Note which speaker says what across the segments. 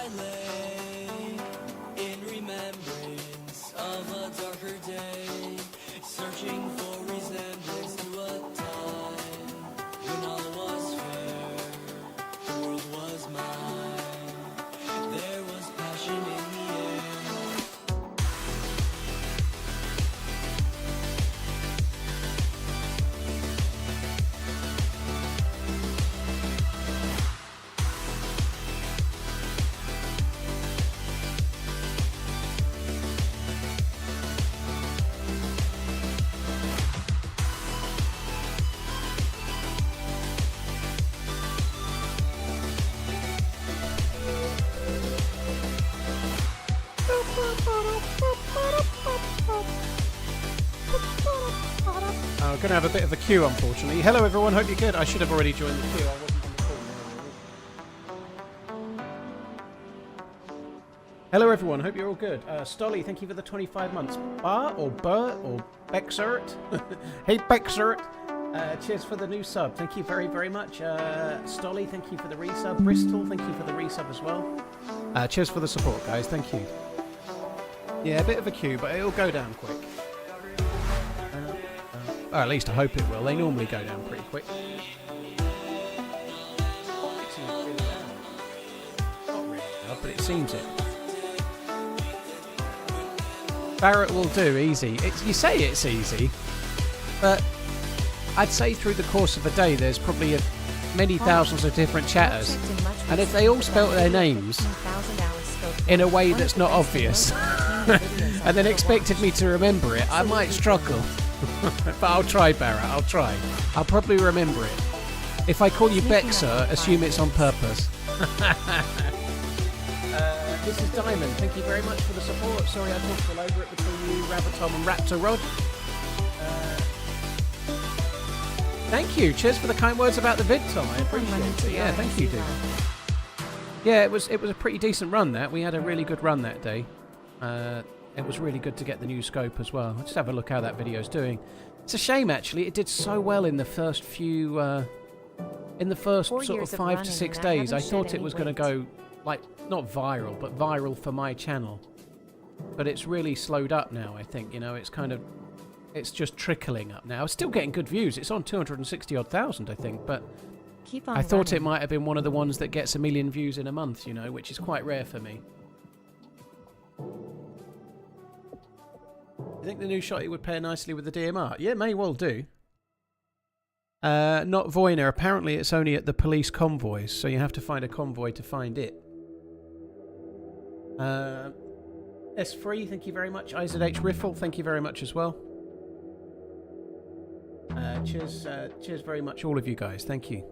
Speaker 1: I lay in remembrance of a darker day, searching for resemblance to a time when all was fair, the world was mine, there was passion in the air.
Speaker 2: I'm going to have a bit of a queue, unfortunately. Hello, everyone. Hope you're good. I should have already joined the queue. I wasn't on the call. Hello, everyone. Hope you're all good. Stolly, thank you for the 25 months. Bar or Burr or Bexert? Hey, Bexert. Cheers for the new sub. Thank you very, very much. Stolly, thank you for the resub. Bristol, thank you for the resub as well. Cheers for the support, guys. Thank you. Yeah, a bit of a queue, but it'll go down quick. Or at least I hope it will. They normally go down pretty quick. Not really loud, but it seems it. Barrett will do, easy. You say it's easy, but I'd say through the course of a day there's probably many thousands of different chatters, and if they all spelt their names in a way that's not obvious and then expected me to remember it, I might struggle. But I'll try, Barrett, I'll try. I'll probably remember it. If I call you Bexer, assume it's on purpose. This is Diamond. Thank you very much for the support. Sorry I talked all over it between you, Rabatom and Raptor Rod. Thank you. Cheers for the kind words about the vid, Tom. I appreciate it. Yeah, thank you, dude. Yeah, it was a pretty decent run, that. We had a really good run that day. It was really good to get the new scope as well. Let's have a look how that video's doing. It's a shame, actually. It did so well in the first few... in the first sort of 5 to 6 days. I thought it was going to go, like, not viral, but viral for my channel. But it's really slowed up now, I think. You know, it's kind of... It's just trickling up now. It's still getting good views. It's on 260-odd thousand, I think. But I thought it might have been one of the ones that gets 1 million views in a month, you know, which is quite rare for me. I think the new shotty would pair nicely with the DMR. Yeah, may well do. Not Voyner. Apparently it's only at the police convoys, so you have to find a convoy to find it. S3, thank you very much. IZH Riffle, thank you very much as well. Cheers very much, all of you guys. Thank you.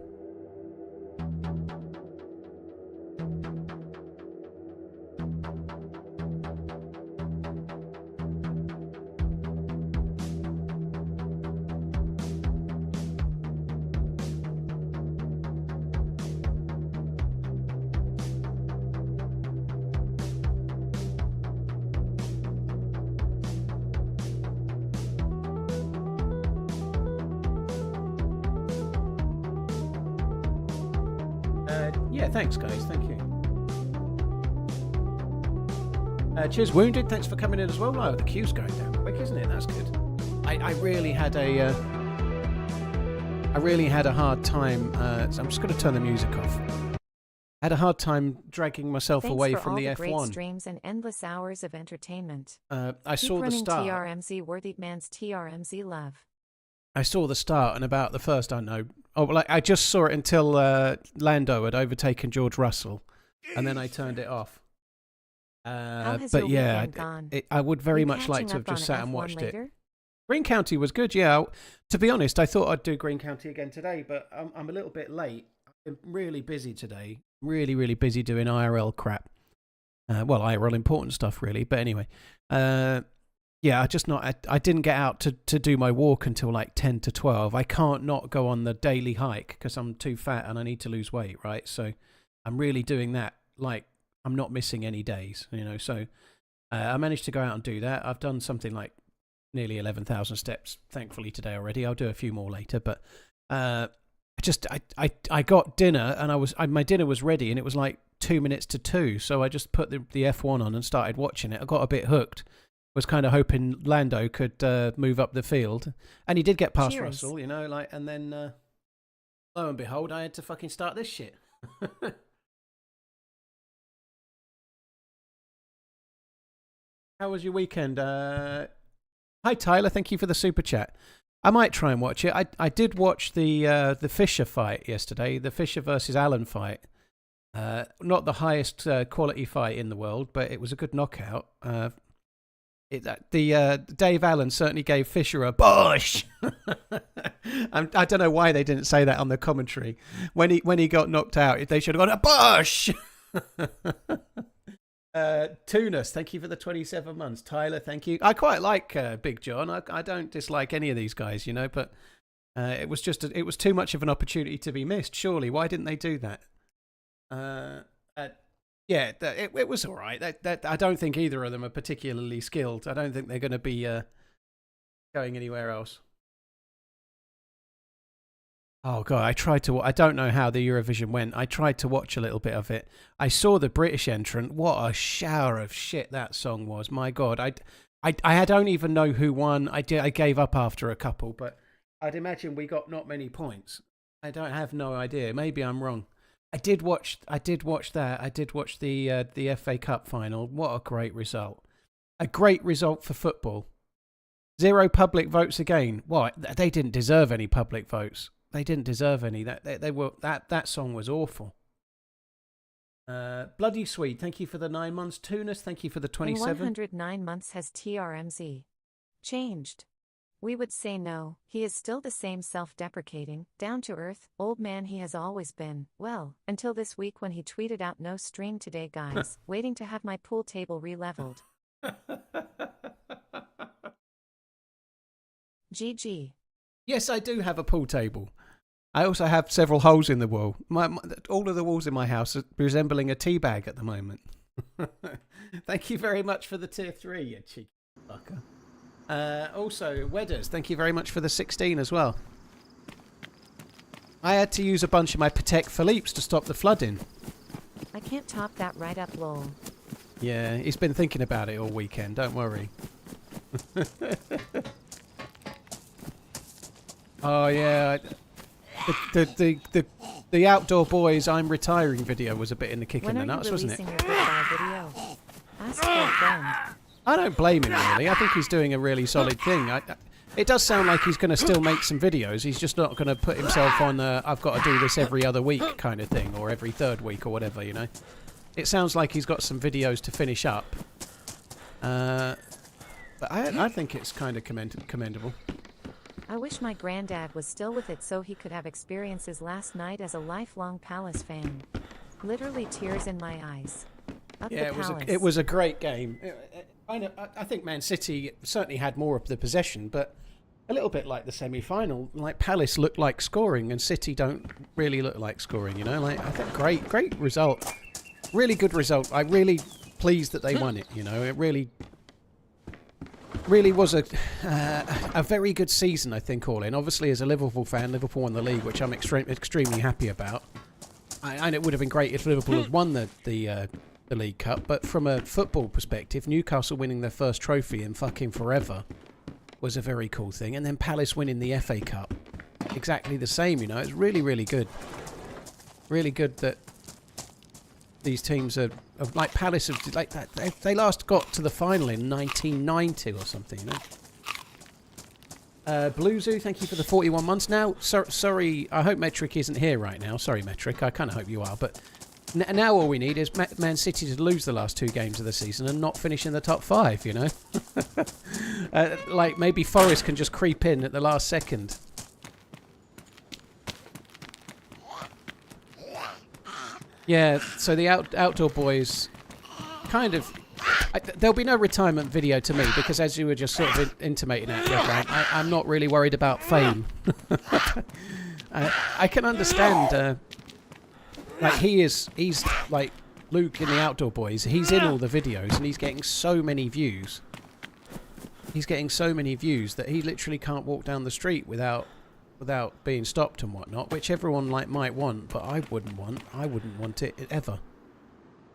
Speaker 2: Yeah, thanks guys, thank you. Cheers Wounded, thanks for coming in as well. Oh, the queue's going down quick, isn't it? That's good. I really had a hard time, so I'm just going to turn the music off. I had a hard time dragging myself away from the F1.
Speaker 3: Great streams and endless hours of entertainment.
Speaker 2: I saw the start.
Speaker 3: TRMZ worthy man's TRMZ love.
Speaker 2: I saw the start and about the first, I don't know. Oh, well, I just saw it until Lando had overtaken George Russell, and then I turned it off. But yeah, I would very much like to have just sat and watched it. Green County was good, yeah. To be honest, I thought I'd do Green County again today, but I'm a little bit late. I've been really busy today. Really, really busy doing IRL crap. Well, IRL important stuff, really. But anyway, yeah, I didn't get out to do my walk until like 10 to 12. I can't not go on the daily hike because I'm too fat and I need to lose weight, right? So I'm really doing that. Like, I'm not missing any days, you know. So I managed to go out and do that. I've done something like nearly 11,000 steps, thankfully, today already. I'll do a few more later. But I got dinner and my dinner was ready and it was like 2 minutes to 2, so I just put the F1 on and started watching it. I got a bit hooked. Was kind of hoping Lando could move up the field, and he did get past Russell, you know, like, and then lo and behold, I had to fucking start this shit. How was your weekend? Hi Tyler, thank you for the super chat. I might try and watch it. I did watch the Fisher fight yesterday, the Fisher versus Allen fight. Not the highest quality fight in the world, but it was a good knockout. Dave Allen certainly gave Fisher a bosh. I don't know why they didn't say that on the commentary. When he got knocked out, they should have gone a bosh. Tunas, thank you for the 27 months. Tyler, thank you. I quite like Big John. I don't dislike any of these guys, you know, but it was just it was too much of an opportunity to be missed. Surely, why didn't they do that? Yeah, it was all right. I don't think either of them are particularly skilled. I don't think they're going to be going anywhere else. Oh, God, I don't know how the Eurovision went. I tried to watch a little bit of it. I saw the British entrant. What a shower of shit that song was. My God, I don't even know who won. I gave up after a couple, but I'd imagine we got not many points. I have no idea. Maybe I'm wrong. I did watch that. I did watch the FA Cup final. What a great result. A great result for football. 0 public votes again. What? They didn't deserve any public votes. They didn't deserve any. That song was awful. Bloody Sweet, thank you for the 9 months. Tunas, thank you for the 27.
Speaker 3: In 109 months has TRMZ changed? We would say no, he is still the same self-deprecating, down-to-earth, old man he has always been, well, until this week when he tweeted out no stream today guys, waiting to have my pool table re-leveled. GG.
Speaker 2: Yes, I do have a pool table. I also have several holes in the wall. All of the walls in my house are resembling a tea bag at the moment. Thank you very much for the tier 3, you cheeky fucker. Also, Wedders, thank you very much for the 16 as well. I had to use a bunch of my Patek Philippe's to stop the flooding.
Speaker 3: I can't top that right up, lol.
Speaker 2: Yeah, he's been thinking about it all weekend, don't worry. Oh yeah, the outdoor boys I'm retiring video was a bit in the kick in the nuts, wasn't it?
Speaker 3: When are you releasing your goodbye video? Ask for a friend.
Speaker 2: I don't blame him really. I think he's doing a really solid thing. It does sound like he's going to still make some videos. He's just not going to put himself on I've got to do this every other week kind of thing, or every third week or whatever, you know. It sounds like he's got some videos to finish up. But I think it's kind of commendable.
Speaker 3: I wish my granddad was still with it so he could have experiences last night as a lifelong Palace fan. Literally tears in my eyes.
Speaker 2: Yeah, it was a great game. I think Man City certainly had more of the possession, but a little bit like the semi-final, like Palace looked like scoring and City don't really look like scoring, you know. Like I think great result. Really good result. I'm really pleased that they won it, you know. It really was a very good season, I think, all in. Obviously, as a Liverpool fan, Liverpool won the league, which I'm extremely happy about. And it would have been great if Liverpool had won the League Cup, but from a football perspective, Newcastle winning their first trophy in fucking forever was a very cool thing. And then Palace winning the FA Cup, exactly the same, you know. It's really, really good. Really good that these teams are like Palace, like that. They last got to the final in 1990 or something, you know. Blue Zoo, thank you for the 41 months. Now, sorry, I hope Metric isn't here right now. Sorry, Metric, I kind of hope you are, but now all we need is Man City to lose the last 2 games of the season and not finish in the top 5, you know. Like maybe Forest can just creep in at the last second. Yeah, so the outdoor boys kind of... there'll be no retirement video to me because, as you were just sort of intimating at, Frank, I'm not really worried about fame. I can understand... like he's like Luke in the Outdoor Boys. He's in all the videos and he's getting so many views. He's getting so many views that he literally can't walk down the street without without being stopped and whatnot, which everyone like might want, but I wouldn't want it ever.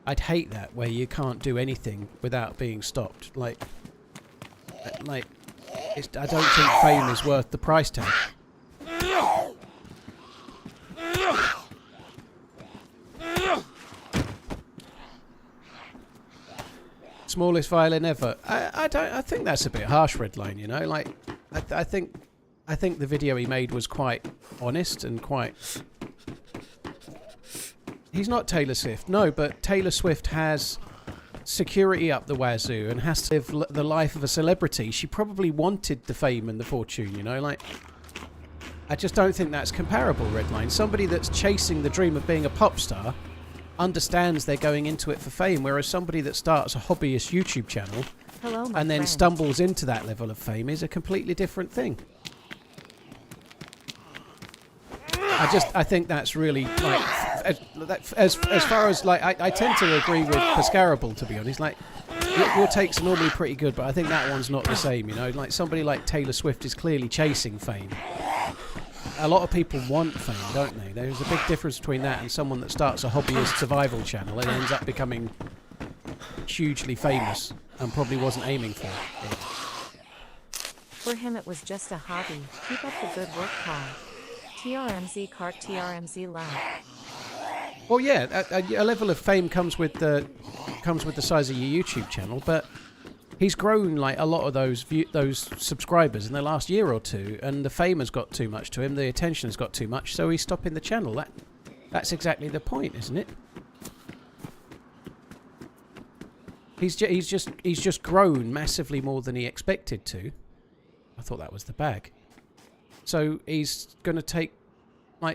Speaker 2: I'd hate that where you can't do anything without being stopped. Like I don't think fame is worth the price tag. Smallest violin ever. I think that's a bit harsh, Redline, you know? Like, I think the video he made was quite honest and quite... He's not Taylor Swift, no, but Taylor Swift has security up the wazoo and has to live the life of a celebrity. She probably wanted the fame and the fortune, you know? Like, I just don't think that's comparable, Redline. Somebody that's chasing the dream of being a pop star understands they're going into it for fame, whereas somebody that starts a hobbyist YouTube channel and then stumbles into that level of fame is a completely different thing. I think that's really, like, as far as, like, I tend to agree with Pascarable, to be honest. Like, your takes are normally pretty good, but I think that one's not the same, you know? Like, somebody like Taylor Swift is clearly chasing fame. A lot of people want fame, don't they? There's a big difference between that and someone that starts a hobbyist survival channel and ends up becoming hugely famous and probably wasn't aiming for it.
Speaker 3: For him it was just a hobby. Keep up the good work, Paul. TRMZ cart TRMZ laugh.
Speaker 2: Well, yeah, a level of fame comes with the size of your YouTube channel, but he's grown like a lot of those subscribers in the last year or two, and the fame has got too much to him, the attention has got too much, so he's stopping the channel. That's exactly the point, isn't it? He's just grown massively more than he expected to. I thought that was the bag. So he's going to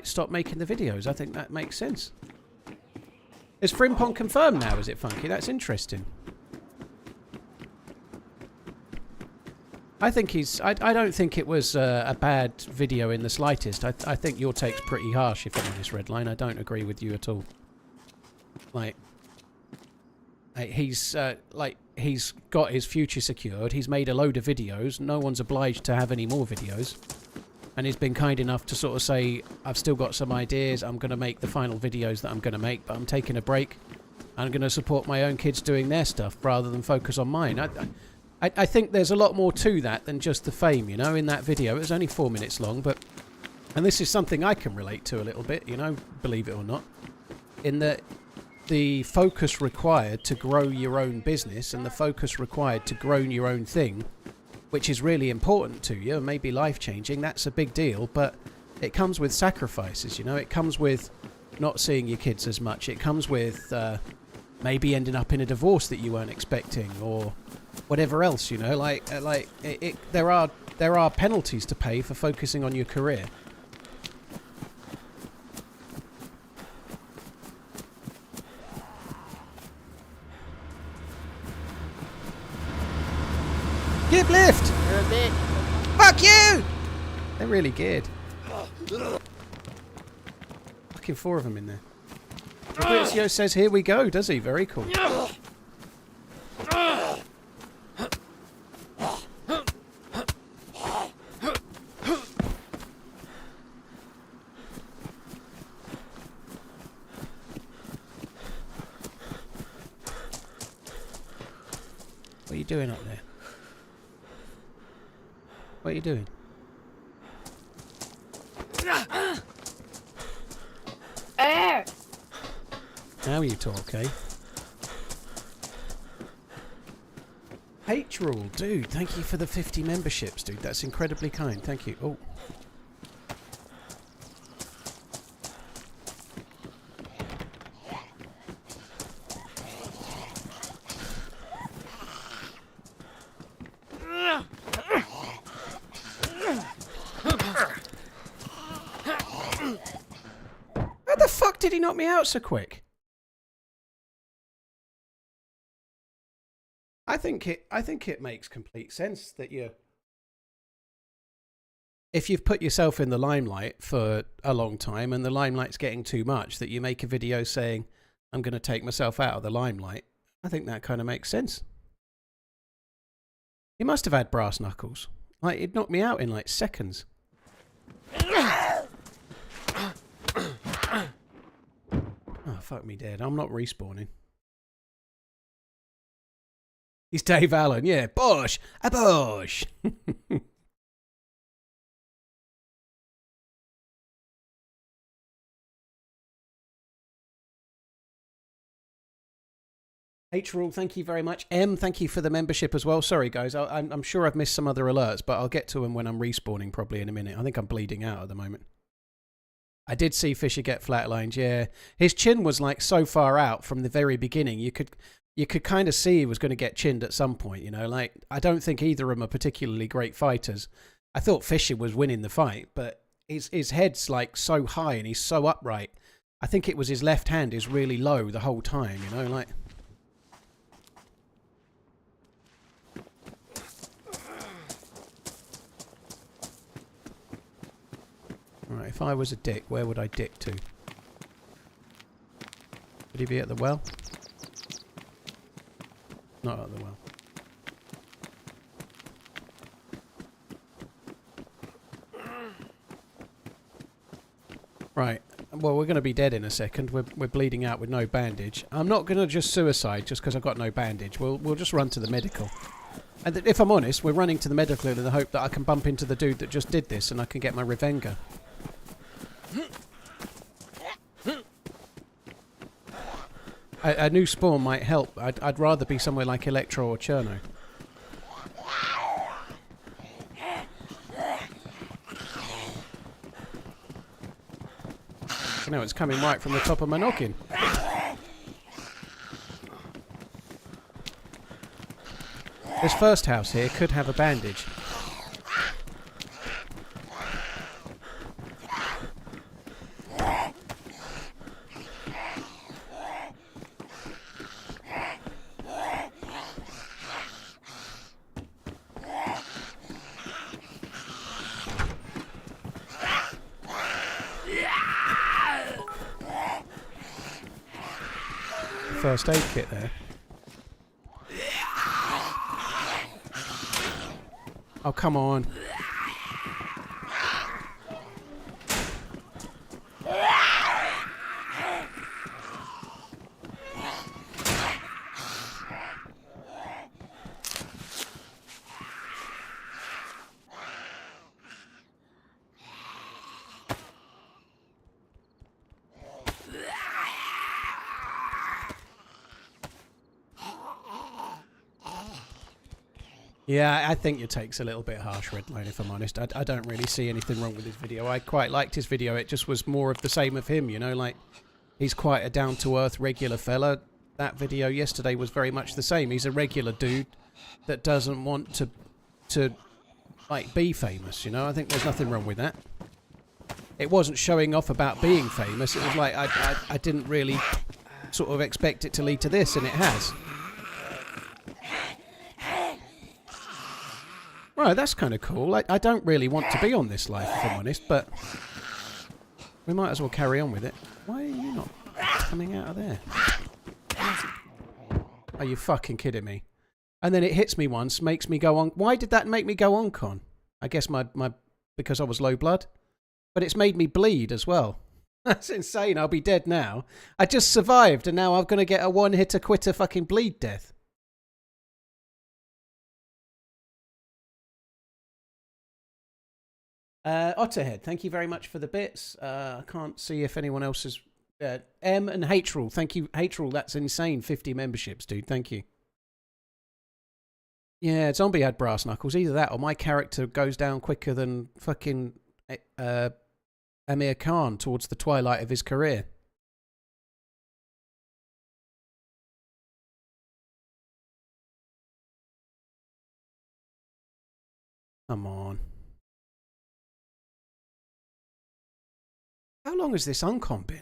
Speaker 2: stop making the videos. I think that makes sense. Is Frimpong confirmed now, is it, Funky? That's interesting. I think I don't think it was a bad video in the slightest. I think your take's pretty harsh, if I'm honest, Redline. I don't agree with you at all. Like, he's got his future secured. He's made a load of videos. No one's obliged to have any more videos. And he's been kind enough to sort of say, I've still got some ideas. I'm going to make the final videos that I'm going to make, but I'm taking a break. I'm going to support my own kids doing their stuff rather than focus on mine. I think there's a lot more to that than just the fame, you know, in that video. It was only 4 minutes long, and this is something I can relate to a little bit, you know, believe it or not, in that the focus required to grow your own business and the focus required to grow your own thing, which is really important to you, maybe life-changing, that's a big deal, but it comes with sacrifices, you know. It comes with not seeing your kids as much. It comes with maybe ending up in a divorce that you weren't expecting, or whatever else, you know. There are penalties to pay for focusing on your career. Give lift!
Speaker 4: You're a bitch.
Speaker 2: Fuck you! They're really geared. Fucking 4 of them in there. Fabrizio says, here we go, does he? Very cool. What are you doing up there? What are you doing? Now you talk, eh? H-Rule, dude, thank you for the 50 memberships, dude. That's incredibly kind. Thank you. Oh. How the fuck did he knock me out so quick? I think it makes complete sense that if you've put yourself in the limelight for a long time and the limelight's getting too much, that you make a video saying, I'm going to take myself out of the limelight. I think that kind of makes sense. He must have had brass knuckles. Like, it knocked me out in like seconds. Oh, fuck me dead. I'm not respawning. He's Dave Allen. Yeah, Bosh. A Bosh. H-Rule, thank you very much. M, thank you for the membership as well. Sorry, guys. I'm sure I've missed some other alerts, but I'll get to them when I'm respawning probably in a minute. I think I'm bleeding out at the moment. I did see Fisher get flatlined, yeah. His chin was like so far out from the very beginning. You could kind of see he was going to get chinned at some point, you know. Like, I don't think either of them are particularly great fighters. I thought Fisher was winning the fight, but his head's like so high and he's so upright. I think it was his left hand is really low the whole time, you know, like... Right, if I was a dick, where would I dick to? Would he be at the well? Not at the well. Right, well, we're going to be dead in a second. We're bleeding out with no bandage. I'm not going to just suicide just because I've got no bandage. We'll just run to the medical. And if I'm honest, we're running to the medical in the hope that I can bump into the dude that just did this and I can get my revenger. A new spawn might help. I'd rather be somewhere like Electro or Cherno. You know, it's coming right from the top of my noggin. This first house here could have a bandage. First aid kit there. Oh, come on. Yeah, I think your take's a little bit harsh, Redline, if I'm honest. I don't really see anything wrong with his video. I quite liked his video. It just was more of the same of him, you know, like, he's quite a down-to-earth regular fella. That video yesterday was very much the same. He's a regular dude that doesn't want to like, be famous, you know. I think there's nothing wrong with that. It wasn't showing off about being famous. It was like, I didn't really sort of expect it to lead to this, and it has. Right, that's kind of cool. I don't really want to be on this life, if I'm honest, but we might as well carry on with it. Why are you not coming out of there? Are you fucking kidding me? And then it hits me once, makes me go on. Why did that make me go on con? I guess because I was low blood. But it's made me bleed as well. That's insane. I'll be dead now. I just survived, and now I'm going to get a one-hitter quitter fucking bleed death. Otterhead, thank you very much for the bits. I can't see if anyone else is... M and H-Rule, thank you. H-Rule, that's insane. 50 memberships, dude. Thank you. Yeah, Zombie had brass knuckles. Either that or my character goes down quicker than fucking Amir Khan towards the twilight of his career. Come on. How long has this uncon been?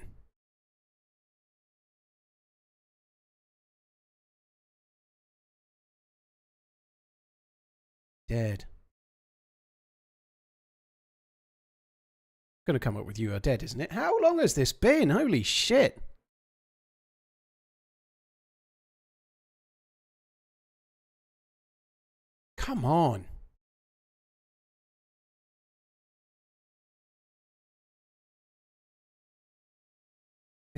Speaker 2: Dead. Gonna come up with you are dead, isn't it? How long has this been? Holy shit. Come on.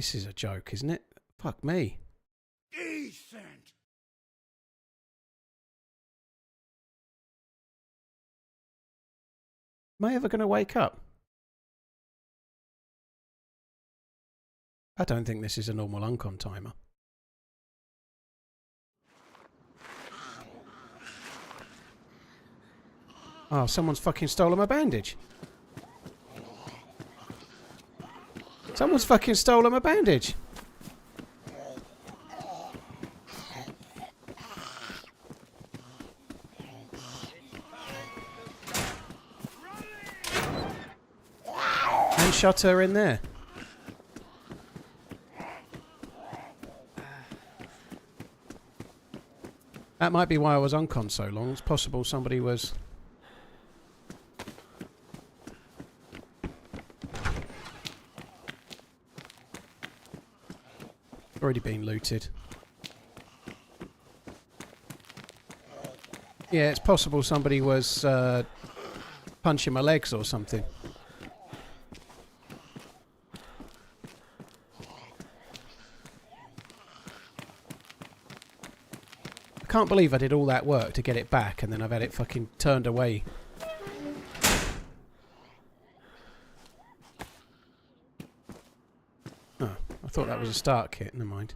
Speaker 2: This is a joke, isn't it? Fuck me.
Speaker 4: Decent.
Speaker 2: Am I ever going to wake up? I don't think this is a normal uncon timer. Oh, someone's fucking stolen my bandage. Someone's fucking stolen my bandage. And shot her in there. That might be why I was uncon so long. It's possible somebody was... already been looted. Yeah, it's possible somebody was punching my legs or something. I can't believe I did all that work to get it back and then I've had it fucking turned away. I thought that was a start kit, never mind.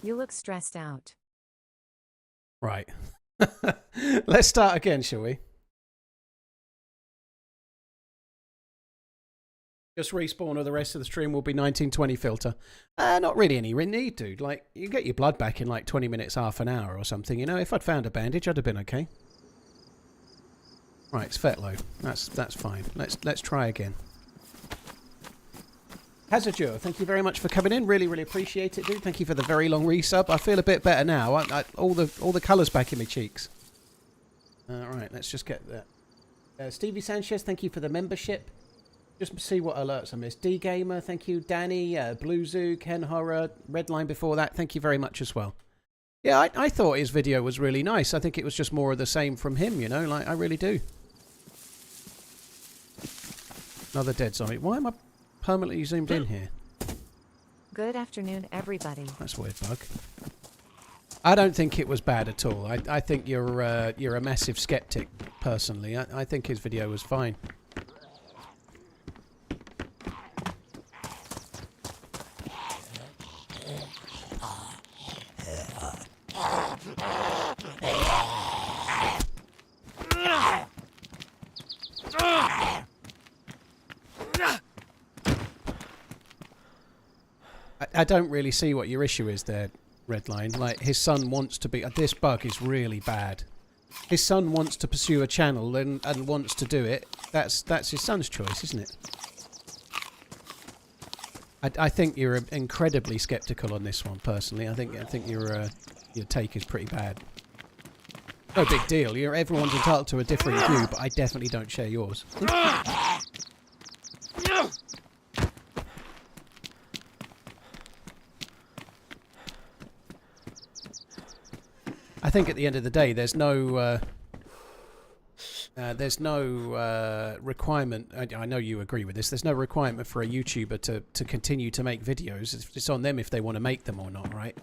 Speaker 3: You look stressed out.
Speaker 2: Right. Let's start again, shall we? Just respawn or the rest of the stream will be 1920 filter. Not really any need, dude. Like, you get your blood back in like 20 minutes, half an hour or something. You know, if I'd found a bandage, I'd have been okay. Right, it's Fetlow. That's fine. Let's try again. Hazardure, thank you very much for coming in. Really, really appreciate it, dude. Thank you for the very long resub. I feel a bit better now. All the colours back in my cheeks. Right, let's just get that. Stevie Sanchez, thank you for the membership. Just see what alerts I missed. D-Gamer, thank you. Danny, Blue Zoo, Ken Horror, Redline before that. Thank you very much as well. Yeah, I thought his video was really nice. I think it was just more of the same from him, you know. Like, I really do. Another dead zombie. Why am I permanently zoomed in here?
Speaker 3: Good afternoon, everybody.
Speaker 2: That's a weird bug. I don't think it was bad at all. I think you're a massive skeptic, personally. I think his video was fine. I don't really see what your issue is there, Redline. Like, his son wants to be... this bug is really bad. His son wants to pursue a channel and wants to do it. That's his son's choice, isn't it? I think you're incredibly sceptical on this one, personally. I think your take is pretty bad. No big deal. Everyone's entitled to a different view, but I definitely don't share yours. I think at the end of the day, there's no requirement. I know you agree with this. There's no requirement for a YouTuber to continue to make videos. It's on them if they want to make them or not, right?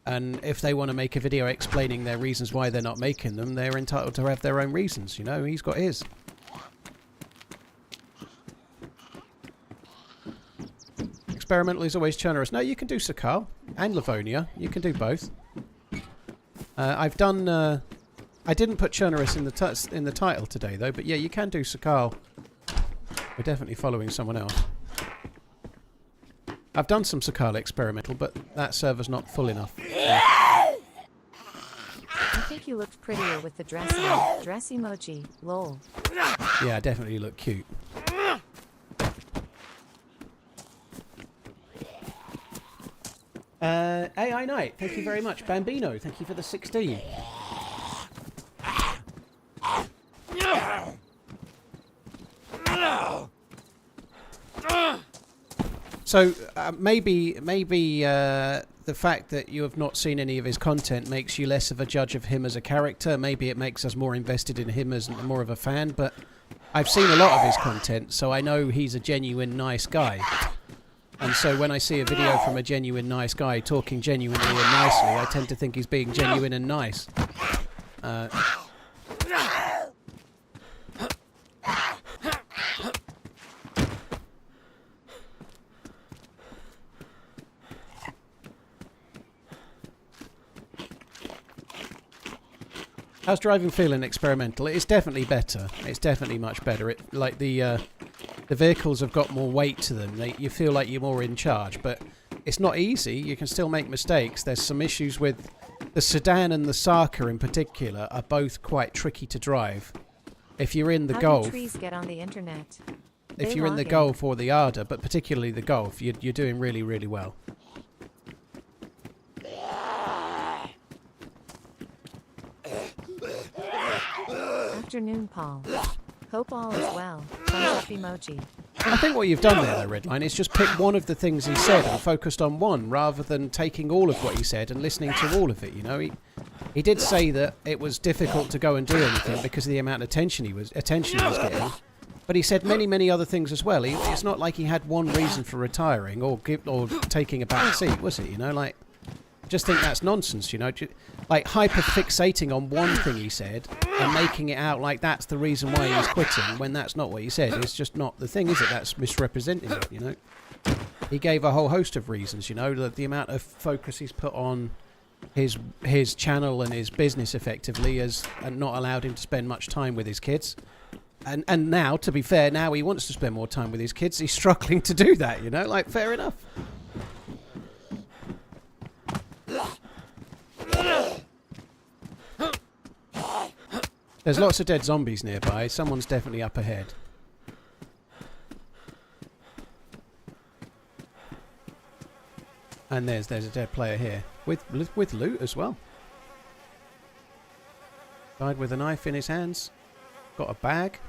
Speaker 2: And if they want to make a video explaining their reasons why they're not making them, they're entitled to have their own reasons. You know, he's got his. Experimental is always Churnerous. No, you can do Sakal and Livonia. You can do both. I've done... I didn't put Churnerous in the title today, though, but yeah, you can do Sakal. We're definitely following someone else. I've done some Sakal experimental, but that server's not full enough.
Speaker 3: I think you looked prettier with the dress on. Dress emoji. Lol.
Speaker 2: Yeah, I definitely look cute. AI Knight, thank you very much. Bambino, thank you for the 16. So maybe the fact that you have not seen any of his content makes you less of a judge of him as a character. Maybe it makes us more invested in him as more of a fan. But I've seen a lot of his content, so I know he's a genuine nice guy. And so when I see a video from a genuine nice guy talking genuinely and nicely, I tend to think he's being genuine and nice. How's driving feeling experimental? It's definitely better. It's definitely much better. Like the vehicles have got more weight to them. You feel like you're more in charge, but it's not easy. You can still make mistakes. There's some issues with the sedan and the Saka in particular are both quite tricky to drive. If you're in the Golf,
Speaker 3: trees get on the internet?
Speaker 2: If you're in the Golf or the Arda, but particularly the Golf, you're doing really, really well.
Speaker 3: Afternoon, Paul. Hope all is well. Thumbs up emoji.
Speaker 2: I think what you've done there, though, Redline, is just pick one of the things he said and focused on one, rather than taking all of what he said and listening to all of it. You know, he did say that it was difficult to go and do anything because of the amount of attention he was getting. But he said many, many other things as well. It's not like he had one reason for retiring or taking a back seat, was it? You know, like, just think that's nonsense. You know, like hyper fixating on one thing he said and making it out like that's the reason why he's quitting when that's not what he said. It's just not the thing, is it? That's misrepresenting it. You know, he gave a whole host of reasons. You know, the amount of focus he's put on his channel and his business effectively has not allowed him to spend much time with his kids. And now, to be fair, now he wants to spend more time with his kids. He's struggling to do that. You know, like, fair enough. There's lots of dead zombies nearby. Someone's definitely up ahead. And there's a dead player here with loot as well. Died with a knife in his hands. Got a bag.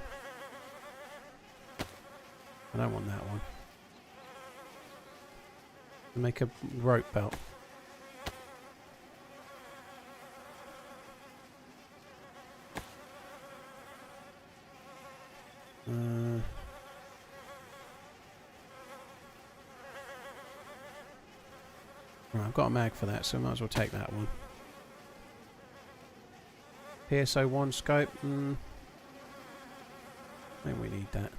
Speaker 2: I don't want that one. Make a rope belt. Right, I've got a mag for that, so I might as well take that one. PSO1 scope. I think we need that.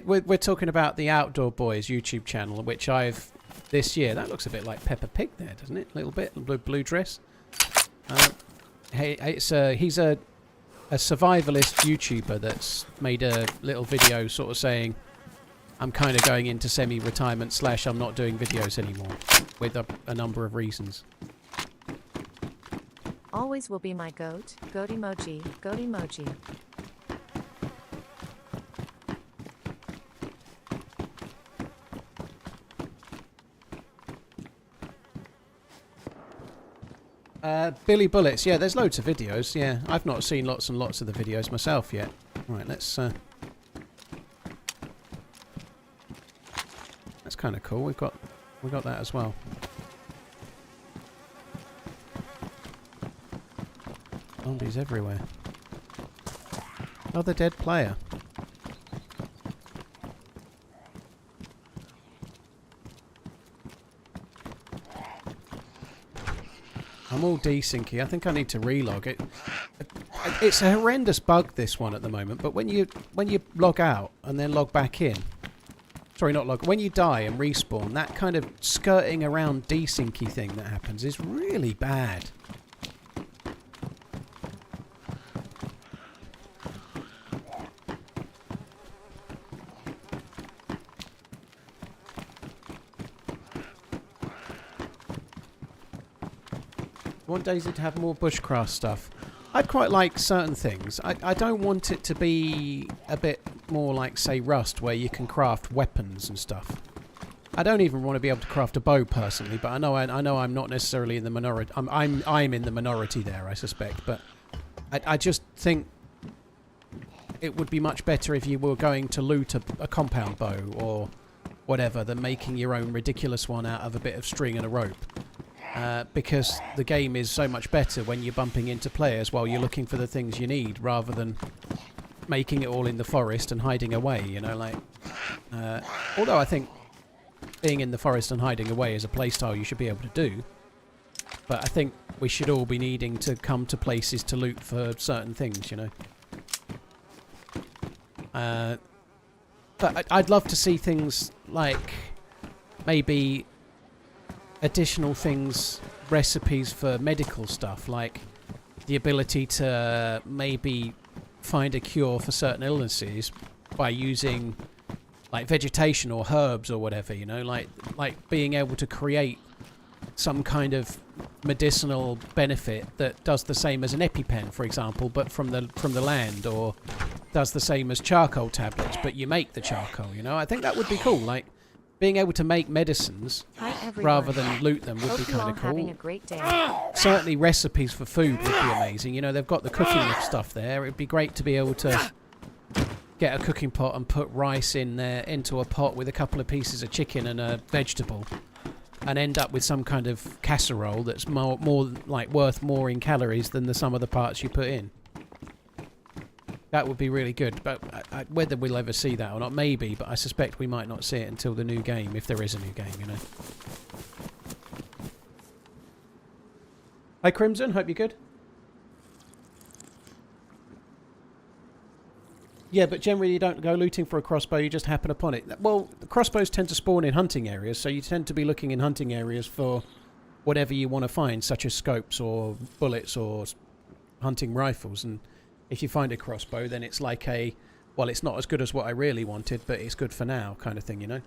Speaker 2: We're talking about the Outdoor Boys YouTube channel, which I've this year. That looks a bit like Peppa Pig there, doesn't it? A little bit blue dress. He's a survivalist YouTuber that's made a little video sort of saying, I'm kind of going into semi-retirement / I'm not doing videos anymore, with a number of reasons.
Speaker 3: Always will be my goat. Goat emoji. Goat emoji.
Speaker 2: Billy Bullets, yeah, there's loads of videos, yeah. I've not seen lots and lots of the videos myself yet. Right, let's... That's kind of cool, we got that as well. Zombies everywhere. Another dead player. I'm all desyncy. I think I need to relog it. It's a horrendous bug, this one, at the moment. But when you log out and then log back in, sorry, not log. When you die and respawn, that kind of skirting around desyncy thing that happens is really bad. I want DayZ to have more bushcraft stuff. I'd quite like certain things. I don't want it to be a bit more like, say, Rust, where you can craft weapons and stuff. I don't even want to be able to craft a bow personally, but I know I'm not necessarily in the minority. I'm in the minority there, I suspect. But I just think it would be much better if you were going to loot a compound bow or whatever than making your own ridiculous one out of a bit of string and a rope. because the game is so much better when you're bumping into players while you're looking for the things you need, rather than making it all in the forest and hiding away, you know, like... although I think being in the forest and hiding away is a playstyle you should be able to do, but I think we should all be needing to come to places to loot for certain things, you know. But I'd love to see things like maybe additional things, recipes for medical stuff, like the ability to maybe find a cure for certain illnesses by using like vegetation or herbs or whatever, you know, like being able to create some kind of medicinal benefit that does the same as an EpiPen, for example, but from the land, or does the same as charcoal tablets, but you make the charcoal, you know. I think that would be cool, like being able to make medicines rather than loot them would be kind of cool.
Speaker 3: Having a great day.
Speaker 2: Certainly recipes for food would be amazing, you know. They've got the cooking stuff there. It'd be great to be able to get a cooking pot and put rice in there into a pot with a couple of pieces of chicken and a vegetable, and end up with some kind of casserole that's more like worth more in calories than the sum of the parts you put in. That would be really good, but whether we'll ever see that or not, maybe, but I suspect we might not see it until the new game, if there is a new game, you know. Hi Crimson, hope you're good. Yeah, but generally you don't go looting for a crossbow, you just happen upon it. Well, the crossbows tend to spawn in hunting areas, so you tend to be looking in hunting areas for whatever you want to find, such as scopes or bullets or hunting rifles. And if you find a crossbow, then it's like a, well, it's not as good as what I really wanted, but it's good for now kind of thing, you know?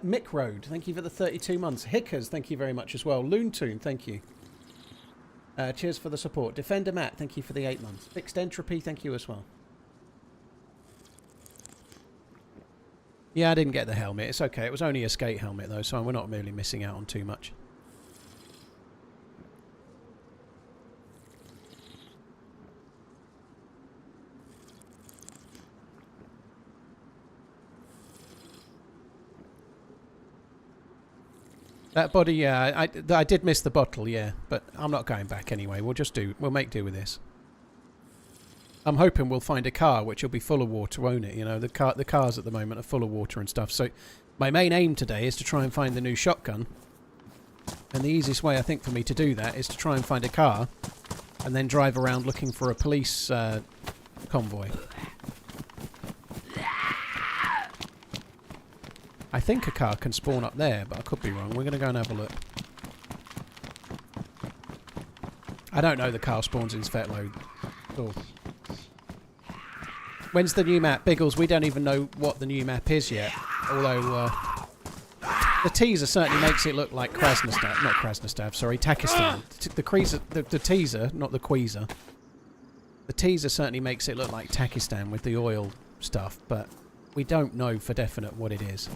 Speaker 2: Mick Road, thank you for the 32 months. Hickers, thank you very much as well. Loontoon, thank you. Cheers for the support. Defender Matt, thank you for the 8 months. Fixed Entropy, thank you as well. Yeah, I didn't get the helmet. It's okay. It was only a skate helmet though, so we're not really missing out on too much. That body, yeah, I did miss the bottle, yeah, but I'm not going back anyway. We'll make do with this. I'm hoping we'll find a car which will be full of water, won't it? You know, the cars at the moment are full of water and stuff. So my main aim today is to try and find the new shotgun. And the easiest way, I think, for me to do that is to try and find a car and then drive around looking for a police convoy. I think a car can spawn up there, but I could be wrong. We're going to go and have a look. I don't know the car spawns in Svetlo. Cool. When's the new map? Biggles, we don't even know what the new map is yet. Although, the teaser certainly makes it look like Krasnostav. Not Krasnostav, sorry, Takistan. The teaser, not the Queezer. The teaser certainly makes it look like Takistan with the oil stuff, but we don't know for definite what it is.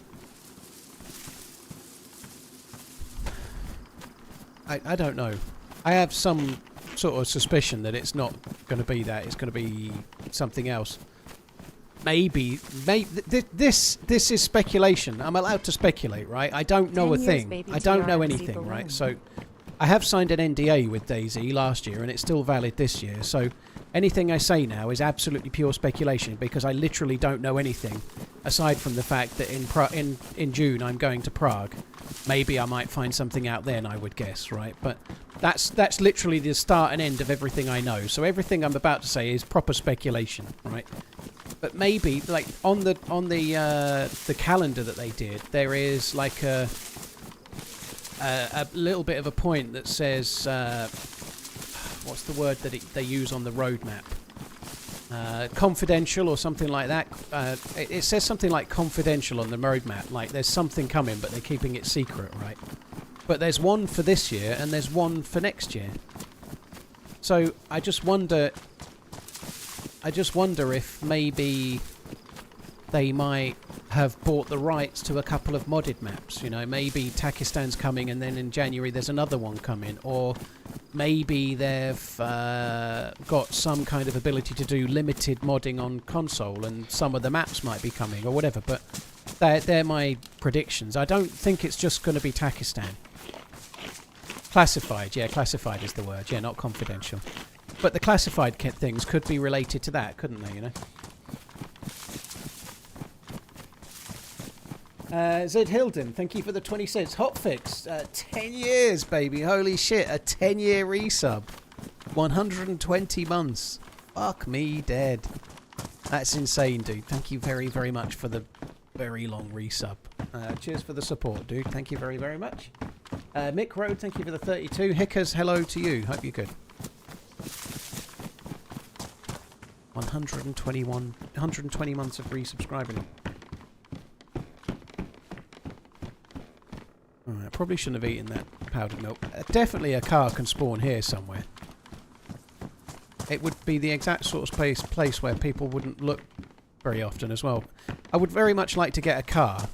Speaker 2: I don't know. I have some sort of suspicion that it's not going to be that. It's going to be something else. Maybe this is speculation. I'm allowed to speculate, right? I don't know a thing. I don't know anything, right? So I have signed an NDA with DayZ last year, and it's still valid this year. So anything I say now is absolutely pure speculation, because I literally don't know anything aside from the fact that in June I'm going to Prague. Maybe I might find something out then, I would guess, right? But that's literally the start and end of everything I know. So everything I'm about to say is proper speculation, right? But maybe, like on the calendar that they did, there is like a little bit of a point that says what's the word that they use on the roadmap? Confidential or something like that. It says something like confidential on the roadmap, like there's something coming, but they're keeping it secret, right? But there's one for this year and there's one for next year. So I just wonder if maybe they might have bought the rights to a couple of modded maps. You know, maybe Takistan's coming and then in January there's another one coming, or maybe they've got some kind of ability to do limited modding on console, and some of the maps might be coming or whatever. But they're my predictions. I don't think it's just going to be Takistan. Classified, yeah, classified is the word. Yeah, not confidential. But the classified things could be related to that, couldn't they, you know? Zed Hilden, thank you for the 20 cents. Hotfix, 10 years, baby. Holy shit, a 10-year resub. 120 months. Fuck me dead. That's insane, dude. Thank you very, very much for the very long resub. Cheers for the support, dude. Thank you very, very much. Mick Road, thank you for the 32. Hickers, hello to you. Hope you're good. 120 months of resubscribing. I probably shouldn't have eaten that powdered milk. Definitely a car can spawn here somewhere. It would be the exact sort of place where people wouldn't look very often as well. I would very much like to get a car.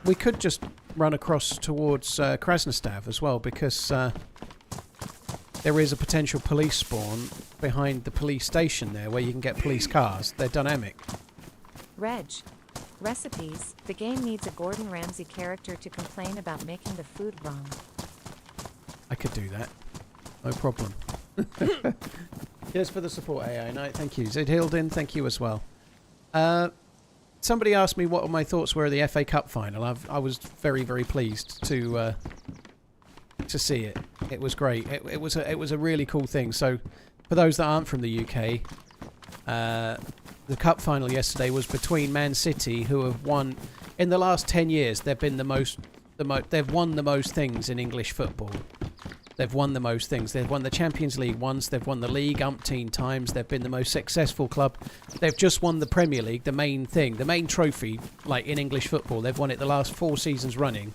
Speaker 2: We could just run across towards Krasnostav as well, because there is a potential police spawn behind the police station there where you can get police cars. They're dynamic.
Speaker 3: Reg. Recipes. The game needs a Gordon Ramsay character to complain about making the food wrong.
Speaker 2: I could do that. No problem. Cheers for the support, AI Knight. Thank you. Zid Hilden, thank you as well. Somebody asked me what my thoughts were of the FA Cup final. I was very, very pleased to see it. It was great. It was a really cool thing. So, for those that aren't from the UK, the cup final yesterday was between Man City, who have won in the last 10 years. They've been they've won the most things in English football. They've won the most things. They've won the Champions League once. They've won the league umpteen times. They've been the most successful club. They've just won the Premier League, the main thing, the main trophy, like in English football. They've won it the last 4 seasons running,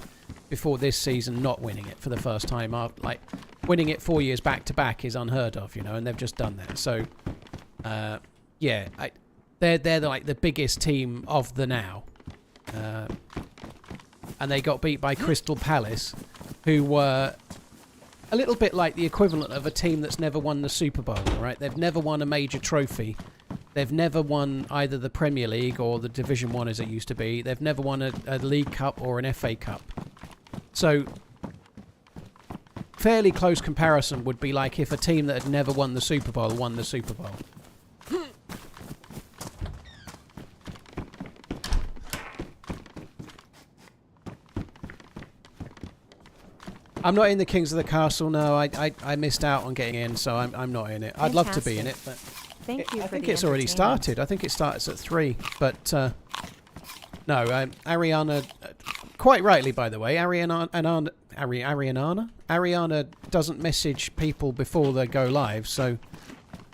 Speaker 2: before this season not winning it for the first time. Like, winning it 4 years back to back is unheard of, you know, and they've just done that. So, yeah, they're like the biggest team of the now. And they got beat by Crystal Palace, who were a little bit like the equivalent of a team that's never won the Super Bowl, right? They've never won a major trophy. They've never won either the Premier League or the Division 1 as it used to be. They've never won a League Cup or an FA Cup. So, fairly close comparison would be like if a team that had never won the Super Bowl won the Super Bowl. I'm not in the Kings of the Castle. No, I missed out on getting in, so I'm not in it. I'd love to be in it, but I think it's already started. I think it starts at 3. But no, Ariana, quite rightly, by the way, Ariana doesn't message people before they go live, so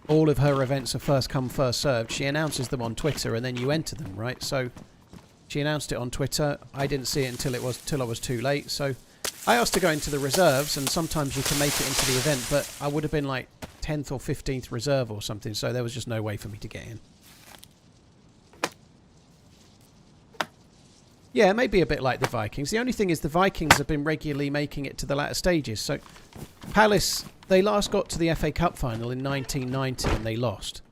Speaker 2: all of her events are first come, first served. She announces them on Twitter, and then you enter them, right? So she announced it on Twitter. I didn't see it until I was too late, so I asked to go into the reserves, and sometimes you can make it into the event, but I would have been like 10th or 15th reserve or something, so there was just no way for me to get in. Yeah, maybe a bit like the Vikings. The only thing is the Vikings have been regularly making it to the latter stages. So Palace, they last got to the FA Cup final in 1990 and they lost.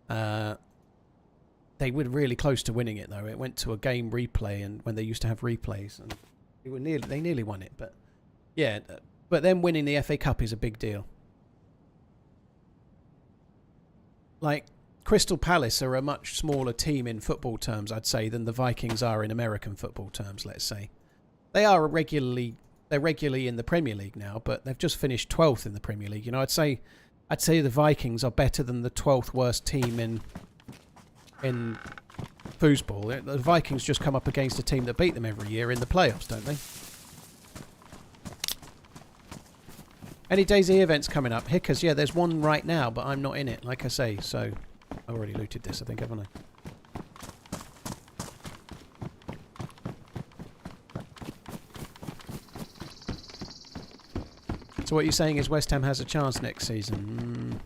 Speaker 2: They were really close to winning it, though. It went to a game replay, and when they used to have replays, and they nearly won it. But yeah, but then winning the FA Cup is a big deal. Like, Crystal Palace are a much smaller team in football terms, I'd say, than the Vikings are in American football terms, let's say. They're regularly in the Premier League now, but they've just finished 12th in the Premier League. You know, I'd say the Vikings are better than the 12th worst team in foosball. The Vikings just come up against a team that beat them every year in the playoffs, don't they? Any DayZ events coming up? Hickers, yeah, there's one right now, but I'm not in it, like I say, so I've already looted this, I think, haven't I? So what you're saying is West Ham has a chance next season?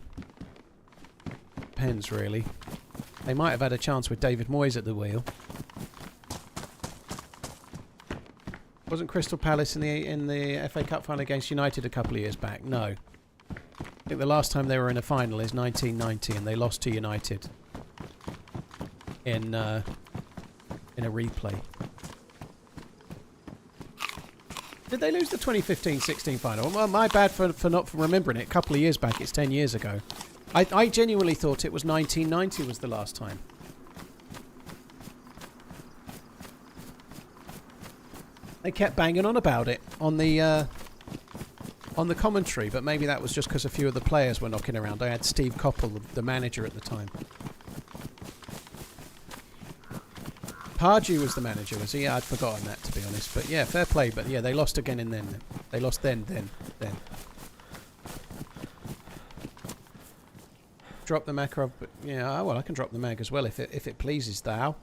Speaker 2: Depends, really. They might have had a chance with David Moyes at the wheel. Wasn't Crystal Palace in the FA Cup final against United a couple of years back? No. I think the last time they were in a final is 1990, and they lost to United in a replay. Did they lose the 2015-16 final? Well, my bad for not remembering it. A couple of years back, it's 10 years ago. I genuinely thought it was 1990 was the last time. They kept banging on about it on the commentary, but maybe that was just because a few of the players were knocking around. I had Steve Coppell, the manager at the time. Pardew was the manager, was he? Yeah, I'd forgotten that, to be honest. But yeah, fair play. But yeah, they lost again and then. They lost then. Drop the Makarov, but yeah, well, I can drop the mag as well if it pleases thou.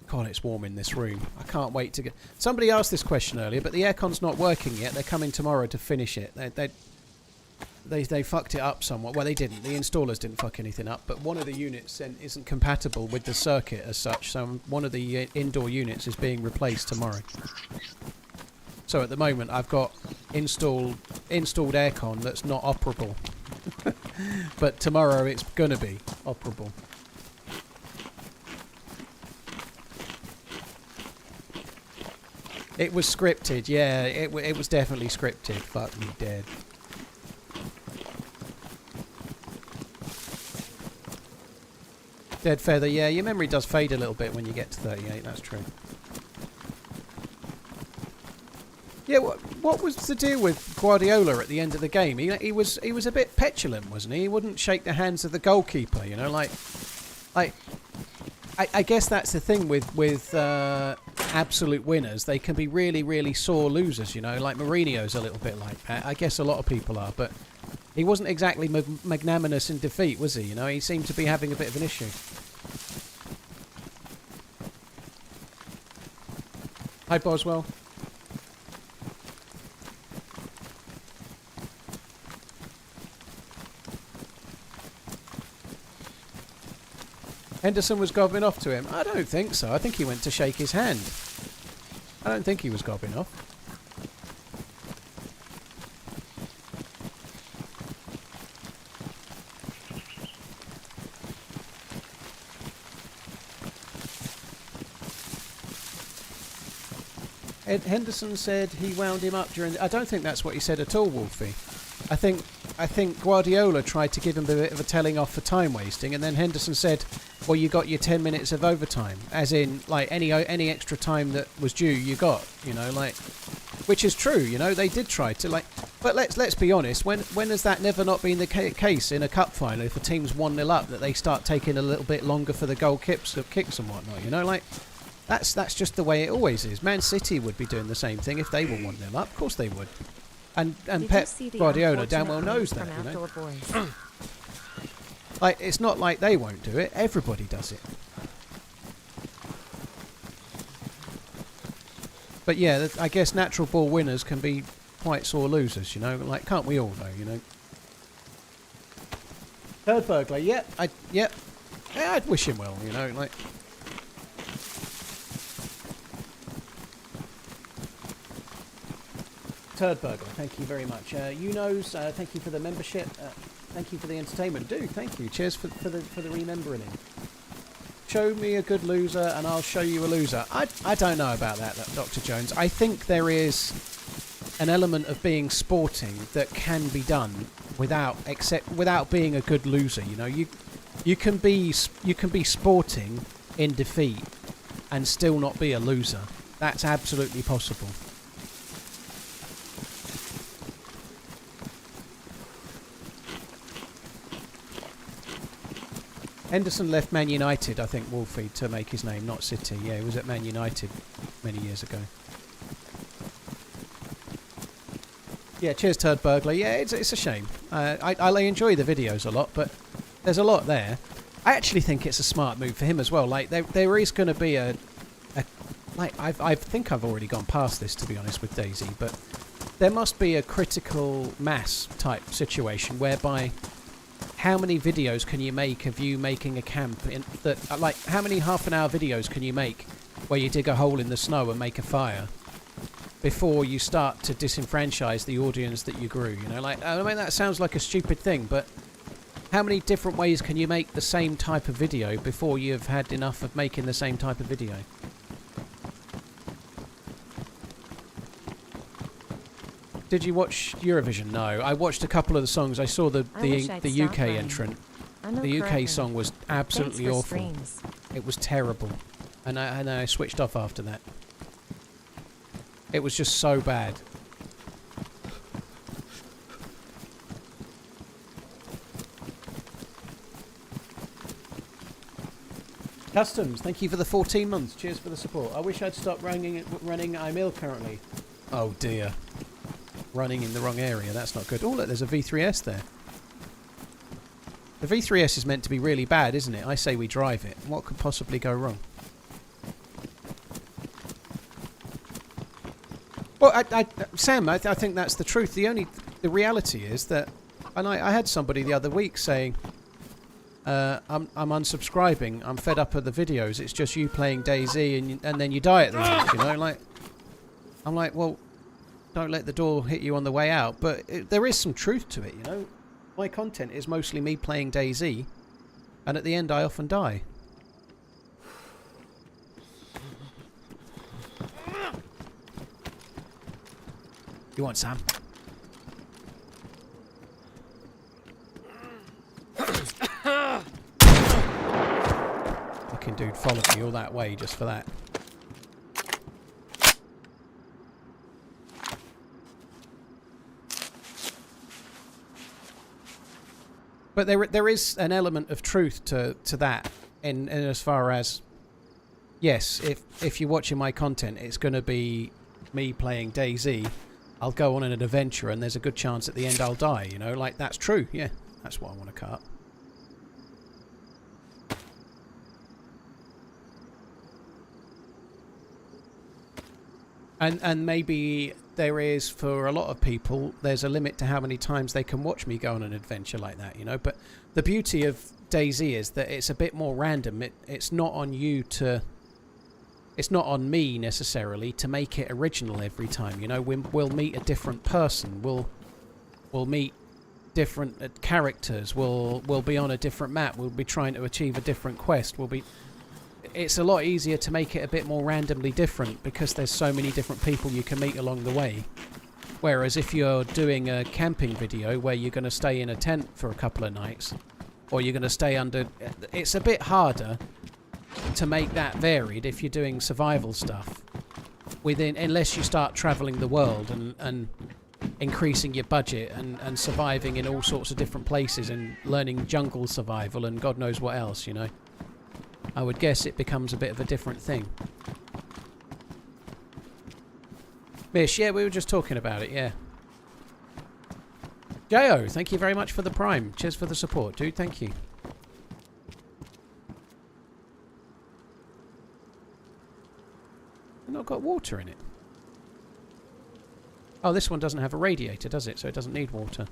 Speaker 2: God, it's warm in this room. I can't wait to get... Somebody asked this question earlier, but the aircon's not working yet. They're coming tomorrow to finish it. They fucked it up somewhat. Well, they didn't. The installers didn't fuck anything up, but one of the units isn't compatible with the circuit as such, so one of the indoor units is being replaced tomorrow. So at the moment, I've got installed aircon that's not operable. But tomorrow it's going to be operable. It was scripted, yeah. It was definitely scripted. Fuck me dead. Dead Feather, yeah, your memory does fade a little bit when you get to 38, that's true. Yeah, what was the deal with Guardiola at the end of the game? He was a bit petulant, wasn't he? He wouldn't shake the hands of the goalkeeper, you know, like I guess that's the thing with absolute winners. They can be really, really sore losers, you know, like Mourinho's a little bit like that. I guess a lot of people are, but he wasn't exactly magnanimous in defeat, was he? You know, he seemed to be having a bit of an issue. Hi, Boswell. Henderson was gobbing off to him. I don't think so. I think he went to shake his hand. I don't think he was gobbing off. Ed Henderson said he wound him up during... I don't think that's what he said at all, Wolfie. I think Guardiola tried to give him a bit of a telling off for time wasting, and then Henderson said, well, you got your 10 minutes of overtime, as in, like, any extra time that was due, you got, you know, like, which is true, you know, they did try to, like, but let's be honest, when has that never not been the case in a cup final, if a team's 1-0 up, that they start taking a little bit longer for the goal kicks and whatnot, you know, like, that's just the way it always is. Man City would be doing the same thing if they were 1-0 up, of course they would. And Pep Guardiola damn well knows that, you know. Like, it's not like they won't do it. Everybody does it. But yeah, I guess natural ball winners can be quite sore losers, you know. Like, can't we all, though, you know? Third burglar, yeah, I'd wish him well, you know, like... Third burglar, thank you very much. Thank you for the membership. Thank you for the entertainment. Thank you. Cheers for the remembering him. Show me a good loser and I'll show you a loser. I don't know about that, Dr. Jones. I think there is an element of being sporting that can be done without being a good loser. You know, you can be sporting in defeat and still not be a loser. That's absolutely possible. Henderson left Man United, I think, Wolfie, to make his name, not City. Yeah, he was at Man United many years ago. Yeah, cheers, Turd Burglar. Yeah, it's a shame. I enjoy the videos a lot, but there's a lot there. I actually think it's a smart move for him as well. Like, there is going to be I think I've already gone past this, to be honest, with DayZ, but there must be a critical mass type situation whereby... How many videos can you make of you making a camp? How many half-an-hour videos can you make where you dig a hole in the snow and make a fire before you start to disenfranchise the audience that you grew, you know? Like, I mean, that sounds like a stupid thing, but how many different ways can you make the same type of video before you've had enough of making the same type of video? Did you watch Eurovision? No. I watched a couple of the songs. I saw the UK entrant. The UK song was absolutely awful. Streams. It was terrible. And I switched off after that. It was just so bad. Customs, thank you for the 14 months. Cheers for the support. I wish I'd stopped running. I'm ill currently. Oh dear. Running in the wrong area. That's not good. Oh look, there's a V3S there. The V3S is meant to be really bad, isn't it? I say we drive it. What could possibly go wrong? Well, Sam, I think that's the truth. The reality is that, and I had somebody the other week saying, I'm unsubscribing. I'm fed up of the videos. It's just you playing DayZ and then you die at the end. You know, like I'm like, well, don't let the door hit you on the way out. But there is some truth to it. You know, my content is mostly me playing DayZ, and at the end I often die. You want some? Fucking dude followed me all that way just for that. But there is an element of truth to that in as far as, yes, if you're watching my content, it's going to be me playing DayZ. I'll go on an adventure and there's a good chance at the end I'll die, you know, like that's true, yeah, that's what I want to cut. And maybe there is, for a lot of people, there's a limit to how many times they can watch me go on an adventure like that, you know, but the beauty of DayZ is that it's a bit more random. It's not on you to... It's not on me necessarily to make it original every time, you know. We'll meet a different person. We'll meet different characters. We'll be on a different map. We'll be trying to achieve a different quest. It's a lot easier to make it a bit more randomly different because there's so many different people you can meet along the way. Whereas if you're doing a camping video where you're going to stay in a tent for a couple of nights, or you're going to stay under, it's a bit harder to make that varied if you're doing survival stuff unless you start traveling the world and increasing your budget and surviving in all sorts of different places and learning jungle survival and God knows what else, you know. I would guess it becomes a bit of a different thing. Mish, yeah, we were just talking about it, yeah. Jo, thank you very much for the prime. Cheers for the support, dude, thank you. Not got water in it. Oh, this one doesn't have a radiator, does it? So it doesn't need water.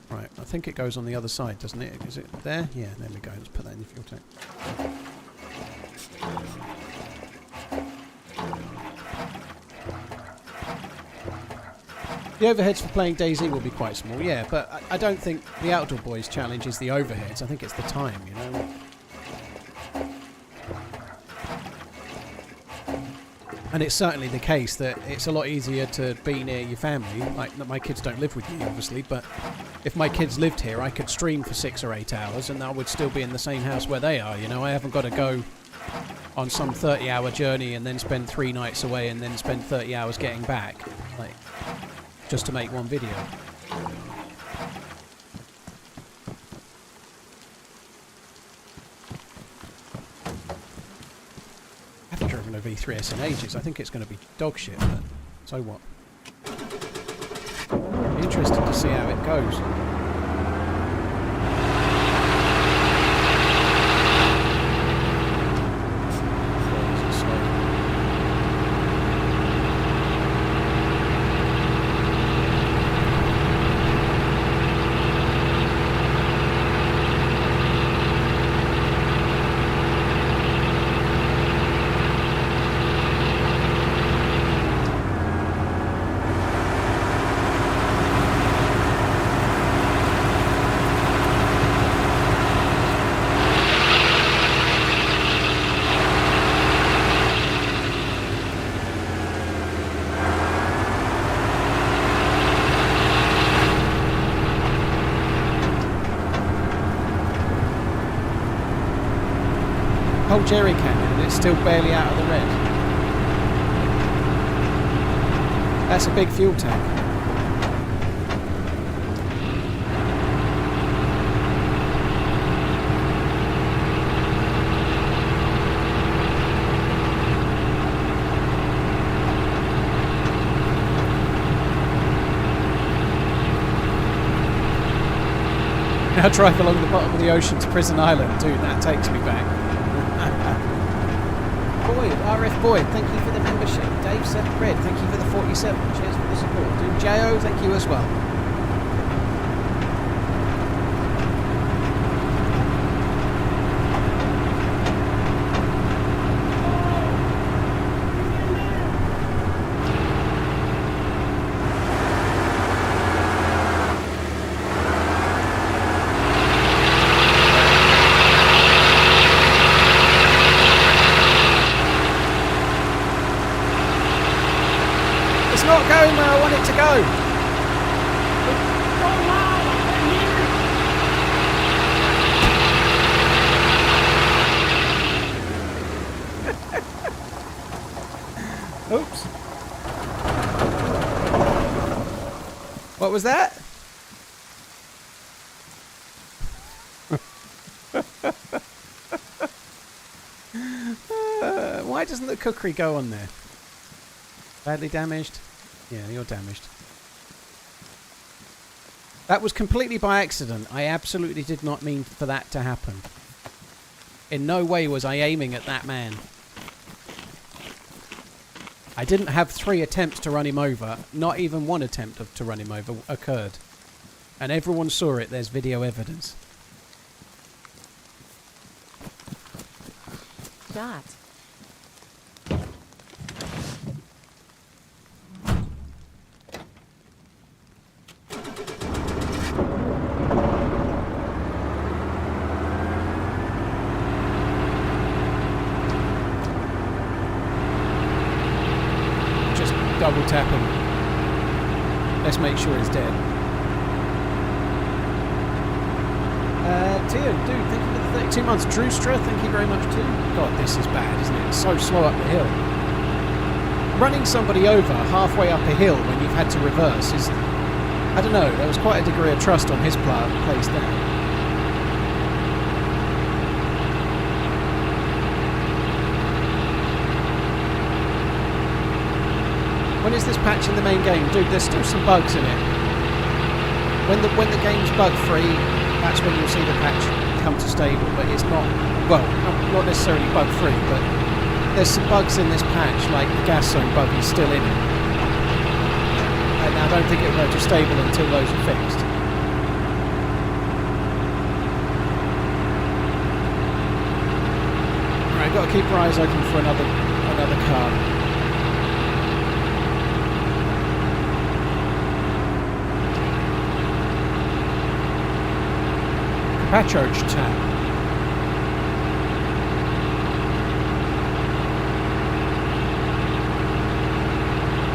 Speaker 2: Right, I think it goes on the other side, doesn't it? Is it there? Yeah, there we go. Let's put that in the fuel tank. The overheads for playing DayZ will be quite small, yeah, but I don't think the Outdoor Boys challenge is the overheads. I think it's the time, you know. And it's certainly the case that it's a lot easier to be near your family. Like, my kids don't live with me, obviously, but if my kids lived here, I could stream for 6 or 8 hours and I would still be in the same house where they are, you know. I haven't got to go on some 30-hour journey and then spend 3 nights away and then spend 30 hours getting back, like, just to make one video. Driven a V3S in ages. I think it's going to be dog shit, but so what? Be interesting to see how it goes. whole jerry can and it's still barely out of the red. That's a big fuel tank. Now drive along the bottom of the ocean to Prison Island. Dude, that takes me back. Boyd, RF Boyd, thank you for the membership. Dave 7 Red, thank you for the 47. Cheers for the support. Dude, Jo, thank you as well. Oops. What was that? Why doesn't the cookery go on there? Badly damaged? Yeah, you're damaged. That was completely by accident. I absolutely did not mean for that to happen. In no way was I aiming at that man. I didn't have 3 attempts to run him over. Not even 1 attempt to run him over occurred. And everyone saw it. There's video evidence.
Speaker 3: Dot.
Speaker 2: Double tap him. Let's make sure he's dead. Tio, dude, thank you for the 32 months. Drewstra, thank you very much too. God, this is bad, isn't it? It's so slow up the hill. Running somebody over halfway up a hill when you've had to reverse is... I don't know, there was quite a degree of trust on his place there. When is this patch in the main game? Dude, there's still some bugs in it. When the game's bug free, that's when you'll see the patch come to stable, but it's not, well, not necessarily bug free, but there's some bugs in this patch, like the gas zone bug is still in it. And I don't think it'll go to stable until those are fixed. Alright, got to keep our eyes open for another car. Patchurch Town.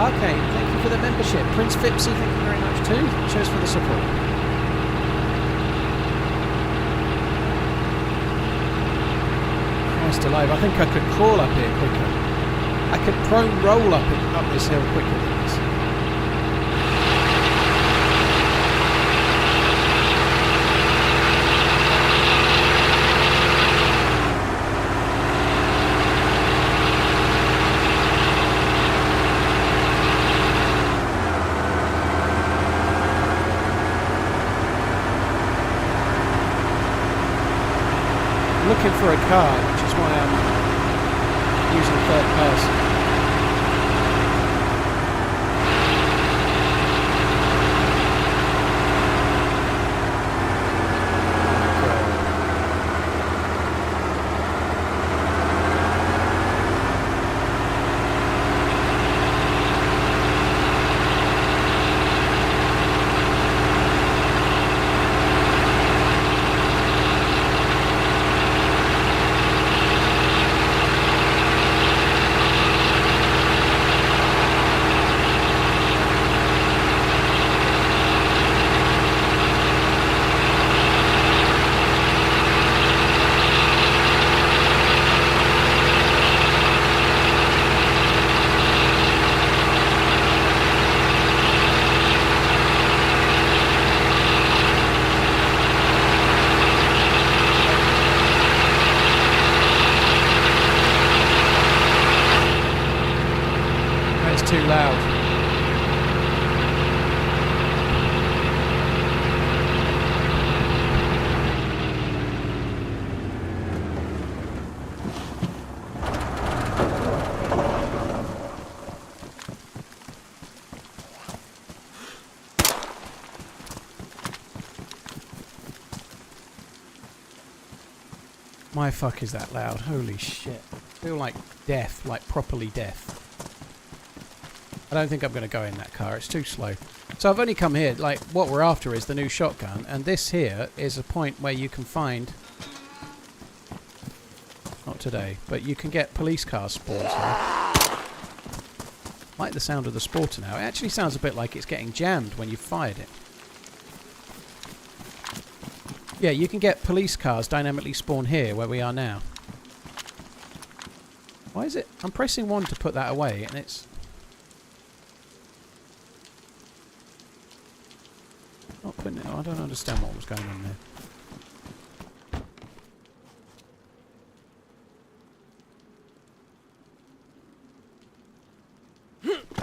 Speaker 2: Okay, thank you for the membership. Prince Fipsy, thank you very much too. Cheers for the support. Christ alive, I think I could crawl up here quicker. I could prone roll up this hill quicker than this. Looking for a car, which is why I'm using third person. My fuck is that loud. Holy shit. I feel like death, like properly death. I don't think I'm going to go in that car. It's too slow. So I've only come here, like, what we're after is the new shotgun. And this here is a point where you can find... Not today, but you can get police cars spawned here. Like the sound of the Sporter now. It actually sounds a bit like it's getting jammed when you've fired it. Yeah, you can get police cars dynamically spawn here where we are now. Why is it? I'm pressing 1 to put that away and it's... Not putting it... I don't understand what was going on there.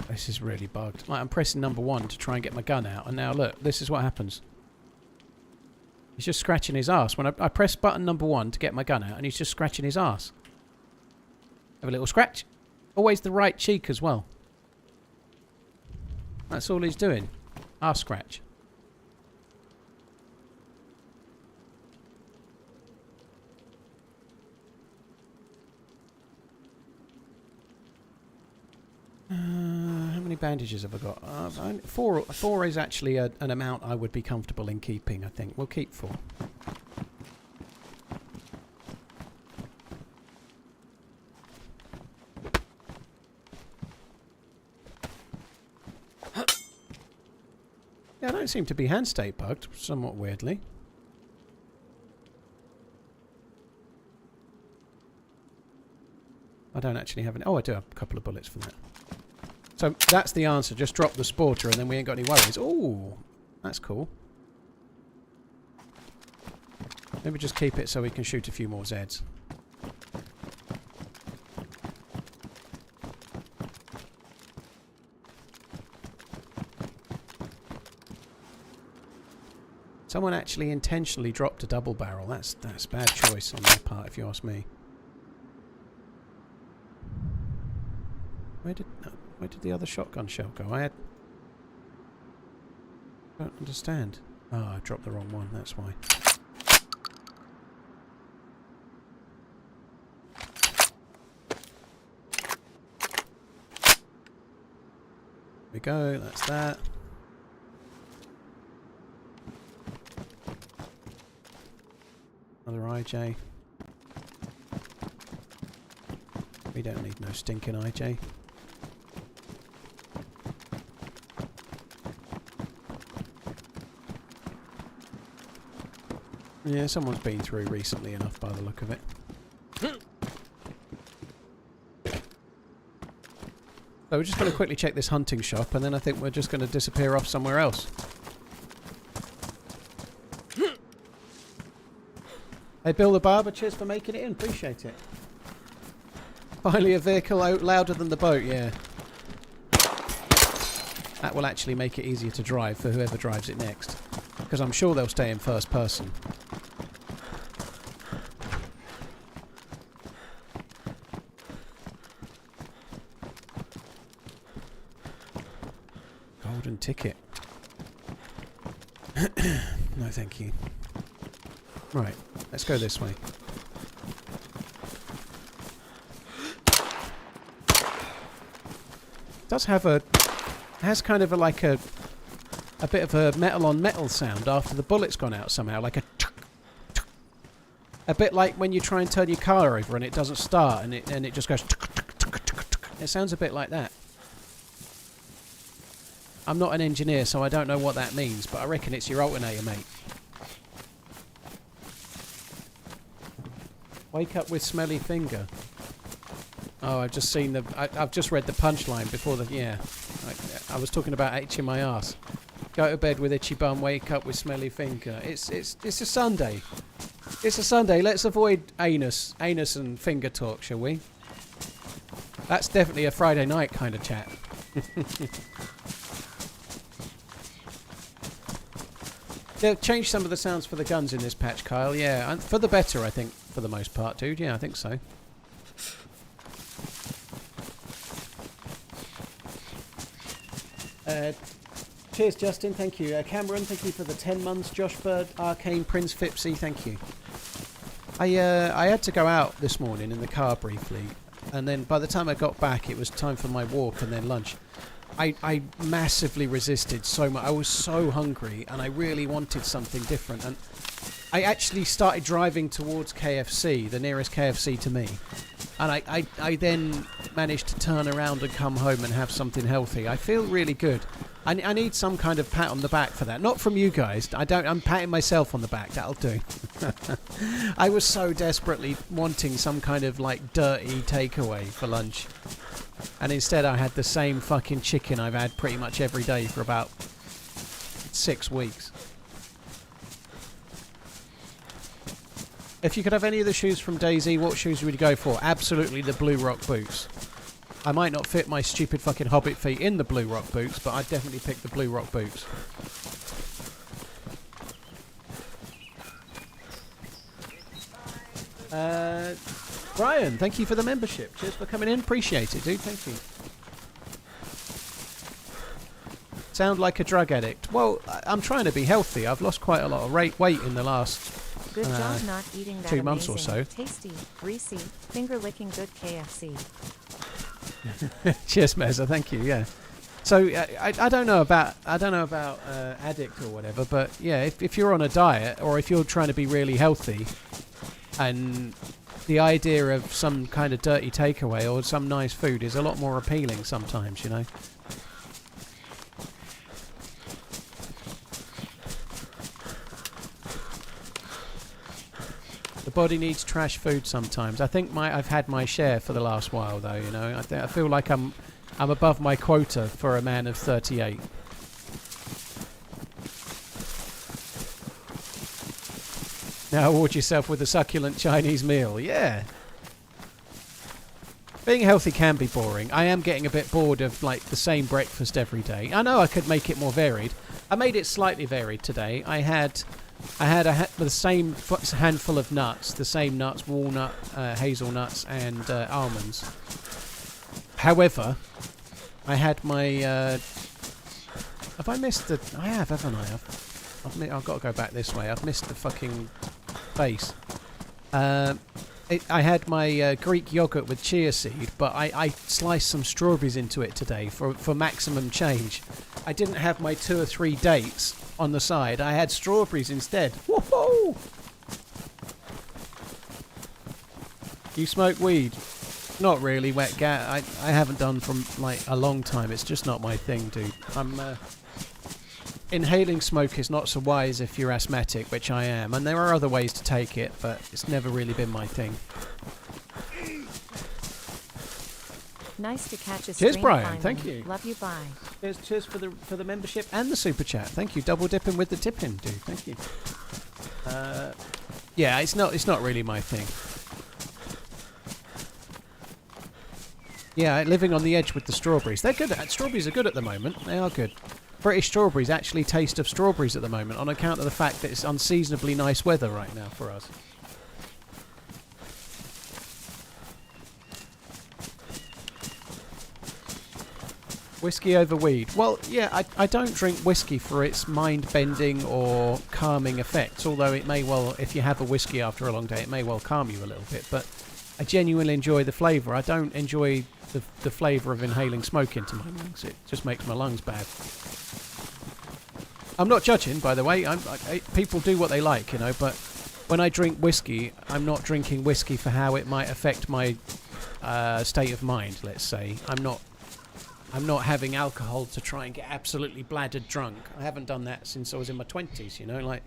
Speaker 2: This is really bugged. Like, I'm pressing number 1 to try and get my gun out and now look, this is what happens. He's just scratching his ass. When I press button number 1 to get my gun out and he's just scratching his ass. Have a little scratch. Always the right cheek as well. That's all he's doing. Arse scratch. How many bandages have I got? 4. 4 is actually an amount I would be comfortable in keeping, I think. We'll keep 4. Yeah, I don't seem to be hand state bugged, somewhat weirdly. I don't actually have any... Oh, I do have a couple of bullets for that. So that's the answer. Just drop the Sporter and then we ain't got any worries. Ooh, that's cool. Maybe just keep it so we can shoot a few more Zeds. Someone actually intentionally dropped a double barrel. That's bad choice on their part, if you ask me. Where did the other shotgun shell go? I don't understand. Oh, I dropped the wrong one. That's why. There we go. That's that. Another IJ. We don't need no stinking IJ. Yeah, someone's been through recently enough by the look of it. So we're just going to quickly check this hunting shop and then I think we're just going to disappear off somewhere else. Hey Bill the Barber, cheers for making it in, appreciate it. Finally a vehicle out louder than the boat, yeah. That will actually make it easier to drive for whoever drives it next. Because I'm sure they'll stay in first person. Golden ticket. No, thank you. Right, let's go this way. It does have a... has kind of like a bit of a metal on metal sound after the bullet's gone out somehow, like a bit like when you try and turn your car over and it doesn't start and it just goes. It sounds a bit like that. I'm not an engineer, so I don't know what that means, but I reckon it's your alternator, mate. Wake up with smelly finger. Oh, I've just seen the... I've just read the punchline before the... Yeah. I was talking about itching my ass. Go to bed with itchy bum, wake up with smelly finger. It's a Sunday. It's a Sunday. Let's avoid anus and finger talk, shall we? That's definitely a Friday night kind of chat. They've changed some of the sounds for the guns in this patch, Kyle. Yeah, and for the better, I think, for the most part, dude. Yeah, I think so. Cheers, Justin. Thank you. Cameron, thank you for the 10 months. Josh Bird, Arcane, Prince Fipsy, thank you. I had to go out this morning in the car briefly, and then by the time I got back, it was time for my walk and then lunch. I massively resisted so much. I was so hungry, and I really wanted something different. And I actually started driving towards KFC, the nearest KFC to me. And I then managed to turn around and come home and have something healthy. I feel really good. I need some kind of pat on the back for that. Not from you guys. I'm patting myself on the back. That'll do. I was so desperately wanting some kind of like dirty takeaway for lunch. And instead I had the same fucking chicken I've had pretty much every day for about 6 weeks. If you could have any of the shoes from DayZ, what shoes would you go for? Absolutely the Blue Rock boots. I might not fit my stupid fucking Hobbit feet in the Blue Rock boots, but I'd definitely pick the Blue Rock boots. Brian, thank you for the membership. Cheers for coming in. Appreciate it, dude. Thank you. Sound like a drug addict. Well, I'm trying to be healthy. I've lost quite a lot of weight in the last
Speaker 3: good job not eating that
Speaker 2: 2 months or so.
Speaker 3: Tasty, greasy, finger-licking good KFC.
Speaker 2: Cheers, Meza. Thank you. Yeah. So I don't know about addict or whatever, but yeah, if you're on a diet or if you're trying to be really healthy, and the idea of some kind of dirty takeaway or some nice food is a lot more appealing sometimes, you know. The body needs trash food sometimes. I think I've had my share for the last while, though. You know, I feel like I'm above my quota for a man of 38. Now award yourself with a succulent Chinese meal. Yeah. Being healthy can be boring. I am getting a bit bored of like the same breakfast every day. I know I could make it more varied. I made it slightly varied today. I had the same handful of nuts, the same nuts, walnut, hazelnuts, and almonds. However, I had my. Have I missed the? I have, haven't I? I've got to go back this way. I've missed the fucking base. I had my Greek yogurt with chia seed, but I sliced some strawberries into it today for maximum change. I didn't have my 2 or 3 dates on the side. I had strawberries instead. Woohoo! You smoke weed? Not really, wet gat. I haven't done from like a long time. It's just not my thing, dude. Inhaling smoke is not so wise if you're asthmatic, which I am, and there are other ways to take it, but it's never really been my thing.
Speaker 3: Nice to catch a
Speaker 2: cheers, Brian.
Speaker 3: finally.
Speaker 2: Thank you.
Speaker 3: Love you. Bye.
Speaker 2: Cheers for the membership and the super chat. Thank you. Double dipping with the tipping, dude. Thank you. Yeah, it's not really my thing. Yeah, living on the edge with the strawberries. They're good. Strawberries are good at the moment. They are good. British strawberries actually taste of strawberries at the moment on account of the fact that it's unseasonably nice weather right now for us. Whiskey over weed. Well, yeah, I don't drink whiskey for its mind-bending or calming effects, although it may well, if you have a whiskey after a long day, it may well calm you a little bit, but I genuinely enjoy the flavour. I don't enjoy the flavour of inhaling smoke into my lungs. It just makes my lungs bad. I'm not judging, by the way. People do what they like, you know, but when I drink whiskey, I'm not drinking whiskey for how it might affect my state of mind, let's say. I'm not having alcohol to try and get absolutely bladdered drunk. I haven't done that since I was in my 20s, you know, like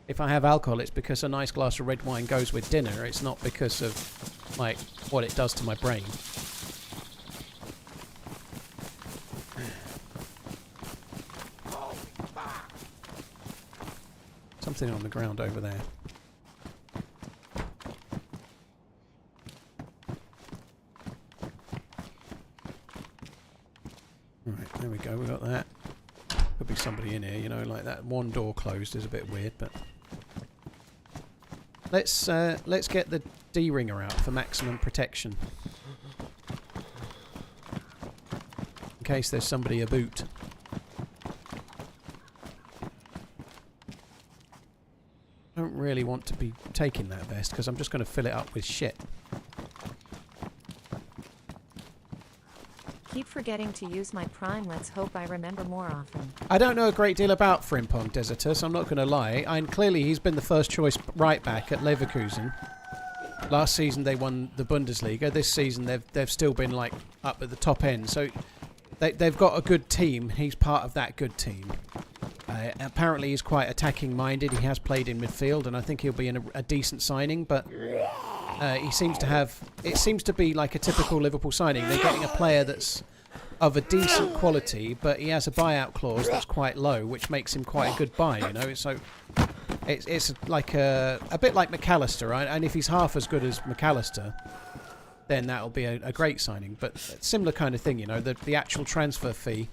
Speaker 2: if I have alcohol, it's because a nice glass of red wine goes with dinner. It's not because of like what it does to my brain. Something on the ground over there. Right, there we go, we got that. Could be somebody in here, you know, like that one door closed is a bit weird, but let's get the D-ringer out for maximum protection. In case there's somebody about. don't really want to be taking that vest because I'm just going to fill it up with shit.
Speaker 3: Keep forgetting to use my prime. Let's hope I remember more often.
Speaker 2: I don't know a great deal about Frimpong Desertus, I'm not going to lie. And clearly he's been the first choice right back at Leverkusen. Last season they won the Bundesliga. This season they've still been like up at the top end. So they've got a good team. He's part of that good team. Apparently he's quite attacking minded. He has played in midfield and I think he'll be in a decent signing, but he seems to have, it seems to be like a typical Liverpool signing. They're getting a player that's of a decent quality, but he has a buyout clause that's quite low, which makes him quite a good buy, you know. So it's like a bit like McAllister, right? And if he's half as good as McAllister, then that'll be a great signing. But similar kind of thing, you know, the actual transfer fee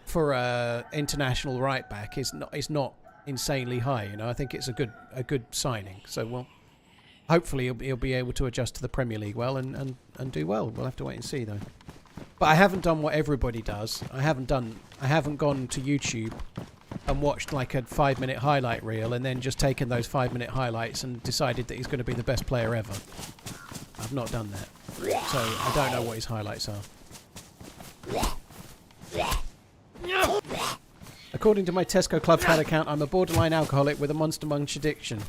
Speaker 2: for international right back is not insanely high, you know. I think it's a good signing. So well, hopefully he'll be able to adjust to the Premier League well and do well. We'll have to wait and see though. But I haven't done what everybody does. I haven't gone to YouTube and watched like a 5-minute highlight reel and then just taken those 5-minute highlights and decided that he's going to be the best player ever. I've not done that. So I don't know what his highlights are. According to my Tesco Club fan account, I'm a borderline alcoholic with a Monster Munch addiction.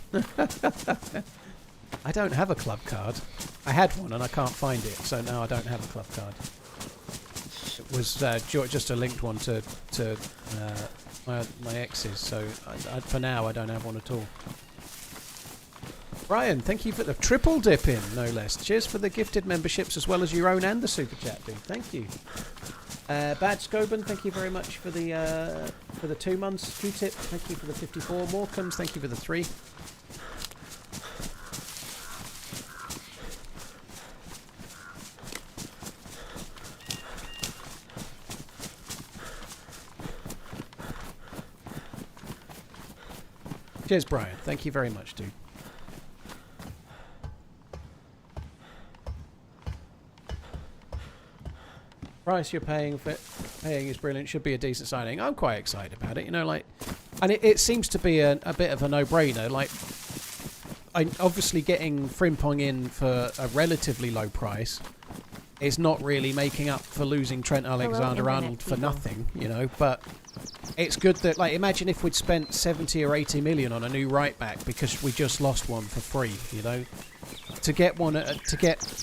Speaker 2: I don't have a club card. I had one and I can't find it, so now I don't have a club card. It was just a linked one to my ex's, so for now I don't have one at all. Brian, thank you for the triple dip in, no less. Cheers for the gifted memberships as well as your own and the super chat, dude. Thank you. Bad Scoban, thank you very much for the 2 months. Q-tip, thank you for the 54. Morecams, thank you for the 3. Cheers, Brian. Thank you very much, dude. Price you're paying is brilliant. Should be a decent signing. I'm quite excited about it. You know, like, and it seems to be a bit of a no-brainer. Like, obviously getting Frimpong in for a relatively low price is not really making up for losing Trent Alexander-Arnold for nothing. You know, but it's good that, like, imagine if we'd spent 70 or 80 million on a new right back because we just lost one for free. You know. To get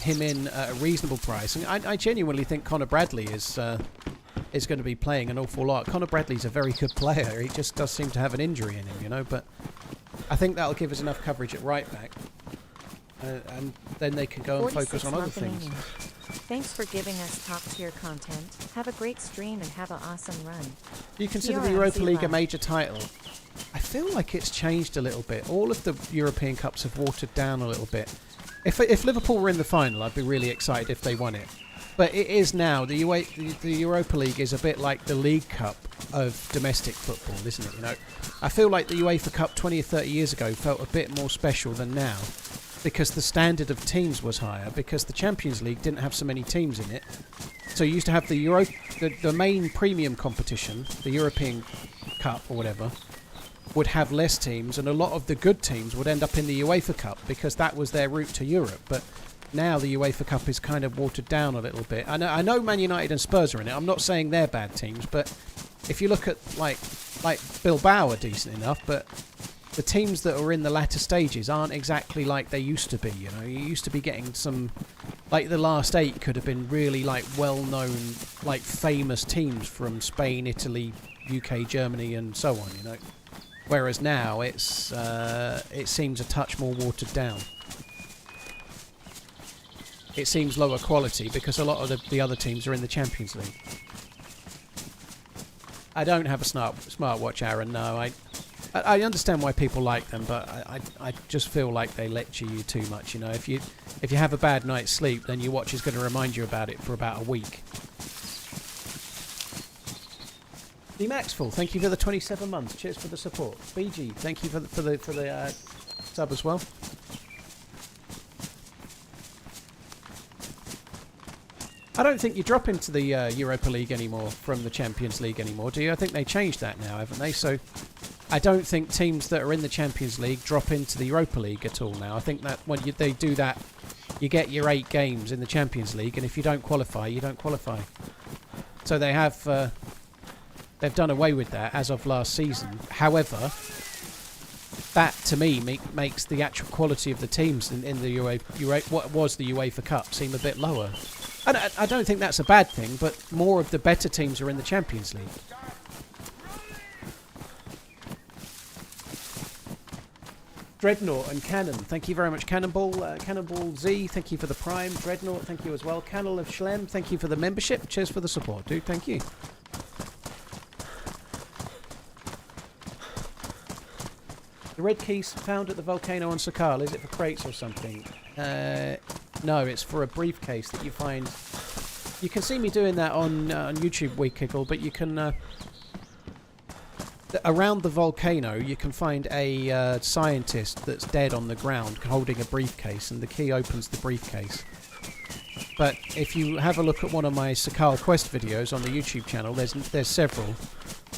Speaker 2: him in at a reasonable price, and I genuinely think Connor Bradley is going to be playing an awful lot. Connor Bradley's a very good player. He just does seem to have an injury in him, you know. But I think that'll give us enough coverage at right back, and then they can go and focus on other things.
Speaker 3: Thanks for giving us top tier content. Have a great stream and have an awesome run.
Speaker 2: Do you consider the Europa League a major title? I feel like it's changed a little bit. All of the European Cups have watered down a little bit. If Liverpool were in the final, I'd be really excited if they won it. But it is now. The Europa League is a bit like the League Cup of domestic football, isn't it? You know, I feel like the UEFA Cup 20 or 30 years ago felt a bit more special than now because the standard of teams was higher, because the Champions League didn't have so many teams in it. So you used to have the main premium competition, the European Cup or whatever, would have less teams, and a lot of the good teams would end up in the UEFA Cup because that was their route to Europe. But now the UEFA Cup is kind of watered down a little bit. I know Man United and Spurs are in it. I'm not saying they're bad teams, but if you look at like Bilbao are decent enough, but the teams that are in the latter stages aren't exactly like they used to be. You know, you used to be getting some, like the last 8 could have been really like well-known, like famous teams from Spain, Italy, UK, Germany, and so on. You know. Whereas now it seems a touch more watered down. It seems lower quality because a lot of the other teams are in the Champions League. I don't have a smartwatch, Aaron. No, I understand why people like them, but I just feel like they lecture you too much. You know, if you have a bad night's sleep, then your watch is going to remind you about it for about a week. The Maxful, thank you for the 27 months. Cheers for the support. BG, thank you for the sub as well. I don't think you drop into the Europa League anymore from the Champions League anymore, do you? I think they changed that now, haven't they? So I don't think teams that are in the Champions League drop into the Europa League at all now. I think that when they do that, you get your 8 games in the Champions League, and if you don't qualify, you don't qualify. So they have they've done away with that as of last season. However, that to me makes the actual quality of the teams in the what was the UEFA Cup seem a bit lower. I don't think that's a bad thing, but more of the better teams are in the Champions League. Dreadnought and Cannon, thank you very much. Cannonball Z, thank you for the Prime. Dreadnought, thank you as well. Cannel of Schlem, thank you for the membership. Cheers for the support, dude. Thank you. The red keys found at the volcano on Sakal, is it for crates or something? No, it's for a briefcase that you find. You can see me doing that on YouTube Weekiggle, but you can around the volcano you can find a scientist that's dead on the ground holding a briefcase, and the key opens the briefcase. But if you have a look at one of my Sakal quest videos on the YouTube channel, there's several.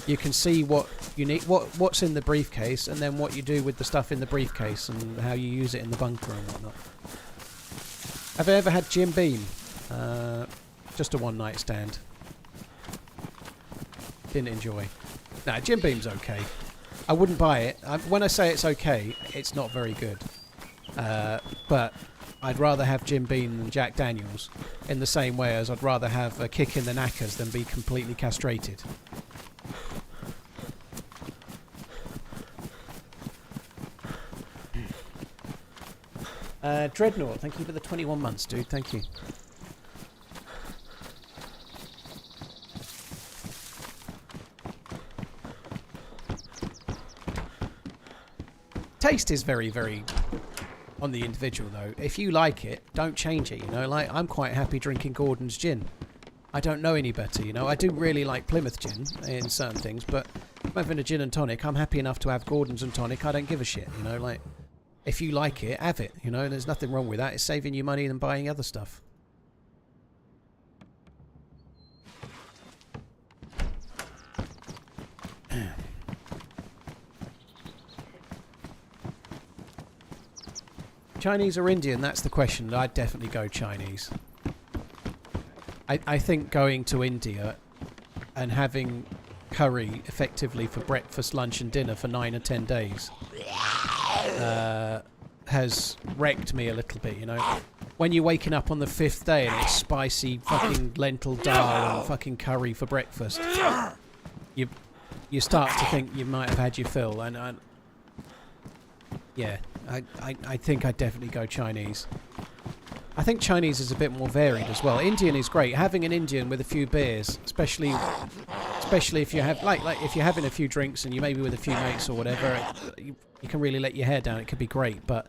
Speaker 2: You can see what you need, what's in the briefcase, and then what you do with the stuff in the briefcase, and how you use it in the bunker and whatnot. Have I ever had Jim Beam? Just a one-night stand. Didn't enjoy. Nah, Jim Beam's okay. I wouldn't buy it. When I say it's okay, it's not very good. But I'd rather have Jim Beam than Jack Daniels, in the same way as I'd rather have a kick in the knackers than be completely castrated. Dreadnought, thank you for the 21 months, dude. Thank you. Taste is very, very on the individual, though. If you like it, don't change it, you know. Like, I'm quite happy drinking Gordon's gin. I don't know any better, you know. I do really like Plymouth gin in certain things, but if I'm having a gin and tonic, I'm happy enough to have Gordon's and tonic. I don't give a shit, you know. Like, if you like it, have it, you know. There's nothing wrong with that. It's saving you money than buying other stuff. Chinese or Indian? That's the question. I'd definitely go Chinese. I think going to India and having curry effectively for breakfast, lunch and dinner for 9 or 10 days has wrecked me a little bit, you know. When you're waking up on the 5th day and it's spicy fucking lentil dal and fucking curry for breakfast, you start to think you might have had your fill. And yeah, I think I'd definitely go Chinese. I think Chinese is a bit more varied as well. Indian is great. Having an Indian with a few beers, especially if you have like if you're having a few drinks and you maybe with a few mates or whatever, you can really let your hair down. It could be great, but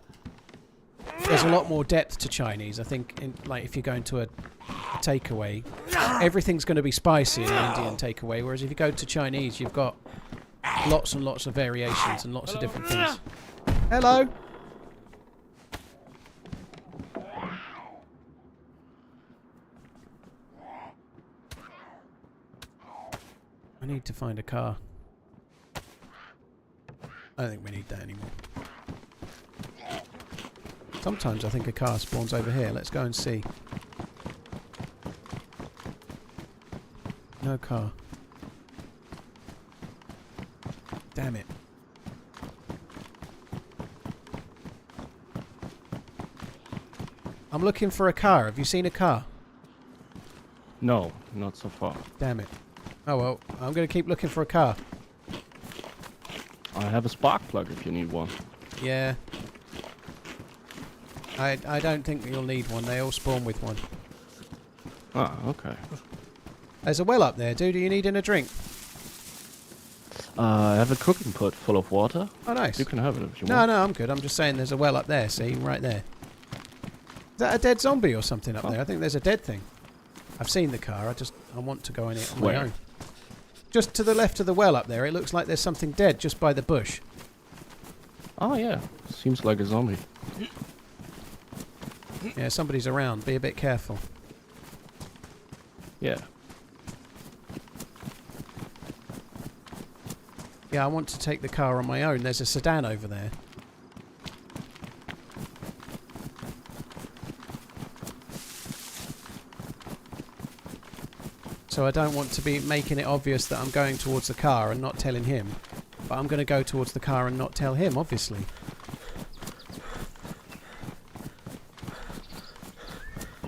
Speaker 2: there's a lot more depth to Chinese. I think, like if you're going to a takeaway, everything's going to be spicy in an Indian takeaway, whereas if you go to Chinese, you've got lots and lots of variations and lots of different things. Hello. I need to find a car. I don't think we need that anymore. Sometimes I think a car spawns over here. Let's go and see. No car. Damn it. I'm looking for a car. Have you seen a car?
Speaker 4: No, not so far.
Speaker 2: Damn it. Oh well, I'm going to keep looking for a car.
Speaker 4: I have a spark plug if you need one.
Speaker 2: Yeah. I don't think you'll need one. They all spawn with one.
Speaker 4: Ah, okay.
Speaker 2: There's a well up there, dude. Are you needing a drink?
Speaker 4: I have a cooking pot full of water.
Speaker 2: Oh, nice.
Speaker 4: You can have it if you want.
Speaker 2: No, I'm good. I'm just saying there's a well up there. See, right there. Is that a dead zombie or something up there? I think there's a dead thing. I've seen the car. I want to go in it on my own. Just to the left of the well up there, it looks like there's something dead just by the bush.
Speaker 4: Oh, yeah. Seems like a zombie.
Speaker 2: Yeah, somebody's around. Be a bit careful.
Speaker 4: Yeah.
Speaker 2: Yeah, I want to take the car on my own. There's a sedan over there. So I don't want to be making it obvious that I'm going towards the car and not telling him. But I'm going to go towards the car and not tell him, obviously.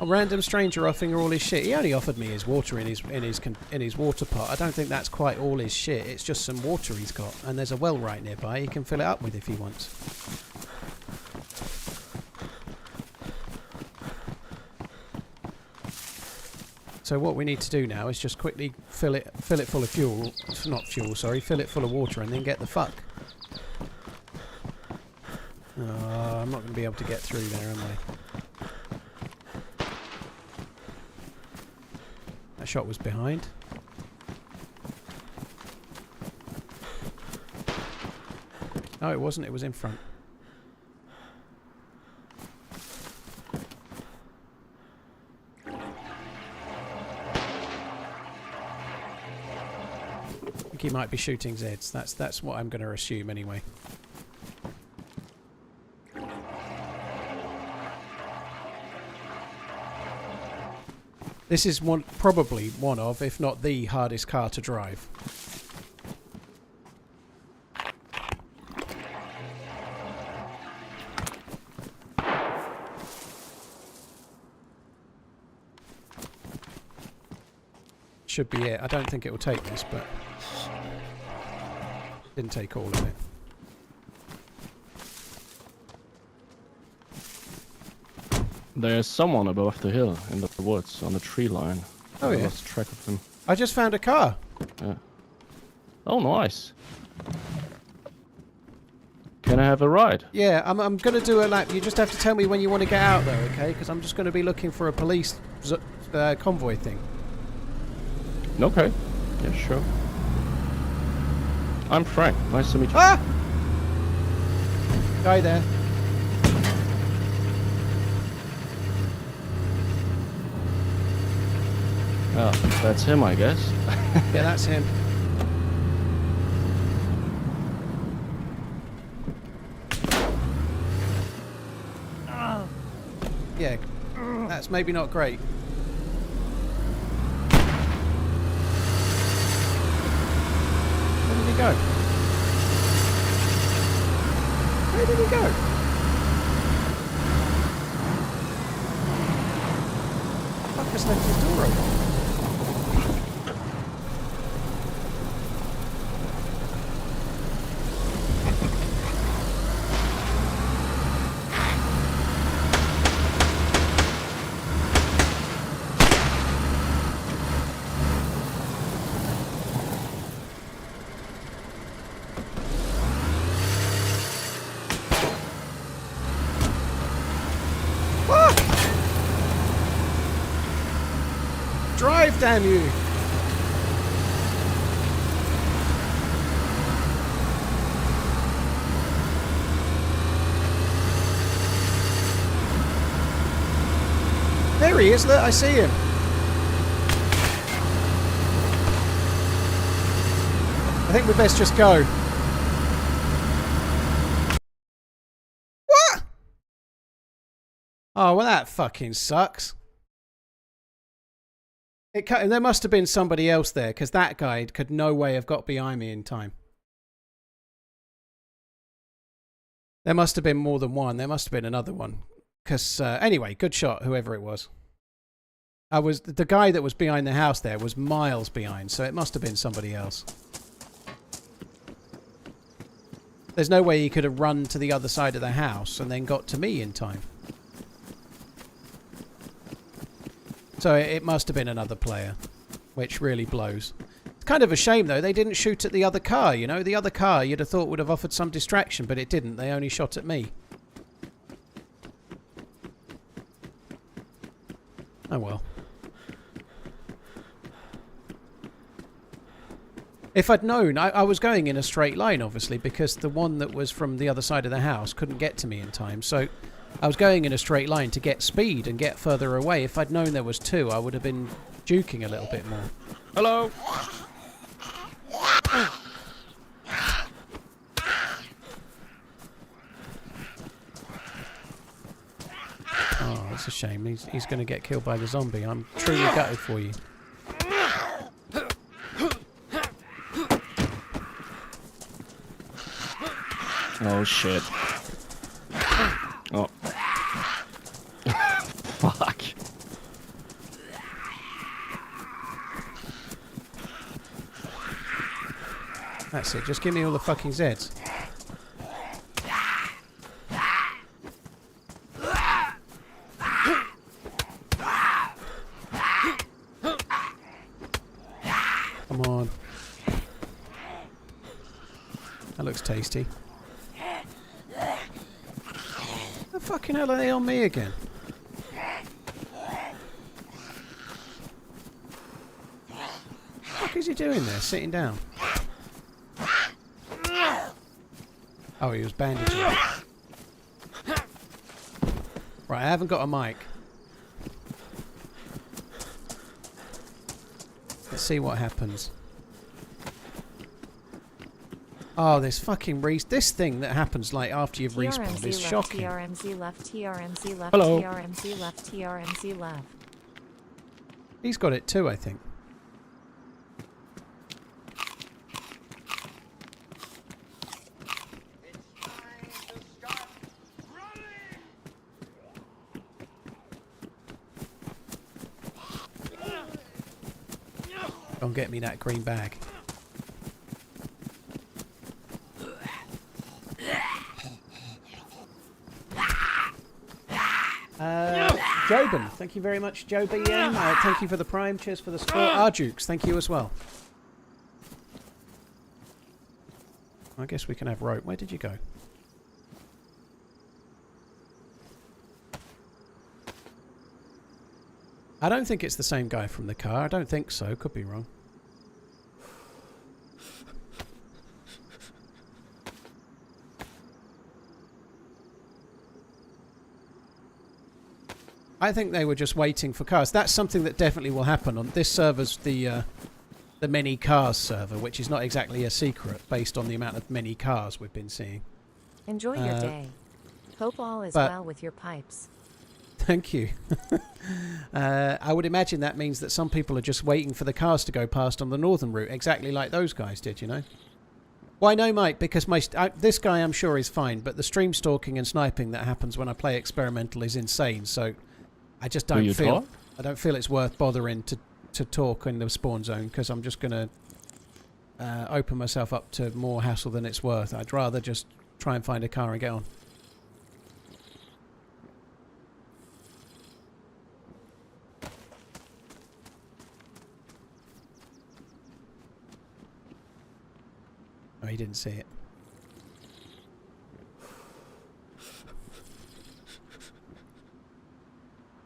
Speaker 2: A random stranger offering her all his shit. He only offered me his water in his water pot. I don't think that's quite all his shit. It's just some water he's got, and there's a well right nearby. He can fill it up with if he wants. So what we need to do now is just quickly fill it full of fuel. Not fuel, sorry. Fill it full of water and then get the fuck. Oh, I'm not going to be able to get through there, am I? That shot was behind. No, it wasn't. It was in front. I think he might be shooting Zeds. That's what I'm going to assume anyway. This is probably one of, if not the hardest car to drive. Should be it. I don't think it will take this, but didn't take all of it.
Speaker 4: There's someone above the hill in the woods on the tree line.
Speaker 2: Oh,
Speaker 4: I
Speaker 2: yeah.
Speaker 4: lost track of him.
Speaker 2: I just found a car.
Speaker 4: Yeah. Oh, nice. Can I have a ride?
Speaker 2: Yeah, I'm going to do a lap. You just have to tell me when you want to get out, though, okay? Because I'm just going to be looking for a police convoy thing.
Speaker 4: Okay. Yeah, sure. I'm Frank. Nice to meet you.
Speaker 2: Ah! Guy there.
Speaker 4: Oh, that's him, I guess.
Speaker 2: Yeah, that's him. Yeah, that's maybe not great. Where did he go? Where did he go? Fuck, just left his door open. Drive, damn you! There he is, look, I see him. I think we'd best just go. What? Oh, well that fucking sucks. There must have been somebody else there, because that guy could no way have got behind me in time. There must have been more than one. There must have been another one. Because, anyway, good shot, whoever it was. The guy that was behind the house there was miles behind, so it must have been somebody else. There's no way he could have run to the other side of the house and then got to me in time. So it must have been another player, which really blows. It's kind of a shame, though. They didn't shoot at the other car, you know. The other car you'd have thought would have offered some distraction, but it didn't. They only shot at me. Oh, well. If I'd known, I was going in a straight line, obviously, because the one that was from the other side of the house couldn't get to me in time, so I was going in a straight line to get speed and get further away. If I'd known there was two, I would have been juking a little bit more.
Speaker 4: Hello.
Speaker 2: Oh, that's a shame. He's going to get killed by the zombie. I'm truly gutted for you.
Speaker 4: Oh shit. Oh. Fuck.
Speaker 2: That's it. Just give me all the fucking Zeds. Come on. That looks tasty. The fucking hell are they on me again? What the fuck is he doing there, sitting down? Oh, he was bandaging. Right, I haven't got a mic. Let's see what happens. Oh, this fucking this thing that happens like after you've respawned is shocking.
Speaker 3: TRMZ left, TRMZ left,
Speaker 4: Hello.
Speaker 3: TRMZ left, TRMZ left.
Speaker 2: He's got it too, I think. Don't get me that green bag. Jobin, thank you very much, Joby. Thank you for the prime. Cheers for the support. Arjukes, thank you as well. I guess we can have rope. Where did you go? I don't think it's the same guy from the car. I don't think so. Could be wrong. I think they were just waiting for cars. That's something that definitely will happen on this server's the many cars server, which is not exactly a secret based on the amount of many cars we've been seeing.
Speaker 3: Enjoy your day. Hope all is well with your pipes.
Speaker 2: Thank you. I would imagine that means that some people are just waiting for the cars to go past on the northern route, exactly like those guys did, you know? Why no, mate? Because this guy I'm sure is fine, but the stream stalking and sniping that happens when I play experimental is insane, so I just don't feel... I don't feel it's worth bothering to talk in the spawn zone, because I'm just going to open myself up to more hassle than it's worth. I'd rather just try and find a car and get on. Oh, he didn't see it.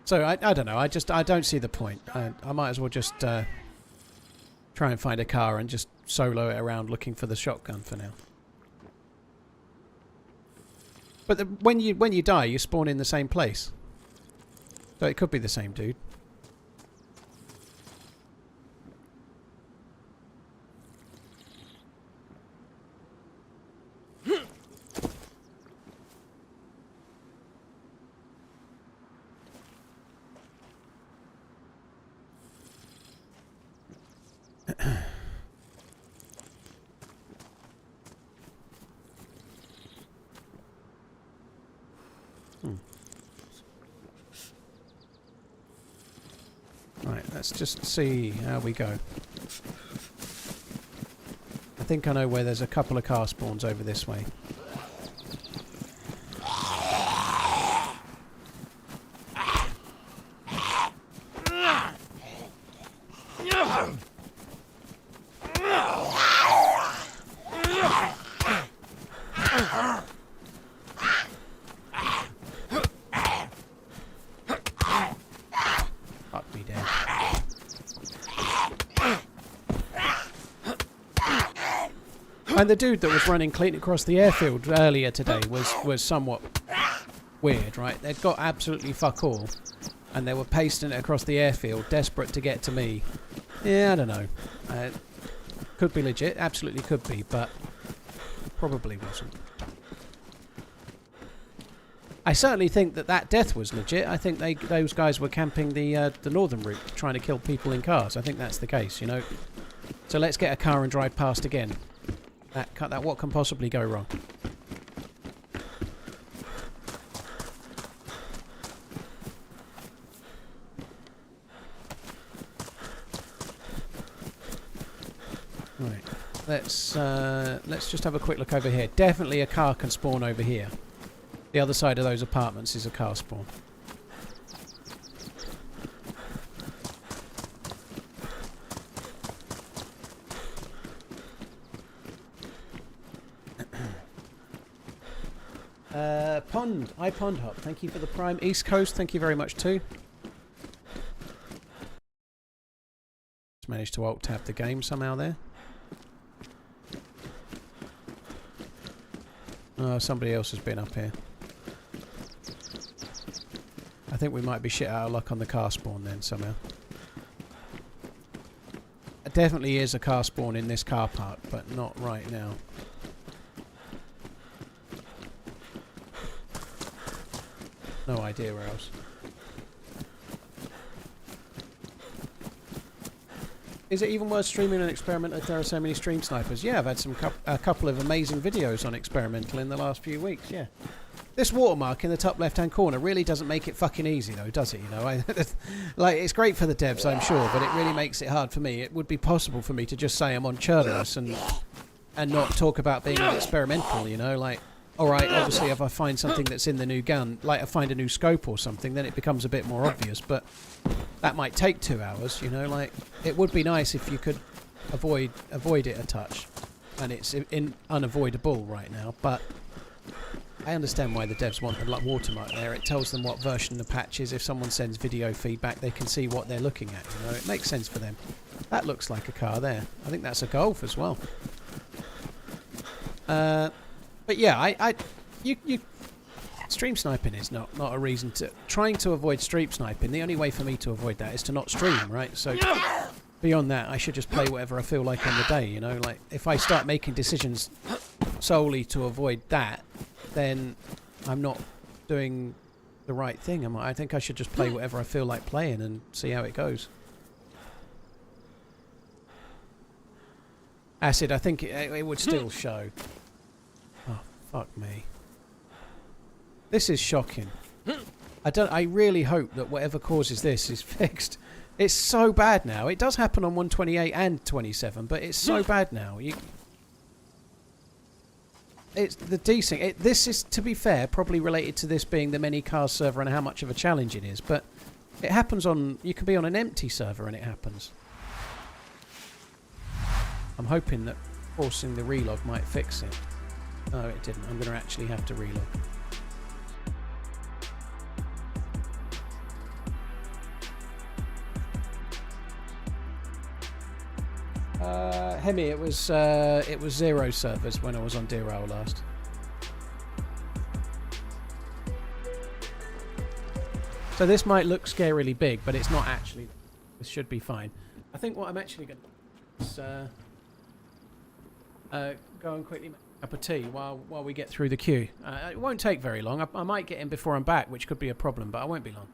Speaker 2: So I don't know. I don't see the point. I might as well just try and find a car and just solo it around looking for the shotgun for now. But when you die, you spawn in the same place. So it could be the same dude. Right, let's just see how we go. I think I know where there's a couple of car spawns over this way. And the dude that was running clean across the airfield earlier today was somewhat weird, right? They'd got absolutely fuck all, and they were pasting it across the airfield, desperate to get to me. Yeah, I don't know. Could be legit, absolutely could be, but probably wasn't. I certainly think that death was legit. I think those guys were camping the northern route, trying to kill people in cars. I think that's the case, you know. So let's get a car and drive past again. That what can possibly go wrong? Right. Let's just have a quick look over here. Definitely a car can spawn over here. The other side of those apartments is a car spawn. Pond Hop, thank you for the Prime. East Coast, thank you very much too. Just managed to alt tab the game somehow there. Oh, somebody else has been up here. I think we might be shit out of luck on the car spawn then somehow. There definitely is a car spawn in this car park, but not right now. No idea where else. Is it even worth streaming an experimental if there are so many stream snipers? Yeah, I've had a couple of amazing videos on experimental in the last few weeks, yeah. This watermark in the top left-hand corner really doesn't make it fucking easy, though, does it? You know, like, it's great for the devs, I'm sure, but it really makes it hard for me. It would be possible for me to just say I'm on Churlus and not talk about being experimental, you know, like... Alright, obviously if I find something that's in the new gun, like I find a new scope or something, then it becomes a bit more obvious, but that might take 2 hours, you know, like, it would be nice if you could avoid it a touch, and it's unavoidable right now, but I understand why the devs want the watermark there. It tells them what version the patch is. If someone sends video feedback, they can see what they're looking at, you know, it makes sense for them. That looks like a car there. I think that's a Golf as well. But yeah, you stream sniping is not a reason to... Trying to avoid stream sniping, the only way for me to avoid that is to not stream, right? So beyond that, I should just play whatever I feel like on the day, you know? Like, if I start making decisions solely to avoid that, then I'm not doing the right thing. I think I should just play whatever I feel like playing and see how it goes. Acid, I think it would still show. Fuck me. This is shocking. I really hope that whatever causes this is fixed. It's so bad now. It does happen on 128 and 27, but it's so bad now. It's the desync. This is, to be fair, probably related to this being the many cars server and how much of a challenge it is, but it happens on... You can be on an empty server and it happens. I'm hoping that forcing the relog might fix it. No, it didn't. I'm going to actually have to relog. Hemi, it was 0 servers when I was on DayZ last. So this might look scarily big, but it's not actually. This should be fine. I think what I'm actually going to do is go and quickly make a cup of tea while we get through the queue. It won't take very long. I might get in before I'm back, which could be a problem, but I won't be long.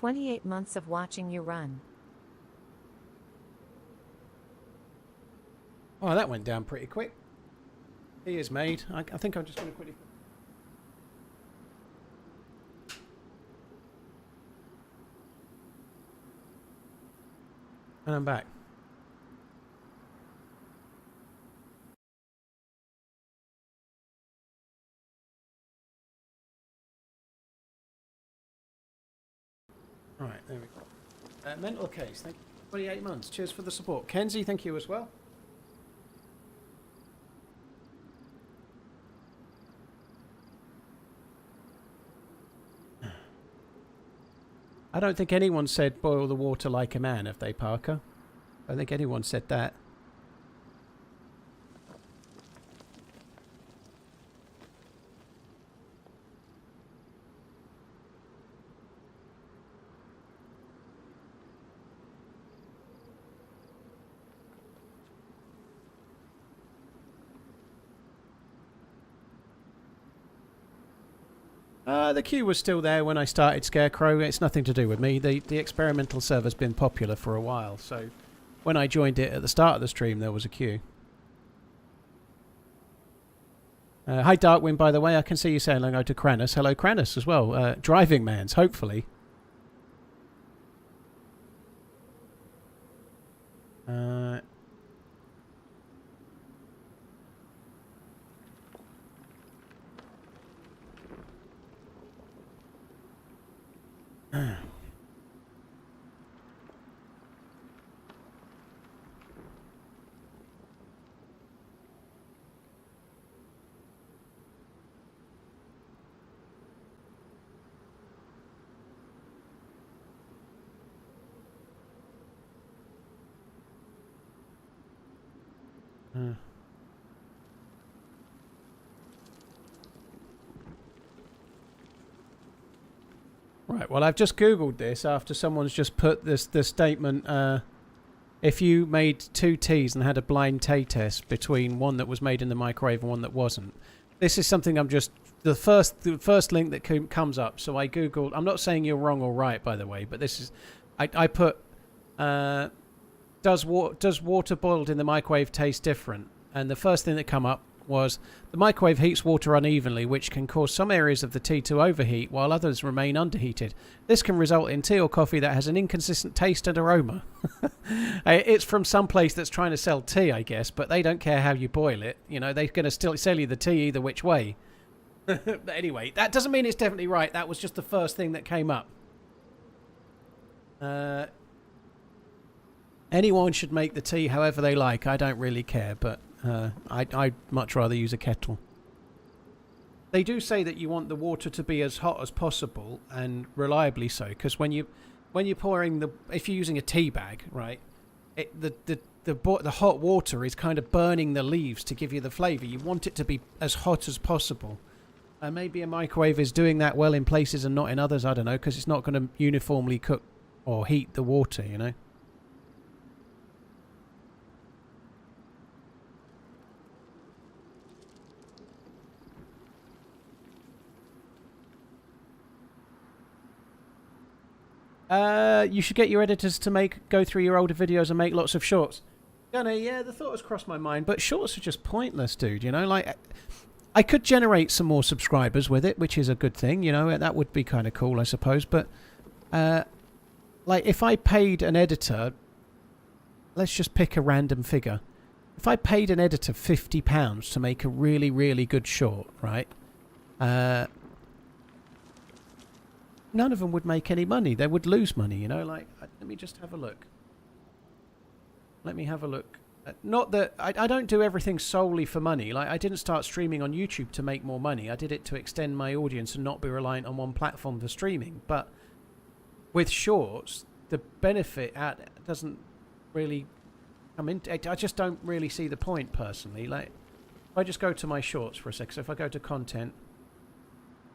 Speaker 3: 28 months of watching you run.
Speaker 2: Oh, that went down pretty quick. He is made. I think I'm just going to quickly... And I'm back. Right, there we go. Mental case, thank you. 28 months. Cheers for the support. Kenzie, thank you as well. I don't think anyone said boil the water like a man, have they, Parker? I don't think anyone said that. The queue was still there when I started Scarecrow. It's nothing to do with me. The experimental server's been popular for a while, so when I joined it at the start of the stream, there was a queue. Hi, Darkwind, by the way. I can see you saying hello to Kranis. Hello, Kranis, as well. DrivingManZ, hopefully. Right, well, I've just Googled this after someone's just put the statement, if you made 2 teas and had a blind tea test between one that was made in the microwave and one that wasn't. This is something I'm just... The first link that comes up, so I Googled... I'm not saying you're wrong or right, by the way, but this is... I put... does water boiled in the microwave taste different? And the first thing that come up was the microwave heats water unevenly, which can cause some areas of the tea to overheat while others remain underheated. This can result in tea or coffee that has an inconsistent taste and aroma. It's from some place that's trying to sell tea, I guess, but they don't care how you boil it. You know, they're going to still sell you the tea either which way. But anyway, that doesn't mean it's definitely right. That was just the first thing that came up. Anyone should make the tea however they like. I don't really care, but I'd much rather use a kettle. They do say that you want the water to be as hot as possible and reliably so, because when you're pouring if you're using a tea bag, right, the hot water is kind of burning the leaves to give you the flavour. You want it to be as hot as possible. Maybe a microwave is doing that well in places and not in others. I don't know, because it's not going to uniformly cook or heat the water, you know. You should get your editors to go through your older videos and make lots of shorts. Yeah, the thought has crossed my mind, but shorts are just pointless, dude. You know, like, I could generate some more subscribers with it, which is a good thing. You know, that would be kind of cool, I suppose. But, like, if I paid an editor, let's just pick a random figure. If I paid an editor £50 to make a really, really good short, right? None of them would make any money. They would lose money, you know. Like, let me just have a look. Let me have a look. Not that... I don't do everything solely for money. Like, I didn't start streaming on YouTube to make more money. I did it to extend my audience and not be reliant on one platform for streaming. But with shorts, the benefit doesn't really come in. I just don't really see the point, personally. Like, if I just go to my shorts for a sec. So if I go to content...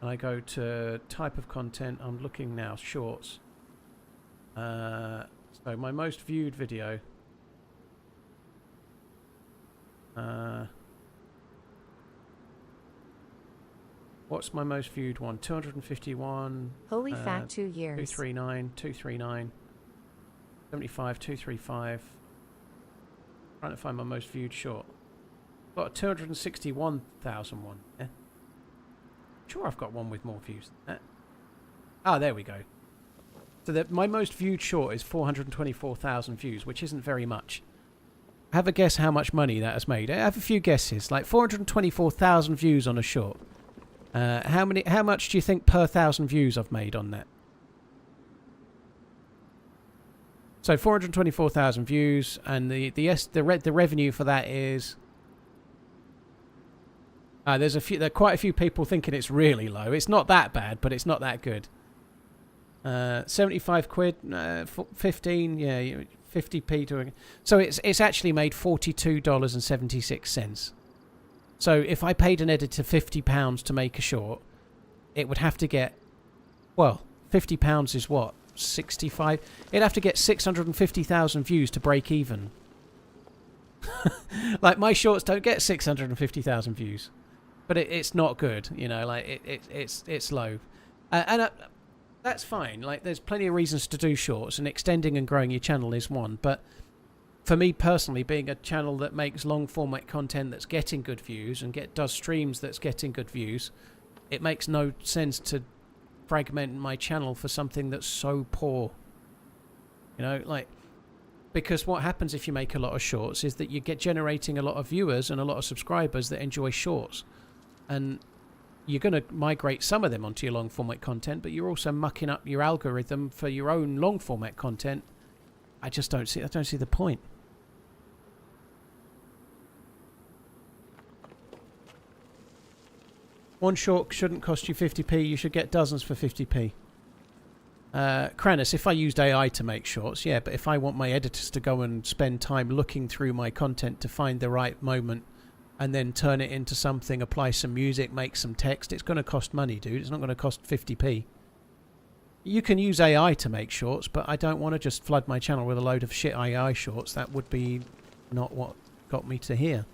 Speaker 2: and I go to type of content, I'm looking now, shorts. So my most viewed video. What's my most viewed one? 251.
Speaker 3: Holy fat 2 years.
Speaker 2: 239, 239, 75, 235. Trying to find my most viewed short. Got a 261,000 one. Yeah. Sure, I've got one with more views than that. Ah, there we go. So my most viewed short is 424,000 views, which isn't very much. Have a guess how much money that has made. I have a few guesses. Like 424,000 views on a short. How much do you think per 1,000 views I've made on that? So 424,000 views, and the revenue for that is. There are quite a few people thinking it's really low. It's not that bad, but it's not that good. 75 quid, 15, yeah, 50p to. So it's actually made $42.76. So if I paid an editor £50 to make a short, it would have to get, well, £50 is what, 65? It'd have to get 650,000 views to break even. Like my shorts don't get 650,000 views, but it's not good, you know. Like it's low, and that's fine. Like there's plenty of reasons to do shorts, and extending and growing your channel is one, but. For me personally, being a channel that makes long format content that's getting good views and does streams that's getting good views, it makes no sense to fragment my channel for something that's so poor. You know, like, because what happens if you make a lot of shorts is that you get generating a lot of viewers and a lot of subscribers that enjoy shorts, and you're going to migrate some of them onto your long format content, but you're also mucking up your algorithm for your own long format content. I don't see the point. One short shouldn't cost you 50p. You should get dozens for 50p. Kranis, if I used AI to make shorts, yeah, but if I want my editors to go and spend time looking through my content to find the right moment and then turn it into something, apply some music, make some text, it's going to cost money, dude. It's not going to cost 50p. You can use AI to make shorts, but I don't want to just flood my channel with a load of shit AI shorts. That would be not what got me to here.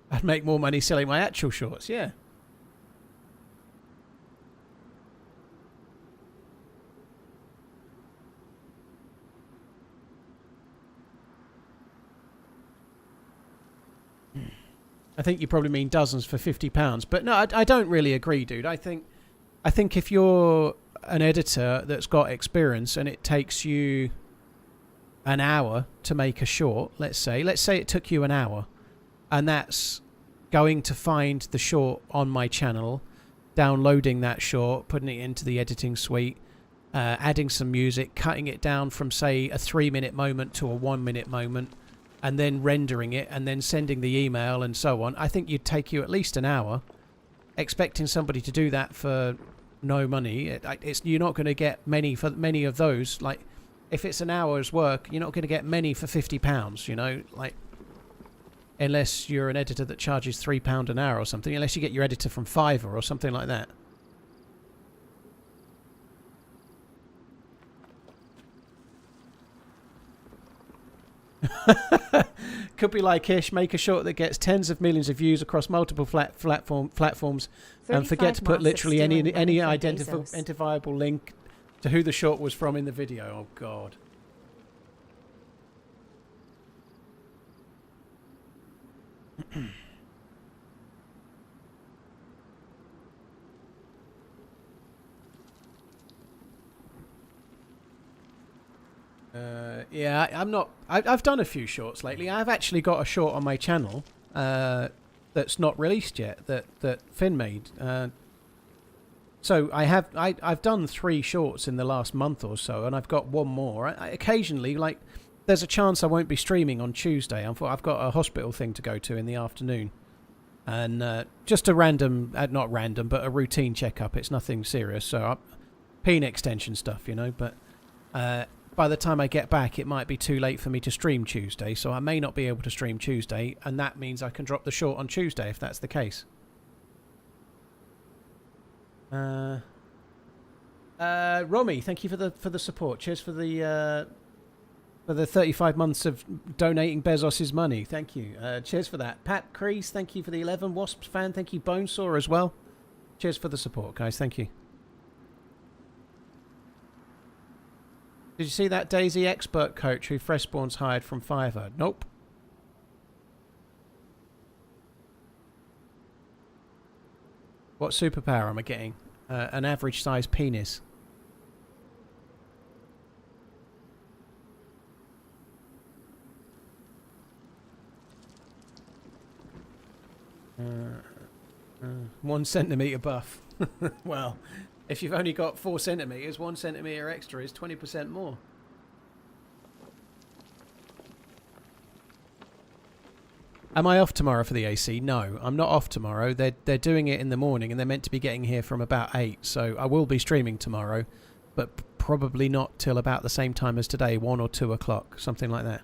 Speaker 2: I'd make more money selling my actual shorts, yeah. I think you probably mean dozens for £50, but no, I don't really agree, dude. I think if you're an editor that's got experience and it takes you an hour to make a short, let's say it took you an hour, and that's going to find the short on my channel, downloading that short, putting it into the editing suite, adding some music, cutting it down from, say, a 3-minute moment to a 1-minute moment, and then rendering it and then sending the email and so on. I think you'd take you at least an hour. Expecting somebody to do that for no money, you're not going to get many for many of those. Like, if it's an hour's work, you're not going to get many for £50, you know, like, unless you're an editor that charges £3 an hour or something, unless you get your editor from Fiverr or something like that. Could be like Ish, make a short that gets tens of millions of views across multiple platforms, and forget to put literally any identifiable link to who the short was from in the video. Oh God. Yeah, I'm not. I've done a few shorts lately. I've actually got a short on my channel that's not released yet. That Finn made. So I've done 3 shorts in the last month or so, and I've got one more. Occasionally, like, there's a chance I won't be streaming on Tuesday. I've got a hospital thing to go to in the afternoon, and just a random, not random, but a routine checkup. It's nothing serious. So peen extension stuff, you know. But by the time I get back, it might be too late for me to stream Tuesday, so I may not be able to stream Tuesday, and that means I can drop the short on Tuesday if that's the case. Romy, thank you for the support. Cheers for the For the 35 months of donating Bezos's money. Thank you. Cheers for that. Pat Crease, thank you for the 11. Wasps fan, thank you. Bonesaw as well. Cheers for the support, guys. Thank you. Did you see that DayZ expert coach who Freshborn's hired from Fiverr? Nope. What superpower am I getting? An average size penis. One centimetre buff. Well, if you've only got 4 centimetres, 1 centimetre extra is 20% more. Am I off tomorrow for the AC? No, I'm not off tomorrow. They're doing it in the morning and they're meant to be getting here from about 8. So I will be streaming tomorrow, but probably not till about the same time as today, 1 or 2 o'clock, something like that.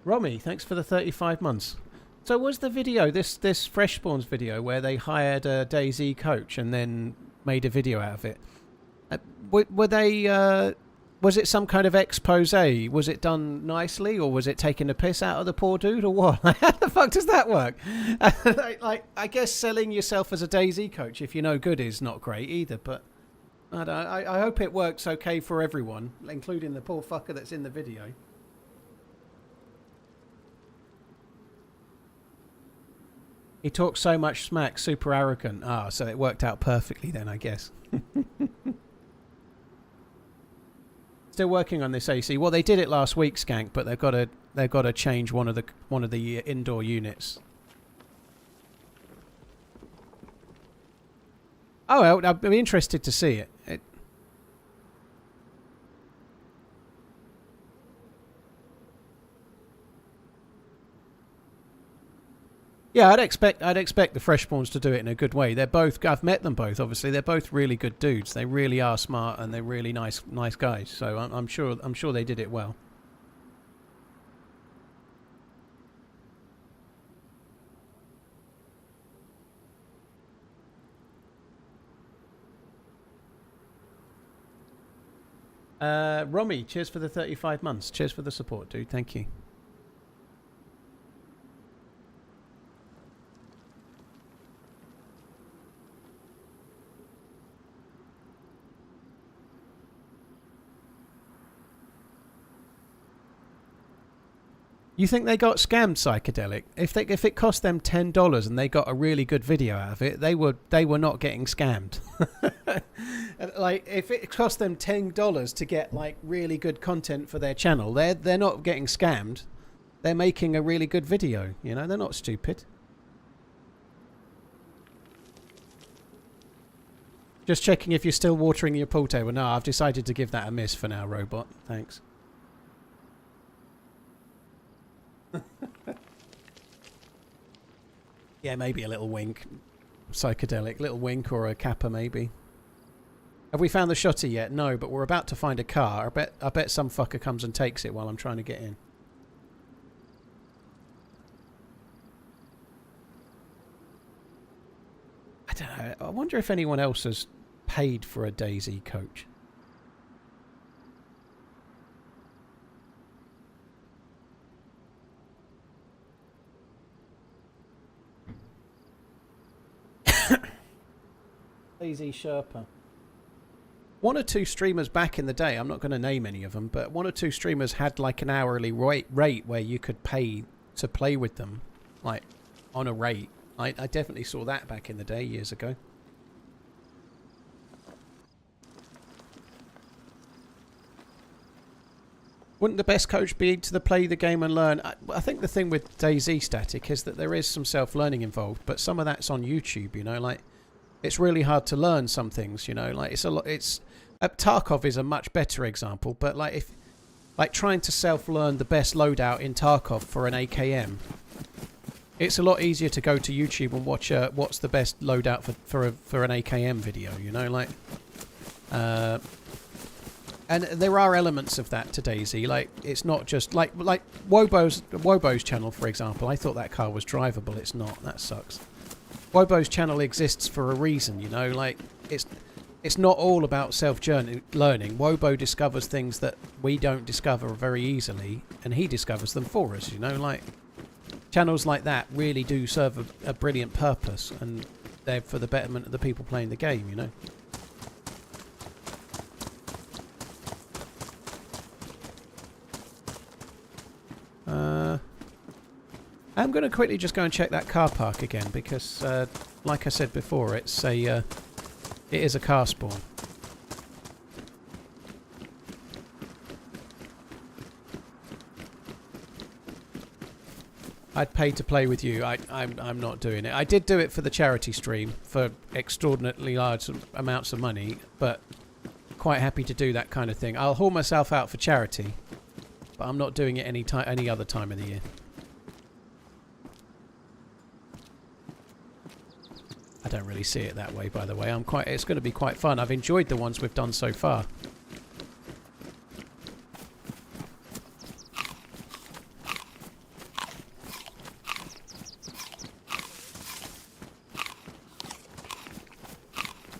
Speaker 2: Romy, thanks for the 35 months. So was the video, this Freshborns video, where they hired a DayZ coach and then made a video out of it, were they, was it some kind of expose? Was it done nicely, or was it taking the piss out of the poor dude, or what? How the fuck does that work? Like, I guess selling yourself as a DayZ coach, if you're no good, is not great either, but I hope it works okay for everyone, including the poor fucker that's in the video. He talks so much smack, super arrogant. Ah, so it worked out perfectly then, I guess. Still working on this AC. Well, they did it last week, Skank, but they've got to change one of the indoor units. Oh, well, I'd be interested to see it. Yeah, I'd expect the Freshborns to do it in a good way. They're both. I've met them both. Obviously, they're both really good dudes. They really are smart and they're really nice guys. So I'm sure they did it well. Romy, cheers for the 35 months. Cheers for the support, dude. Thank you. You think they got scammed, Psychedelic? If it cost them $10 and they got a really good video out of it, they were not getting scammed. Like, if it cost them $10 to get like really good content for their channel, they're not getting scammed. They're making a really good video. You know, they're not stupid. Just checking if you're still watering your pool table. No, I've decided to give that a miss for now, Robot. Thanks. Yeah, maybe a little wink. Psychedelic. Little wink or a kappa, maybe. Have we found the shotty yet? No, but we're about to find a car. I bet some fucker comes and takes it while I'm trying to get in. I don't know. I wonder if anyone else has paid for a DayZ coach. DayZ Sherpa. One or two streamers back in the day, I'm not going to name any of them, but one or two streamers had like an hourly rate where you could pay to play with them, like on a rate. I definitely saw that back in the day, years ago. Wouldn't the best coach be to play the game and learn? I think the thing with DayZ Static is that there is some self-learning involved, but some of that's on YouTube, you know, like it's really hard to learn some things, you know, like Tarkov is a much better example, but like trying to self-learn the best loadout in Tarkov for an AKM, It's a lot easier to go to YouTube and watch what's the best loadout for an AKM video, you know, like. And there are elements of that to DayZ. Like, it's not just like Wobo's channel, for example. I thought that car was drivable. It's not. That sucks. Wobo's channel exists for a reason, you know. Like, it's not all about self-learning. Wobo discovers things that we don't discover very easily, and he discovers them for us, you know. Like, channels like that really do serve a brilliant purpose, and they're for the betterment of the people playing the game, you know. I'm going to quickly just go and check that car park again because, like I said before, it is a car spawn. I'd pay to play with you. I'm not doing it. I did do it for the charity stream for extraordinarily large amounts of money, but quite happy to do that kind of thing. I'll haul myself out for charity, but I'm not doing it any other time of the year. I don't really see it that way, by the way. It's going to be quite fun. I've enjoyed the ones we've done so far.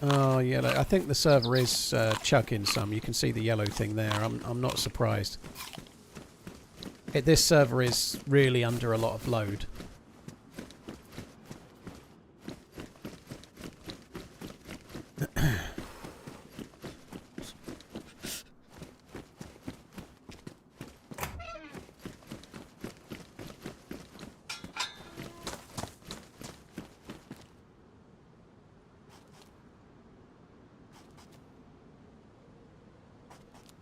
Speaker 2: Oh yeah, I think the server is chugging some. You can see the yellow thing there. I'm not surprised. This server is really under a lot of load.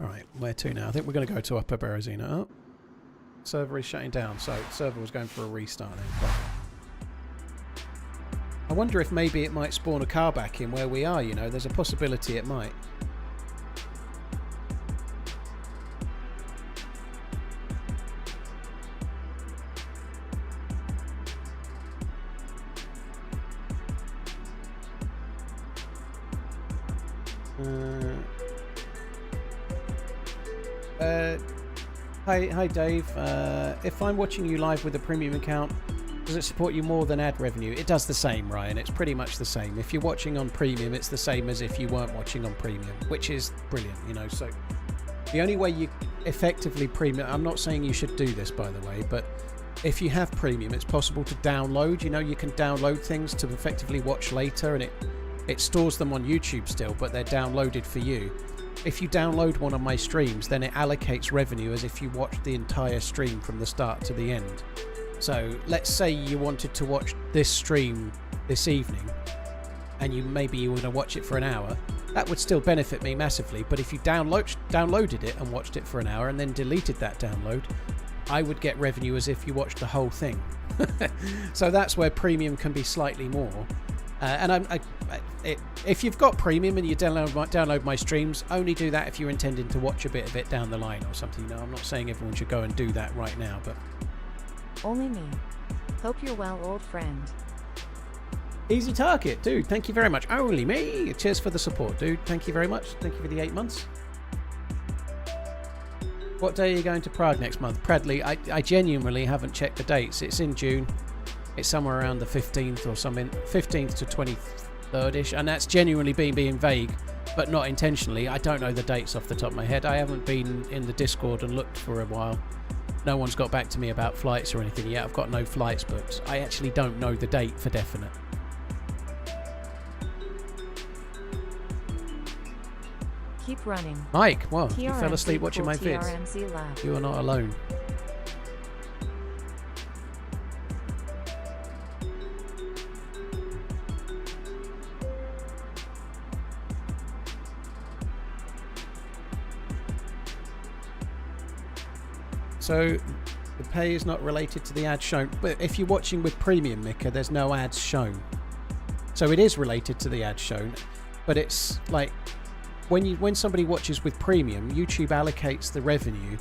Speaker 2: Alright, where to now? I think we're going to go to Upper Berezina. Oh, server is shutting down, so server was going for a restart then. I wonder if maybe it might spawn a car back in where we are, you know. There's a possibility it might. Hi Dave, if I'm watching you live with a premium account, does it support you more than ad revenue? It does the same, Ryan. It's pretty much the same. If you're watching on premium, it's the same as if you weren't watching on premium, which is brilliant, you know. So the only way you effectively premium, I'm not saying you should do this, by the way, but if you have premium, it's possible to download. You know, you can download things to effectively watch later, and it stores them on YouTube still, but they're downloaded for you. If you download one of my streams, then it allocates revenue as if you watched the entire stream from the start to the end. So let's say you wanted to watch this stream this evening, and maybe you want to watch it for an hour. That would still benefit me massively, but if you downloaded it and watched it for an hour and then deleted that download, I would get revenue as if you watched the whole thing. So that's where premium can be slightly more. If you've got premium and you download my streams, only do that if you're intending to watch a bit of it down the line or something. You know, I'm not saying everyone should go and do that right now, but...
Speaker 3: Only me. Hope you're well, old friend.
Speaker 2: Easy target, dude. Thank you very much. Only me. Cheers for the support, dude. Thank you very much. Thank you for the 8 months. What day are you going to Prague next month? Bradley, I genuinely haven't checked the dates. It's in June. It's somewhere around the 15th or something. 15th to 23rd-ish. And that's genuinely being vague, but not intentionally. I don't know the dates off the top of my head. I haven't been in the Discord and looked for a while. No one's got back to me about flights or anything yet. I've got no flights booked. I actually don't know the date for definite.
Speaker 3: Keep running.
Speaker 2: Mike, well,
Speaker 3: TRMZ,
Speaker 2: you fell asleep watching my vids.
Speaker 3: TRMZ Lab.
Speaker 2: You are not alone. So the pay is not related to the ads shown, but if you're watching with premium, Mika, there's no ads shown. So it is related to the ads shown, but it's like when somebody watches with premium, YouTube allocates the revenue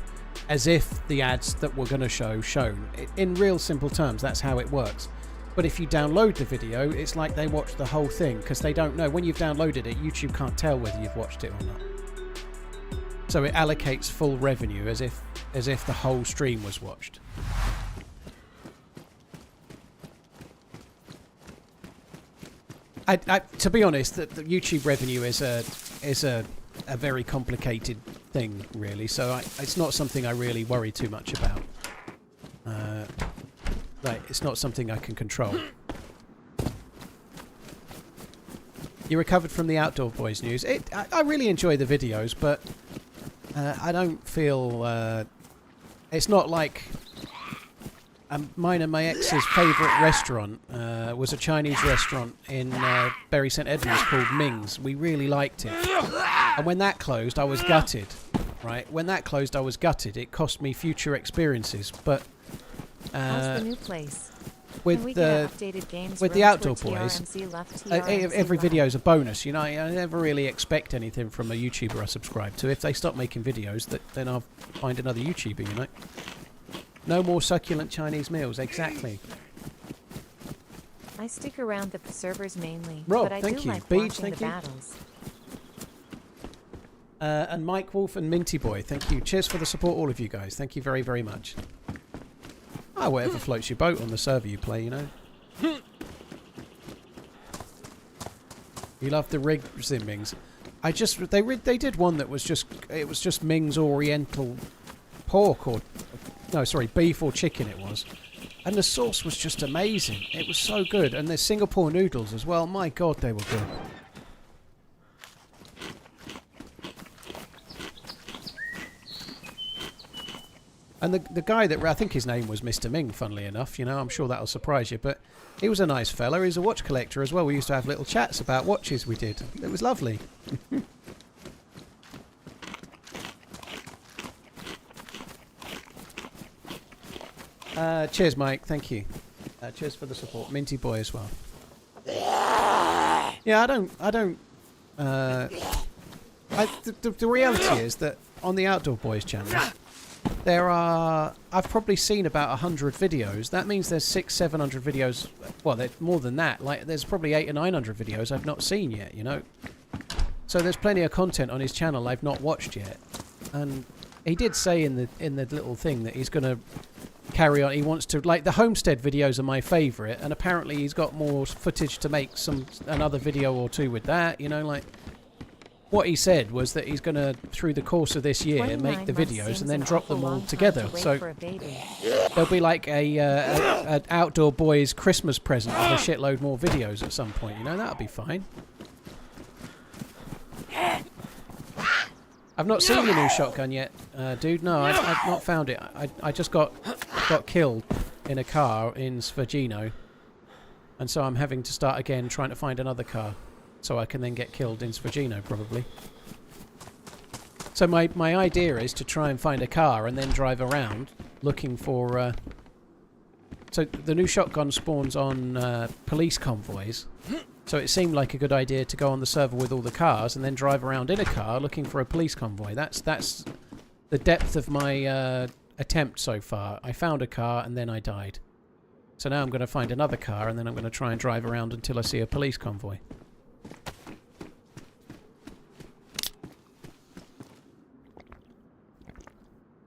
Speaker 2: as if the ads that we're going to shown. In real simple terms, that's how it works. But if you download the video, it's like they watch the whole thing, because they don't know. When you've downloaded it, YouTube can't tell whether you've watched it or not. So it allocates full revenue as if the whole stream was watched. To be honest, the YouTube revenue is a very complicated thing, really. So it's not something I really worry too much about. It's not something I can control. You recovered from the Outdoor Boys news. I really enjoy the videos, but I don't feel... it's not like... mine and my ex's favourite restaurant was a Chinese restaurant in Bury St Edmunds called Ming's. We really liked it. And when that closed, I was gutted. Right? When that closed, I was gutted. It cost me future experiences. But...
Speaker 3: how's the new place?
Speaker 2: With the Outdoor Boys, every video is a bonus. You know, I never really expect anything from a YouTuber I subscribe to. If they stop making videos, then I'll find another YouTuber, you know. No more succulent Chinese meals, exactly.
Speaker 3: I stick around the servers mainly,
Speaker 2: Rob,
Speaker 3: but I
Speaker 2: thank
Speaker 3: do
Speaker 2: you.
Speaker 3: like
Speaker 2: Beach,
Speaker 3: watching
Speaker 2: thank
Speaker 3: the
Speaker 2: you.
Speaker 3: battles.
Speaker 2: And Mike Wolf and Minty Boy, thank you. Cheers for the support, all of you guys. Thank you very, very much. Oh, whatever floats your boat on the server you play, you know. You love the rig simmings. They did one that was just Ming's Oriental pork or no, sorry, beef or chicken it was. And the sauce was just amazing. It was so good. And the Singapore noodles as well. My God, they were good. And the guy that, I think his name was Mr. Ming, funnily enough, you know, I'm sure that'll surprise you, but he was a nice fella. He was a watch collector as well. We used to have little chats about watches we did. It was lovely. Cheers, Mike. Thank you. Cheers for the support. Minty Boy as well. Yeah, the reality is that on the Outdoor Boys channel, I've probably seen about 100 videos. That means there's 600-700 videos. Well, there's more than that. Like, there's probably 800 or 900 videos I've not seen yet, you know. So there's plenty of content on his channel I've not watched yet. And he did say in the little thing that he's going to carry on. He wants to, like, the homestead videos are my favourite, and apparently he's got more footage to make another video or two with that, you know, like. What he said was that he's going to, through the course of this year, make the videos and then drop them all together. So there'll be like a Outdoor Boys Christmas present with a shitload more videos at some point. You know, that'll be fine. I've not seen the new shotgun yet, dude. No, I've not found it. I just got killed in a car in Svergino, and so I'm having to start again trying to find another car. So I can then get killed in Svergino, probably. So my idea is to try and find a car and then drive around looking for... So the new shotgun spawns on police convoys. So it seemed like a good idea to go on the server with all the cars and then drive around in a car looking for a police convoy. That's the depth of my attempt so far. I found a car and then I died. So now I'm going to find another car and then I'm going to try and drive around until I see a police convoy.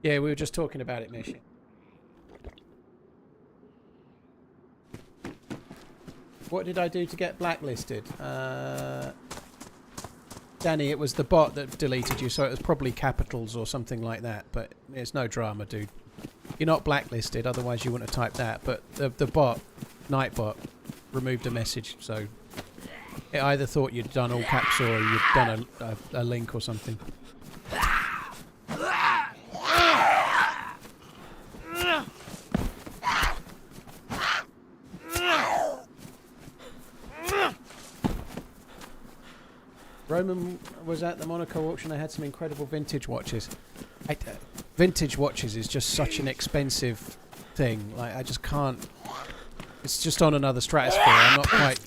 Speaker 2: Yeah, we were just talking about it, Mish. What did I do to get blacklisted? Danny, it was the bot that deleted you, so it was probably capitals or something like that, but it's no drama, dude. You're not blacklisted, otherwise you wouldn't have typed that, but the bot, Nightbot, removed a message, so it either thought you'd done all caps or you'd done a link or something. Roman was at the Monaco auction. I had some incredible vintage watches. Vintage watches is just such an expensive thing. Like, I just can't... It's just on another stratosphere. I'm not quite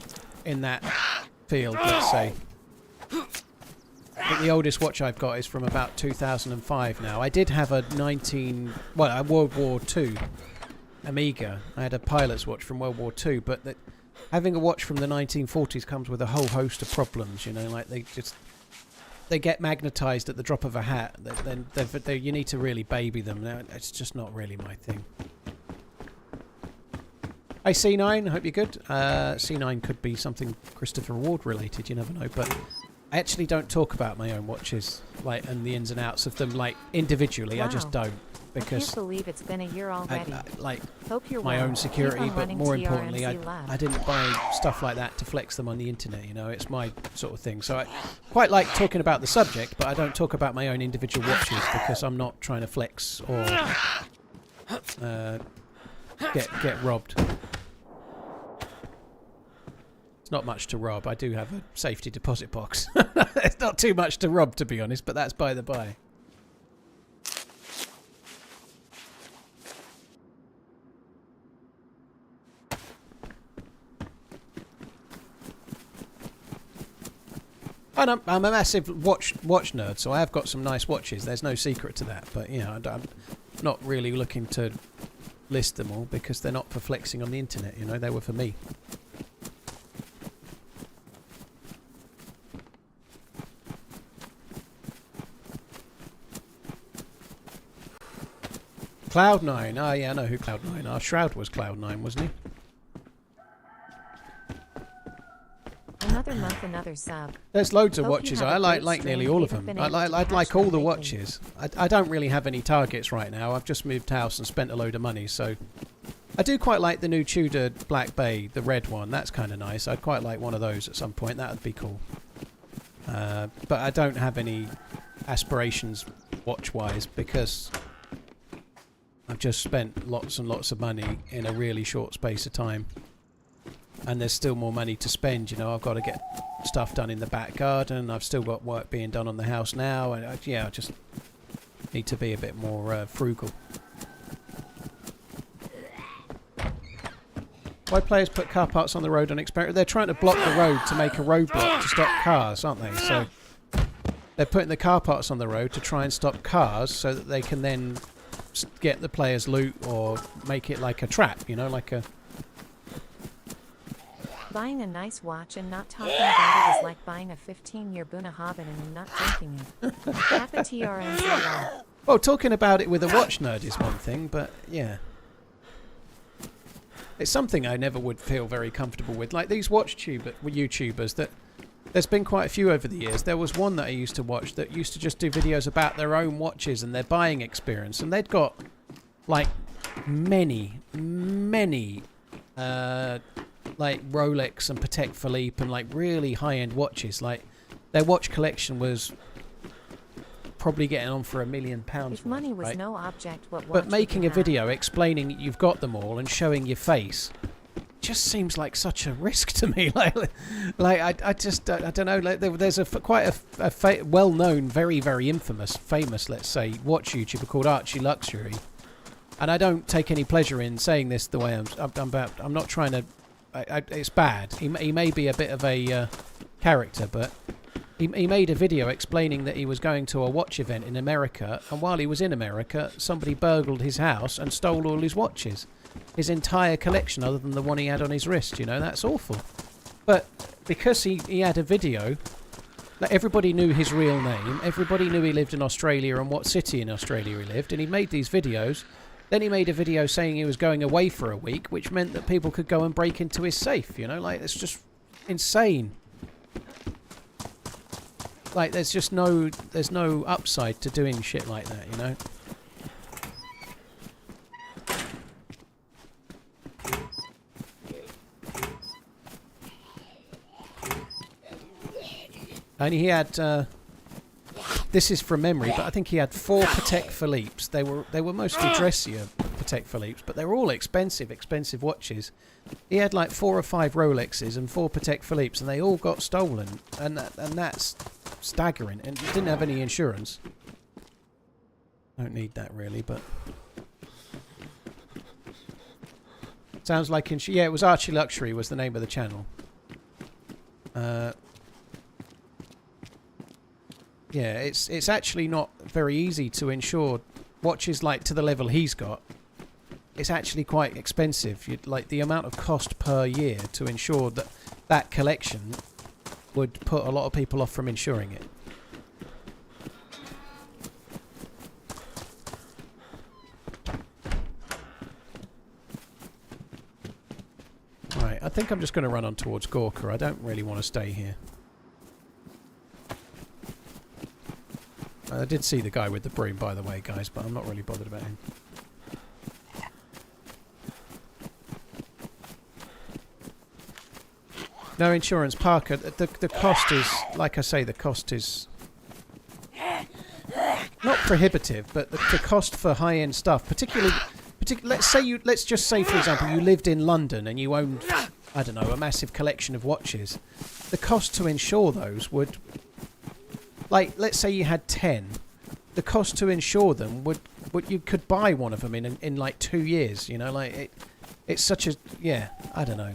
Speaker 2: in that field, let's say. think the oldest watch I've got is from about 2005 now. I did have a World War II Amiga. I had a pilot's watch from World War II, but having a watch from the 1940s comes with a whole host of problems, you know, like they get magnetized at the drop of a hat. Then you need to really baby them. It's just not really my thing. Hey C9, I hope you're good. C9 could be something Christopher Ward related, you never know, but I actually don't talk about my own watches, like, and the ins and outs of them, like, individually. Wow. I just don't, because
Speaker 3: I can't believe it's been a year already.
Speaker 2: I like
Speaker 3: Hope you're
Speaker 2: my own security, but more importantly,
Speaker 3: TRMZ
Speaker 2: I didn't buy stuff like that to flex them on the internet. You know, it's my sort of thing. So I quite like talking about the subject, but I don't talk about my own individual watches because I'm not trying to flex or get robbed. Not much to rob. I do have a safety deposit box. It's not too much to rob, to be honest, but that's by the by. And I'm a massive watch nerd, so I have got some nice watches. There's no secret to that. But, you know, I'm not really looking to list them all because they're not for flexing on the internet, you know. They were for me. Cloud9. Oh, yeah, I know who Cloud9 are. Shroud was Cloud9, wasn't he?
Speaker 3: Another month, another sub.
Speaker 2: There's loads of watches. I like nearly all of them. I'd like all the watches. I don't really have any targets right now. I've just moved house and spent a load of money, so... I do quite like the new Tudor Black Bay, the red one. That's kind of nice. I'd quite like one of those at some point. That would be cool. But I don't have any aspirations watch-wise because... I've just spent lots and lots of money in a really short space of time. And there's still more money to spend, you know. I've got to get stuff done in the back garden. I've still got work being done on the house now. And I just need to be a bit more frugal. Why players put car parts on the road on experiment? They're trying to block the road to make a roadblock to stop cars, aren't they? So they're putting the car parts on the road to try and stop cars so that they can then... get the players loot or make it like a trap, you know, like a...
Speaker 3: Buying a nice watch and not talking about it is like buying a 15-year Bunnahabhain and not drinking it. Happy TRMZ.
Speaker 2: Well, talking about it with a watch nerd is one thing, but yeah. It's something I never would feel very comfortable with. Like these YouTubers that... There's been quite a few over the years. There was one that I used to watch that used to just do videos about their own watches and their buying experience. And they'd got, like, many, like, Rolex and Patek Philippe and, like, really high-end watches. Like, their watch collection was probably getting on for £1 million.
Speaker 3: If money was no object, what watch
Speaker 2: But making
Speaker 3: would you
Speaker 2: a video explaining that you've got them all and showing your face... just seems like such a risk to me. I don't know. Like, there's quite a well-known, very, very famous, let's say, watch YouTuber called Archie Luxury, and I don't take any pleasure in saying this the way I'm not trying to. It's bad. He may be a bit of a character, but he made a video explaining that he was going to a watch event in America, and while he was in America, somebody burgled his house and stole all his watches. His entire collection other than the one he had on his wrist, you know, that's awful. But because he had a video, like everybody knew his real name, everybody knew he lived in Australia and what city in Australia he lived, and he made these videos. Then he made a video saying he was going away for a week, which meant that people could go and break into his safe, you know, like it's just insane. Like there's no upside to doing shit like that, you know. And he had, this is from memory, but I think he had 4 Patek Philippe's. They were mostly dressier Patek Philippe's, but they were all expensive watches. He had like 4 or 5 Rolexes and 4 Patek Philippe's, and they all got stolen. And that's staggering. And he didn't have any insurance. Don't need that really, but sounds like yeah, it was Archie Luxury was the name Yeah, it's actually not very easy to insure watches like to the level he's got. It's actually quite expensive. Like the amount of cost per year to insure that collection would put a lot of people off from insuring it. Right, I think I'm just going to run on towards Gorka. I don't really want to stay here. I did see the guy with the broom, by the way, guys, but I'm not really bothered about him. No insurance, Parker. The cost is, like I say, the cost is not prohibitive, but the cost for high-end stuff, particularly, let's just say, for example, you lived in London and you owned, I don't know, a massive collection of watches. The cost to insure those would, like, let's say you had 10. The cost to insure them would you could buy one of them in like 2 years. You know, like it's such a, yeah, I don't know.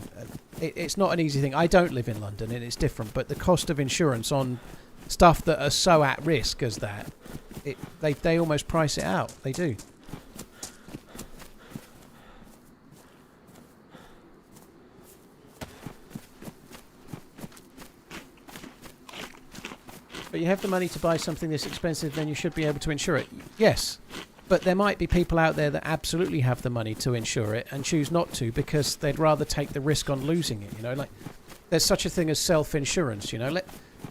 Speaker 2: It's not an easy thing. I don't live in London and it's different, but the cost of insurance on stuff that are so at risk as that, they almost price it out. They do. But you have the money to buy something this expensive, then you should be able to insure it. Yes, but there might be people out there that absolutely have the money to insure it and choose not to because they'd rather take the risk on losing it. You know, like there's such a thing as self-insurance. You know,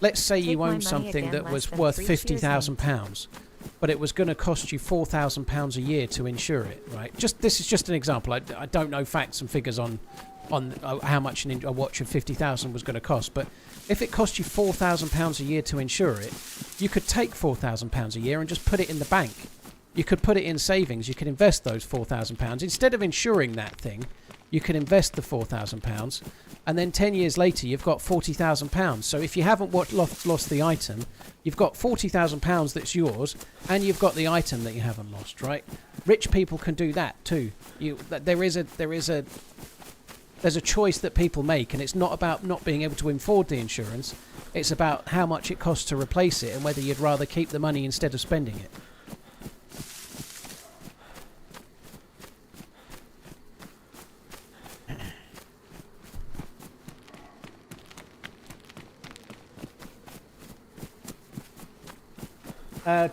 Speaker 2: let's say you own something that was worth £50,000, but it was going to cost you £4,000 a year to insure it. Right? This is just an example. I don't know facts and figures on how much a watch of 50,000 was going to cost, but if it cost you £4,000 a year to insure it, you could take £4,000 a year and just put it in the bank. You could put it in savings. You could invest those £4,000 instead of insuring that thing. You can invest the £4,000, and then 10 years later you've got £40,000. So if you haven't lost the item, you've got £40,000 that's yours, and you've got the item that you haven't lost. Right? Rich people can do that too. There's a choice that people make, and it's not about not being able to afford the insurance. It's about how much it costs to replace it and whether you'd rather keep the money instead of spending it.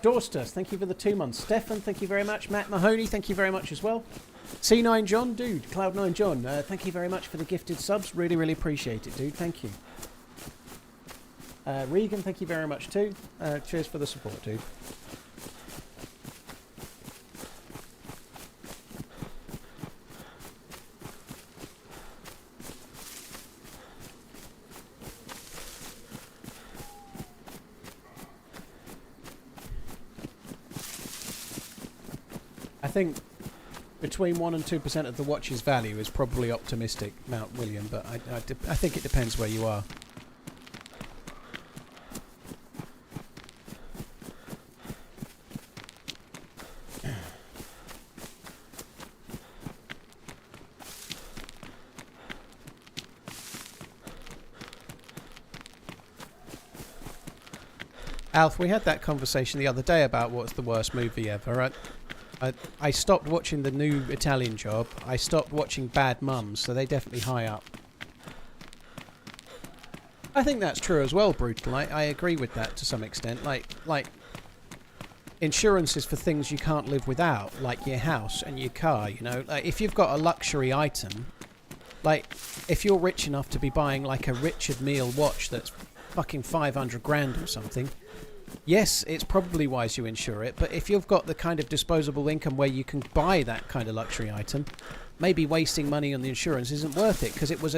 Speaker 2: Dorsters, thank you for the 2 months. Stefan, thank you very much. Matt Mahoney, thank you very much as well. C9 John, dude, Cloud9 John, thank you very much for the gifted subs. Really, really appreciate it, dude. Thank you. Regan, thank you very much too. Cheers for the support, dude. I think between 1 and 2% of the watch's value is probably optimistic, Mount William, but I think it depends where you are. Alf, we had that conversation the other day about what's the worst movie ever. I stopped watching the new Italian Job. I stopped watching Bad Mums, so they definitely high up. I think that's true as well, Brutal. I agree with that to some extent. Like insurance is for things you can't live without, like your house and your car, you know. Like if you've got a luxury item, like if you're rich enough to be buying like a Richard Mille watch that's fucking 500 grand or something, yes, it's probably wise you insure it, but if you've got the kind of disposable income where you can buy that kind of luxury item, maybe wasting money on the insurance isn't worth it, because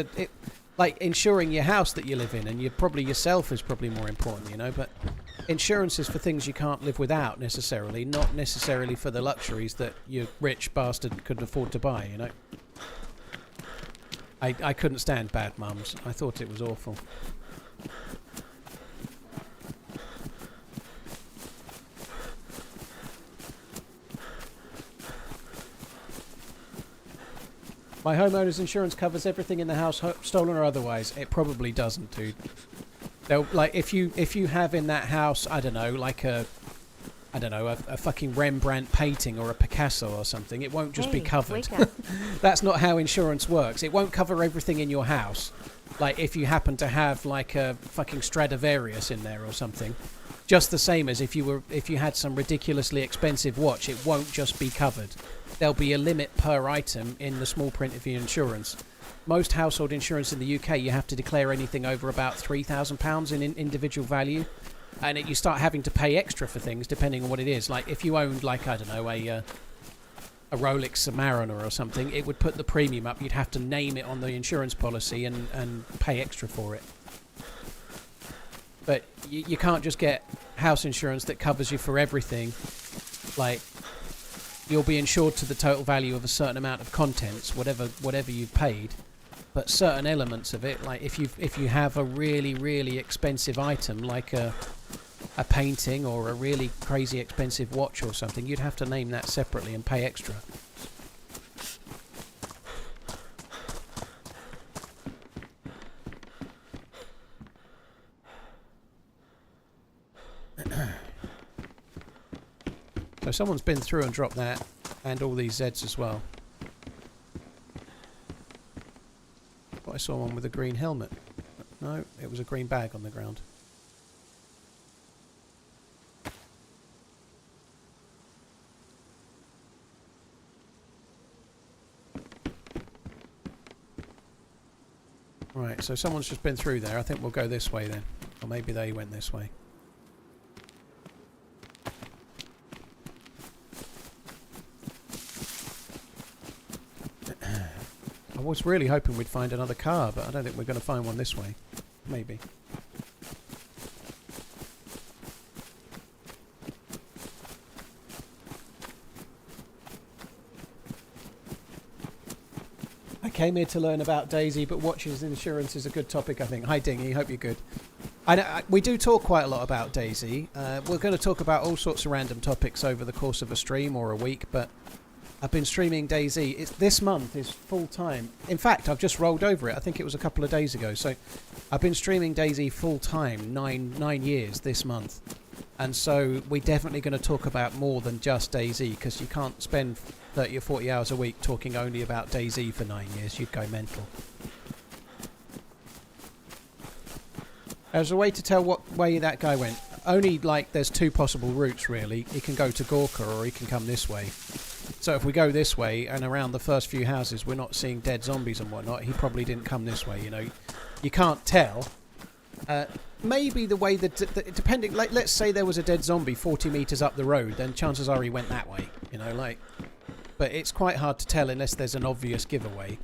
Speaker 2: like insuring your house that you live in, and yourself is probably more important, you know. But insurance is for things you can't live without necessarily, not necessarily for the luxuries that your rich bastard could afford to buy, you know. I couldn't stand Bad Mums. I thought it was awful. My homeowner's insurance covers everything in the house, stolen or otherwise. It probably doesn't, dude. They'll, like if you have in that house, I don't know, like a fucking Rembrandt painting or a Picasso or something, it won't just be covered. That's not how insurance works. It won't cover everything in your house. Like if you happen to have like a fucking Stradivarius in there or something, just the same as if you had some ridiculously expensive watch, it won't just be covered. There'll be a limit per item in the small print of your insurance. Most household insurance in the UK, you have to declare anything over about £3,000 in individual value. And you start having to pay extra for things depending on what it is. Like if you owned, like, I don't know, a Rolex Submariner or something, it would put the premium up. You'd have to name it on the insurance policy and pay extra for it. But you can't just get house insurance that covers you for everything. Like, you'll be insured to the total value of a certain amount of contents, whatever you've paid. But certain elements of it, like if you have a really, really expensive item, like a painting or a really crazy expensive watch or something, you'd have to name that separately and pay extra. So someone's been through and dropped that, and all these Zs as well. I saw one with a green helmet. No, it was a green bag on the ground. Right, so someone's just been through there. I think we'll go this way then. Or maybe they went this way. I was really hoping we'd find another car, but I don't think we're going to find one this way. Maybe. I came here to learn about DayZ, but watches and insurance is a good topic, I think. Hi, Dingy. Hope you're good. We do talk quite a lot about DayZ. We're going to talk about all sorts of random topics over the course of a stream or a week, but I've been streaming DayZ. This month is full time. In fact, I've just rolled over it. I think it was a couple of days ago. So I've been streaming DayZ full time, nine years this month. And so we're definitely going to talk about more than just DayZ, because you can't spend 30 or 40 hours a week talking only about DayZ for 9 years. You'd go mental. There's a way to tell what way that guy went. Only, like, there's two possible routes, really. He can go to Gorka or he can come this way. So if we go this way and around the first few houses we're not seeing dead zombies and whatnot, he probably didn't come this way, you know. You can't tell. Maybe the way that... depending... Like, let's say there was a dead zombie 40 metres up the road, then chances are he went that way, you know, like... But it's quite hard to tell unless there's an obvious giveaway.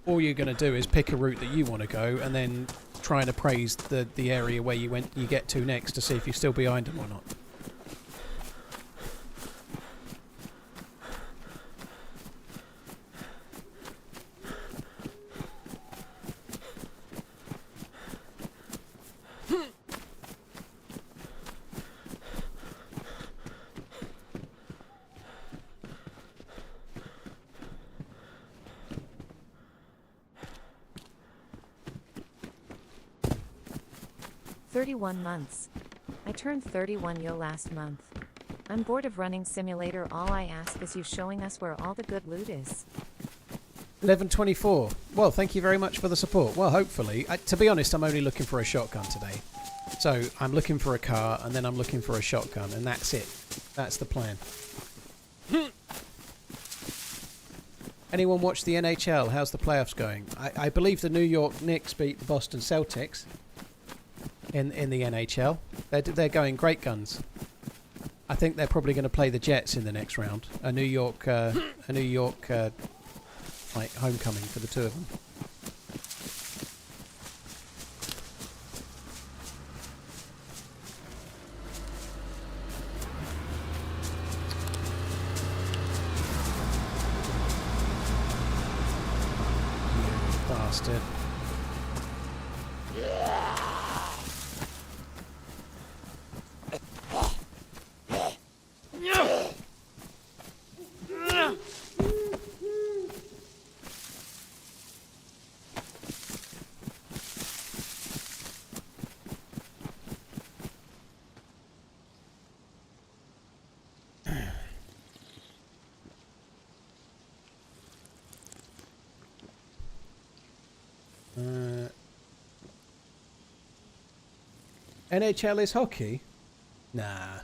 Speaker 2: All you're going to do is pick a route that you want to go and then try and appraise the area where you get to next to see if you're still behind him or not.
Speaker 3: Months. I turned 31 last month. I'm bored of running simulator. All I ask is you showing us where all the good loot is.
Speaker 2: 1124. Well, thank you very much for the support. Well, hopefully. To be honest, I'm only looking for a shotgun today. So I'm looking for a car and then I'm looking for a shotgun, and that's it. That's the plan. Anyone watch the NHL? How's the playoffs going? I believe the New York Knicks beat the Boston Celtics. In the NHL. They're going great guns. I think they're probably going to play the Jets in the next round. A New York like homecoming for the two of them. You bastard. NHL is hockey? Nah.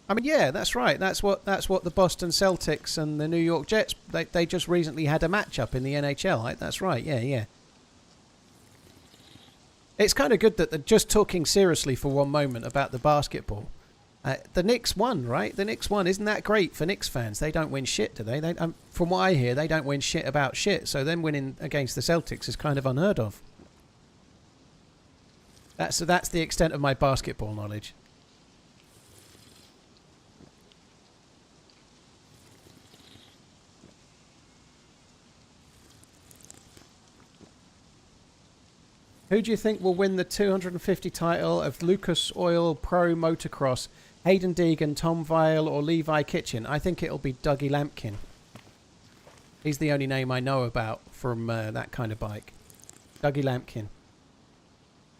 Speaker 2: I mean, yeah, that's right. That's what the Boston Celtics and the New York Jets, they just recently had a matchup in the NHL. Right? That's right. Yeah. It's kind of good that they're just talking seriously for one moment about the basketball. The Knicks won, right? The Knicks won. Isn't that great for Knicks fans? They don't win shit, do they? From what I hear, they don't win shit about shit. So them winning against the Celtics is kind of unheard of. That's the extent of my basketball knowledge. Who do you think will win the 250 title of Lucas Oil Pro Motocross? Hayden Deegan, Tom Vile, or Levi Kitchen? I think it'll be Dougie Lampkin. He's the only name I know about from that kind of bike. Dougie Lampkin.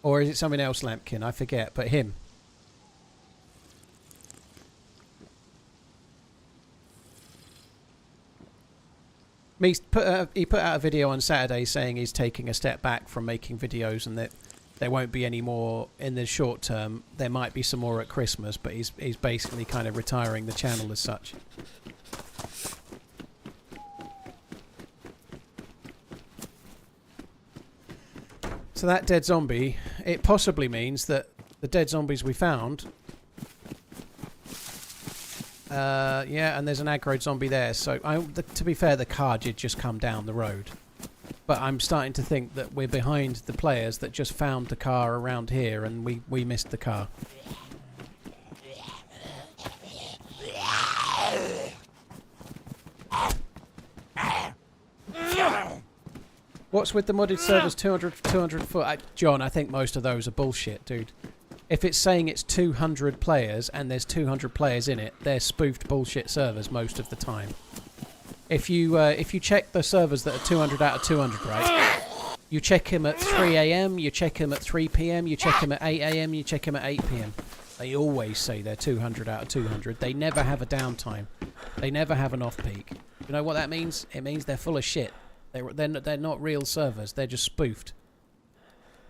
Speaker 2: Or is it something else Lampkin? I forget, but him. He put out a video on Saturday saying he's taking a step back from making videos and that there won't be any more in the short term. There might be some more at Christmas, but he's basically kind of retiring the channel as such. So that dead zombie, it possibly means that the dead zombies we found... yeah, and there's an aggro zombie there. So, to be fair, the car did just come down the road. But I'm starting to think that we're behind the players that just found the car around here and we missed the car. What's with the modded servers 200 foot? John, I think most of those are bullshit, dude. If it's saying it's 200 players and there's 200 players in it, they're spoofed bullshit servers most of the time. If you check the servers that are 200 out of 200, right? You check them at 3 AM, you check them at 3 PM, you check them at 8 AM, you check them at 8 PM. They always say they're 200 out of 200. They never have a downtime. They never have an off-peak. You know what that means? It means they're full of shit. They're not real servers. They're just spoofed.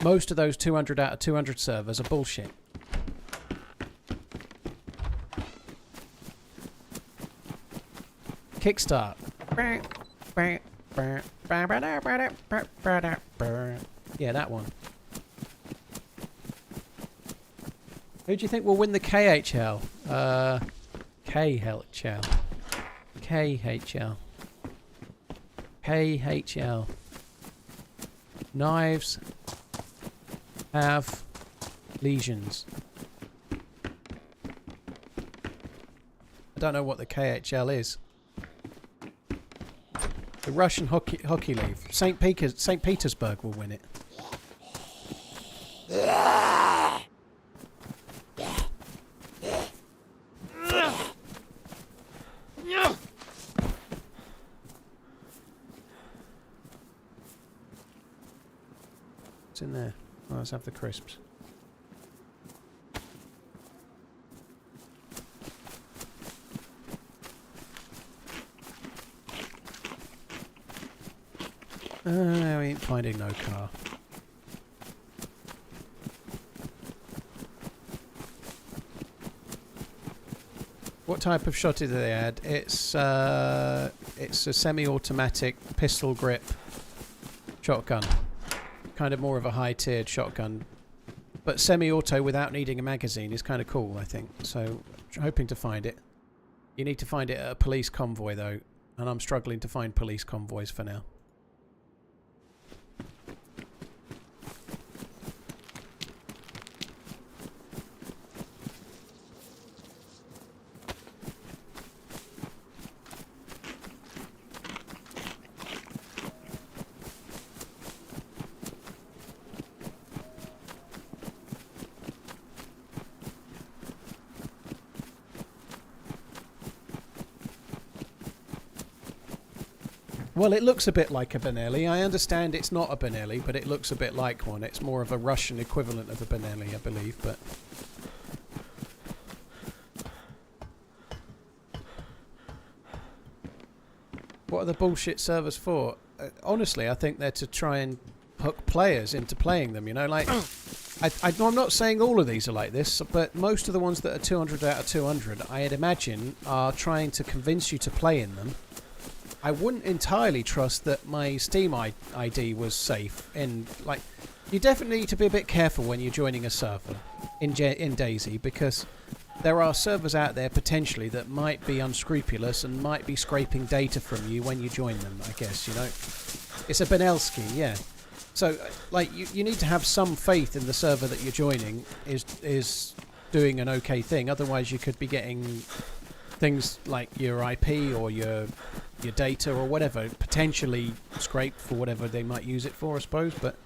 Speaker 2: Most of those 200 out of 200 servers are bullshit. Kickstart. Yeah, that one. Who do you think will win the KHL? KHL. KHL. KHL. Knives have lesions. I don't know what the KHL is. The Russian hockey league. St. Petersburg will win it. What's in there? Oh, let's have the crisps. We ain't finding no car. What type of shotty do they add? It's a semi-automatic pistol grip shotgun. Kind of more of a high-tiered shotgun. But semi-auto without needing a magazine is kind of cool, I think. So, hoping to find it. You need to find it at a police convoy, though. And I'm struggling to find police convoys for now. Well, it looks a bit like a Benelli. I understand it's not a Benelli, but it looks a bit like one. It's more of a Russian equivalent of a Benelli, I believe, but... What are the bullshit servers for? Honestly, I think they're to try and hook players into playing them, you know? Like, I'm not saying all of these are like this, but most of the ones that are 200 out of 200, I'd imagine, are trying to convince you to play in them. I wouldn't entirely trust that my Steam ID was safe. You definitely need to be a bit careful when you're joining a server in DayZ, because there are servers out there potentially that might be unscrupulous and might be scraping data from you when you join them, I guess, you know. It's a Benel scheme, yeah. So, you need to have some faith in the server that you're joining is doing an okay thing. Otherwise, you could be getting things like your IP or your data or whatever potentially scraped for whatever they might use it for, I suppose. But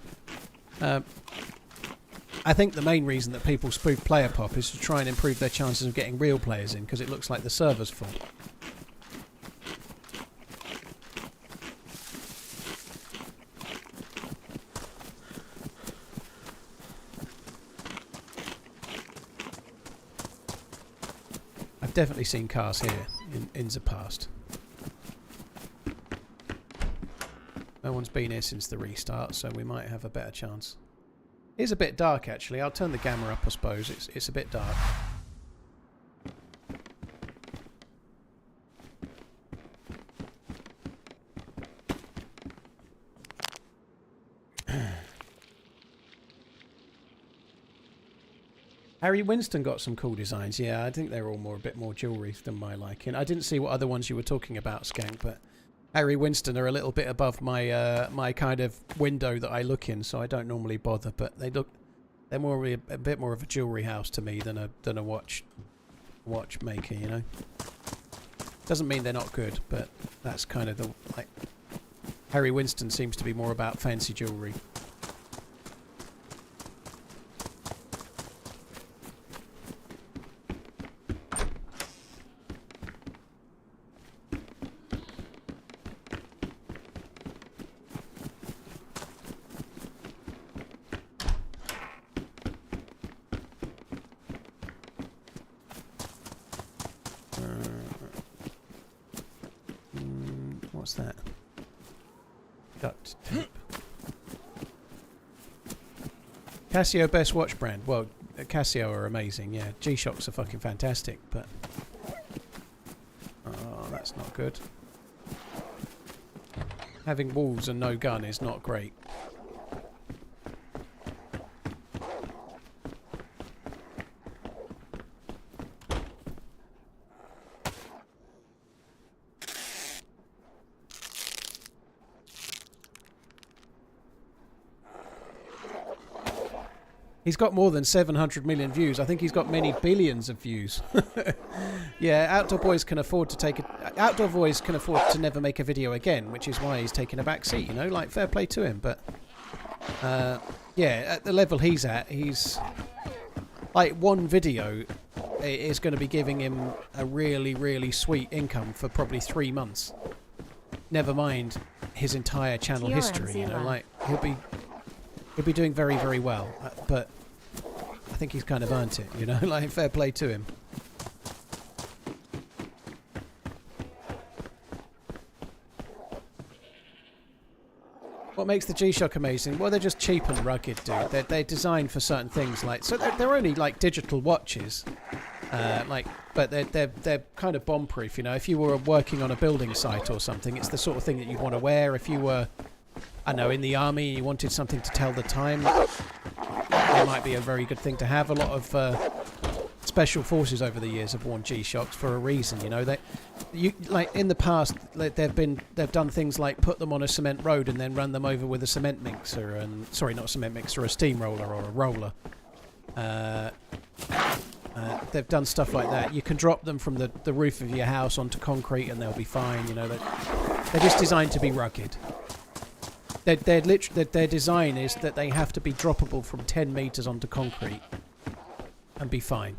Speaker 2: I think the main reason that people spoof player pop is to try and improve their chances of getting real players in, because it looks like the server's full. Definitely seen cars here in the past. No one's been here since the restart, so we might have a better chance. It's a bit dark actually. I'll turn the gamma up, I suppose. It's a bit dark. Harry Winston got some cool designs. Yeah, I think they're all a bit more jewelry than my liking. I didn't see what other ones you were talking about, Skank, but Harry Winston are a little bit above my my kind of window that I look in, so I don't normally bother. But they're more a bit more of a jewelry house to me than a watchmaker, you know. Doesn't mean they're not good, but that's kind of Harry Winston seems to be more about fancy jewelry. What's that? Duct tape. Casio best watch brand. Well, Casio are amazing, yeah. G-Shocks are fucking fantastic, but... Oh, that's not good. Having wolves and no gun is not great. He's got more than 700 million views. I think he's got many billions of views. Yeah, Outdoor Boys can afford to never make a video again, which is why he's taking a back seat, you know, like fair play to him. But yeah, at the level he's at, he's like one video is going to be giving him a really, really sweet income for probably 3 months. Never mind his entire channel history, you know, like he'll be doing very, very well, but I think he's kind of earned it, you know, like fair play to him. What makes the G-Shock amazing? Well, they're just cheap and rugged, dude. They're designed for certain things, like, so they're only like digital watches, but they're kind of bomb-proof, you know. If you were working on a building site or something, it's the sort of thing that you want to wear. If you were, I know, in the army and you wanted something to tell the time, it might be a very good thing to have. A lot of special forces over the years have worn G-Shocks for a reason, you know. Like in the past, they've done things like put them on a cement road and then run them over with a cement mixer, and sorry, not a cement mixer, a steamroller or a roller. They've done stuff like that. You can drop them from the roof of your house onto concrete and they'll be fine, you know. They're just designed to be rugged. Their design is that they have to be droppable from 10 meters onto concrete and be fine.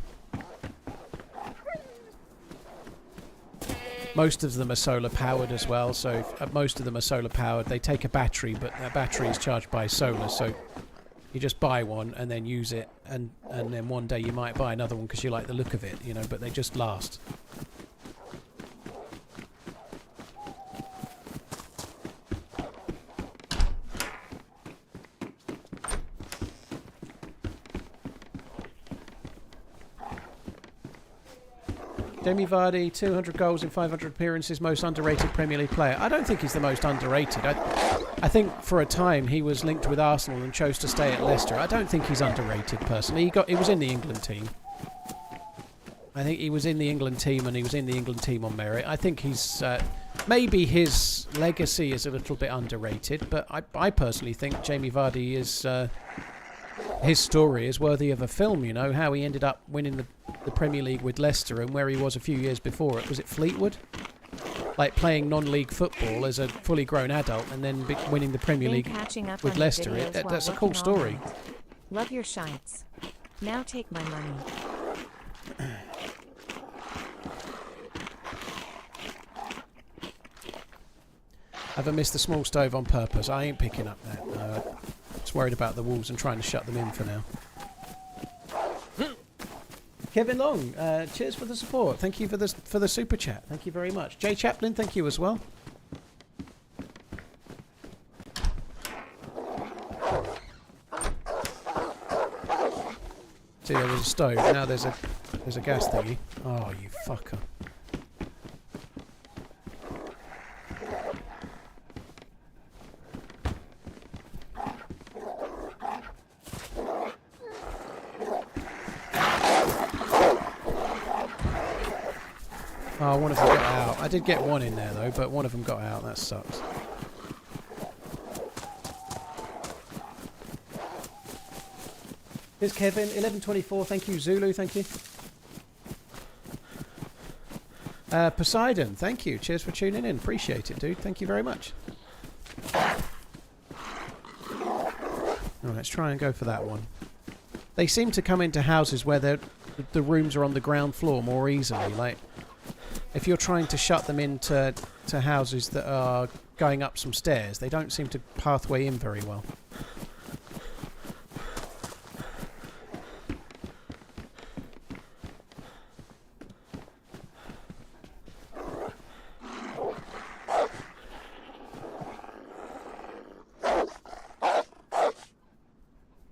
Speaker 2: Most of them are solar powered as well, so most of them are solar powered. They take a battery, but that battery is charged by solar, so you just buy one and then use it, and then one day you might buy another one because you like the look of it, you know, but they just last. Jamie Vardy, 200 goals in 500 appearances, most underrated Premier League player. I don't think he's the most underrated. I think for a time he was linked with Arsenal and chose to stay at Leicester. I don't think he's underrated personally. He was in the England team. I think he was in the England team and he was in the England team on merit. I think he's maybe his legacy is a little bit underrated, but I personally think Jamie Vardy is his story is worthy of a film. You know how he ended up winning the Premier League with Leicester and where he was a few years before it. Was it Fleetwood? Like playing non-league football as a fully grown adult and then winning the Premier League with Leicester. That's a cool story.
Speaker 3: Love your shites. Now take my money.
Speaker 2: Have I missed the small stove on purpose? I ain't picking up that. Just worried about the wolves and trying to shut them in for now. Kevin Long, cheers for the support. Thank you for the super chat. Thank you very much. Jay Chaplin, thank you as well. See, there was a stove. Now there's a gas thingy. Oh, you fucker. Oh, one of them got out. I did get one in there though, but one of them got out. That sucks. Here's Kevin, 1124. Thank you, Zulu. Thank you. Poseidon, thank you. Cheers for tuning in. Appreciate it, dude. Thank you very much. Oh, let's try and go for that one. They seem to come into houses where the rooms are on the ground floor more easily. Like, if you're trying to shut them into houses that are going up some stairs, they don't seem to pathway in very well.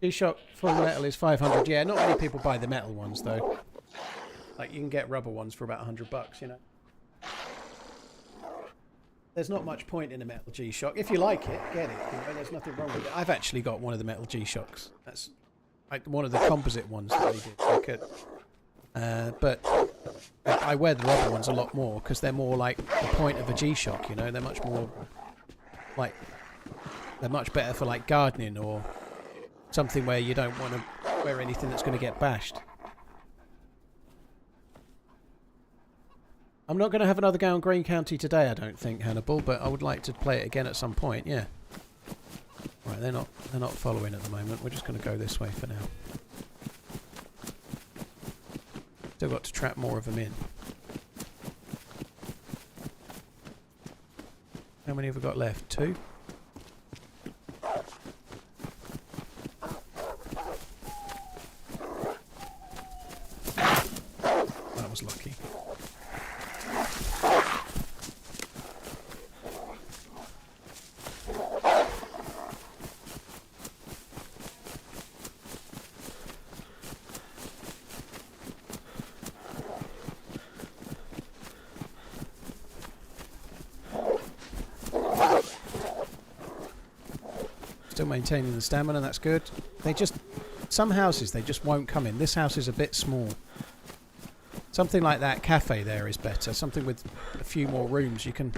Speaker 2: G-Shock full metal is 500. Yeah, not many people buy the metal ones though. Like, you can get rubber ones for about $100, you know. There's not much point in a metal G-Shock. If you like it, get it. You know, there's nothing wrong with it. I've actually got one of the metal G-Shocks. That's like one of the composite ones that they did. Like but I wear the rubber ones a lot more because they're more like the point of a G-Shock, you know. They're much more like, they're much better for like gardening or something where you don't want to wear anything that's going to get bashed. I'm not going to have another go on Green County today, I don't think, Hannibal, but I would like to play it again at some point, yeah. Right, they're not following at the moment. We're just going to go this way for now. Still got to trap more of them in. How many have we got left? 2? That was lucky. Still maintaining the stamina, that's good. Some houses, they just won't come in. This house is a bit small. Something like that cafe there is better. Something with a few more rooms, you can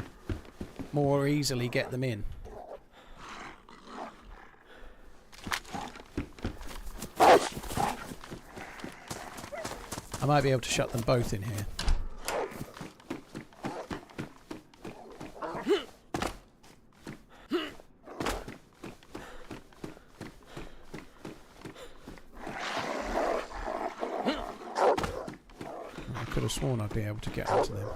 Speaker 2: more easily get them in. I might be able to shut them both in here. I could have sworn I'd be able to get onto them.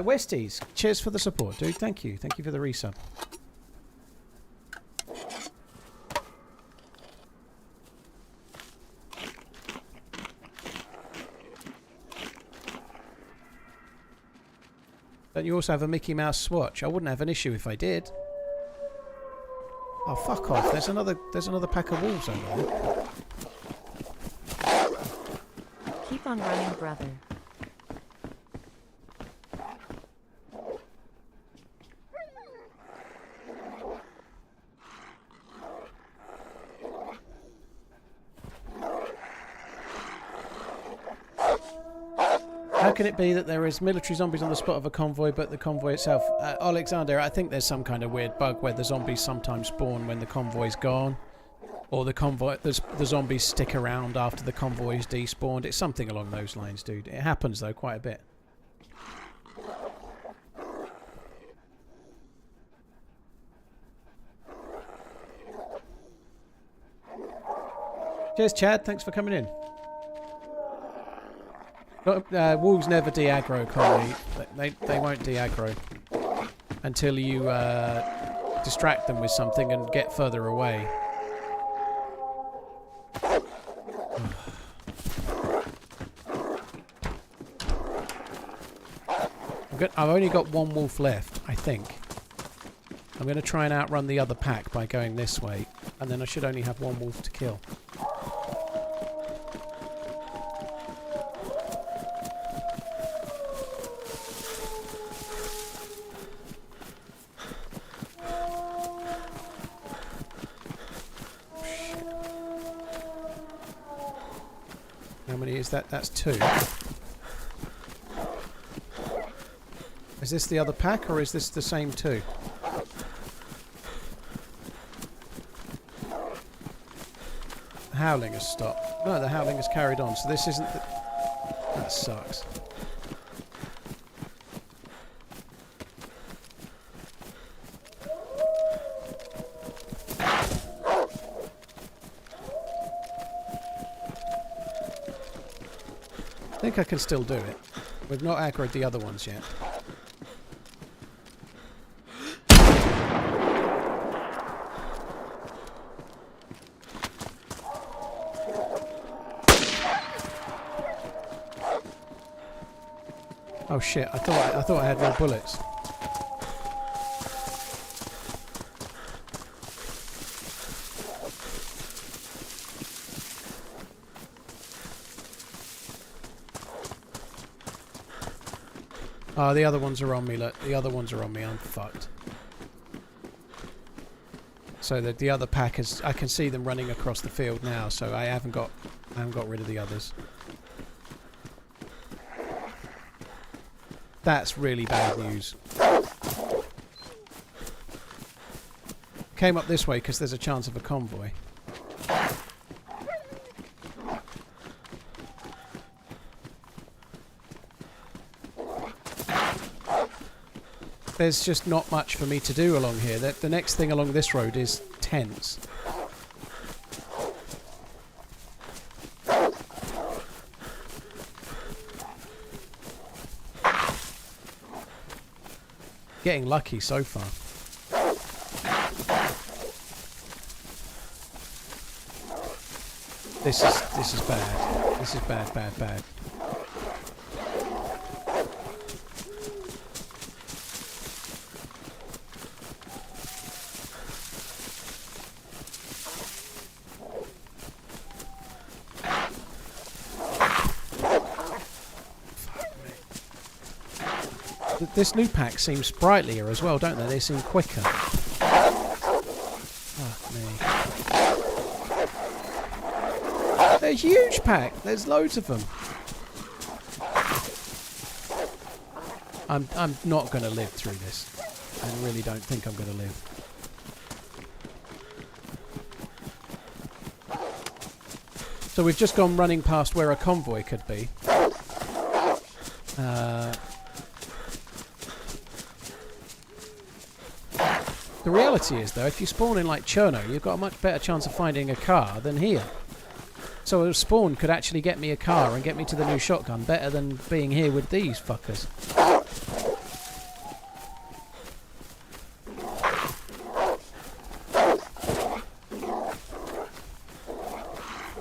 Speaker 2: Westies, cheers for the support, dude. Thank you. Thank you for the resub. Don't you also have a Mickey Mouse swatch? I wouldn't have an issue if I did. Oh, fuck off. There's another pack of wolves over there.
Speaker 3: Keep on running, brother.
Speaker 2: How can it be that there is military zombies on the spot of a convoy, but the convoy itself... Alexander, I think there's some kind of weird bug where the zombies sometimes spawn when the convoy's gone. Or the zombies stick around after the convoy's despawned. It's something along those lines, dude. It happens, though, quite a bit. Cheers, Chad. Thanks for coming in. Wolves never de-aggro, Connie. They won't de-aggro until you distract them with something and get further away. I've only got one wolf left, I think. I'm going to try and outrun the other pack by going this way, and then I should only have one wolf to kill. How many is that? That's 2. Is this the other pack, or is this the same 2? The howling has stopped. No, the howling has carried on, so this isn't the... That sucks. I think I can still do it. We've not aggroed the other ones yet. Oh shit, I thought I had more bullets. Oh, the other ones are on me, look. The other ones are on me, I'm fucked. So the other pack is... I can see them running across the field now, so I haven't got rid of the others. That's really bad news. Came up this way because there's a chance of a convoy. There's just not much for me to do along here. The next thing along this road is tents. Getting lucky so far. This is bad. This is bad. This new pack seems sprightlier as well, don't they? They seem quicker. Fuck me. They're a huge pack. There's loads of them. I'm not going to live through this. I really don't think I'm going to live. So we've just gone running past where a convoy could be. The reality is, though, if you spawn in like Cherno, you've got a much better chance of finding a car than here. So a spawn could actually get me a car and get me to the new shotgun better than being here with these fuckers.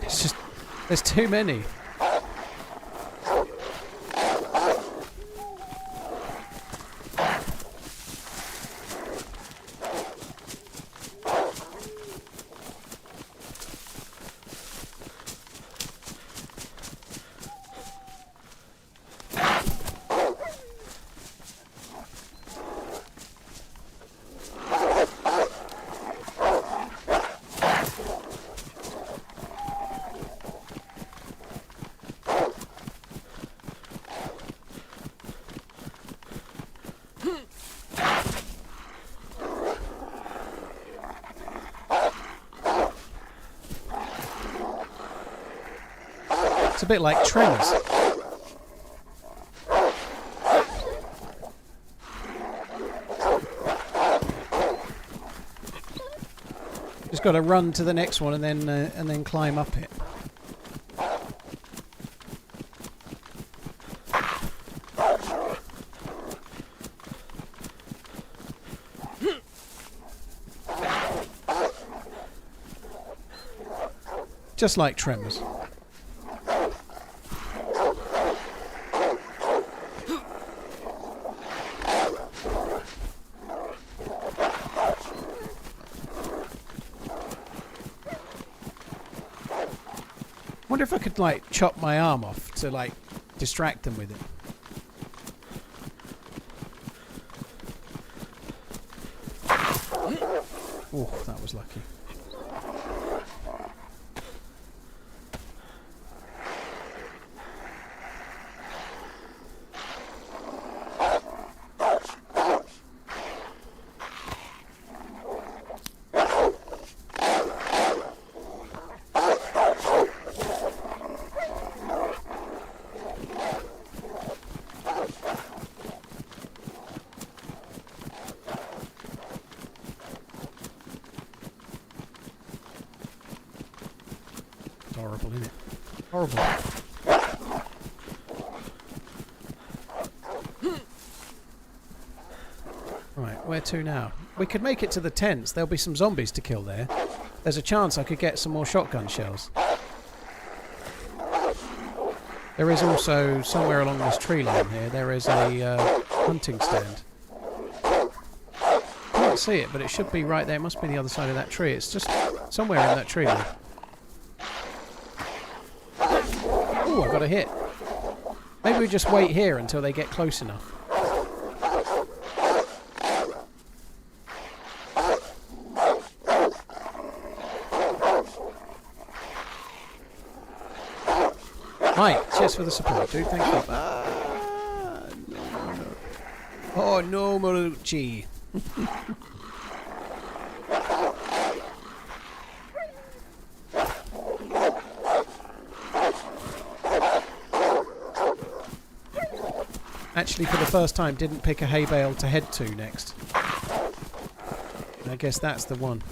Speaker 2: It's just... there's too many. It's a bit like Tremors. Just got to run to the next one and then climb up it. Just like Tremors. Wonder if I could like chop my arm off to like distract them with it. Oh, that was lucky. Horrible, isn't it? Horrible. Right, where to now? We could make it to the tents. There'll be some zombies to kill there. There's a chance I could get some more shotgun shells. There is also, somewhere along this tree line here, there is a hunting stand. Can't see it, but it should be right there. It must be the other side of that tree. It's just somewhere in that tree line. Ooh, I got a hit. Maybe we just wait here until they get close enough. Mike, cheers for the support, dude. Thank you. No. Oh, no, Marucci. Actually, for the first time, didn't pick a hay bale to head to next. I guess that's the one.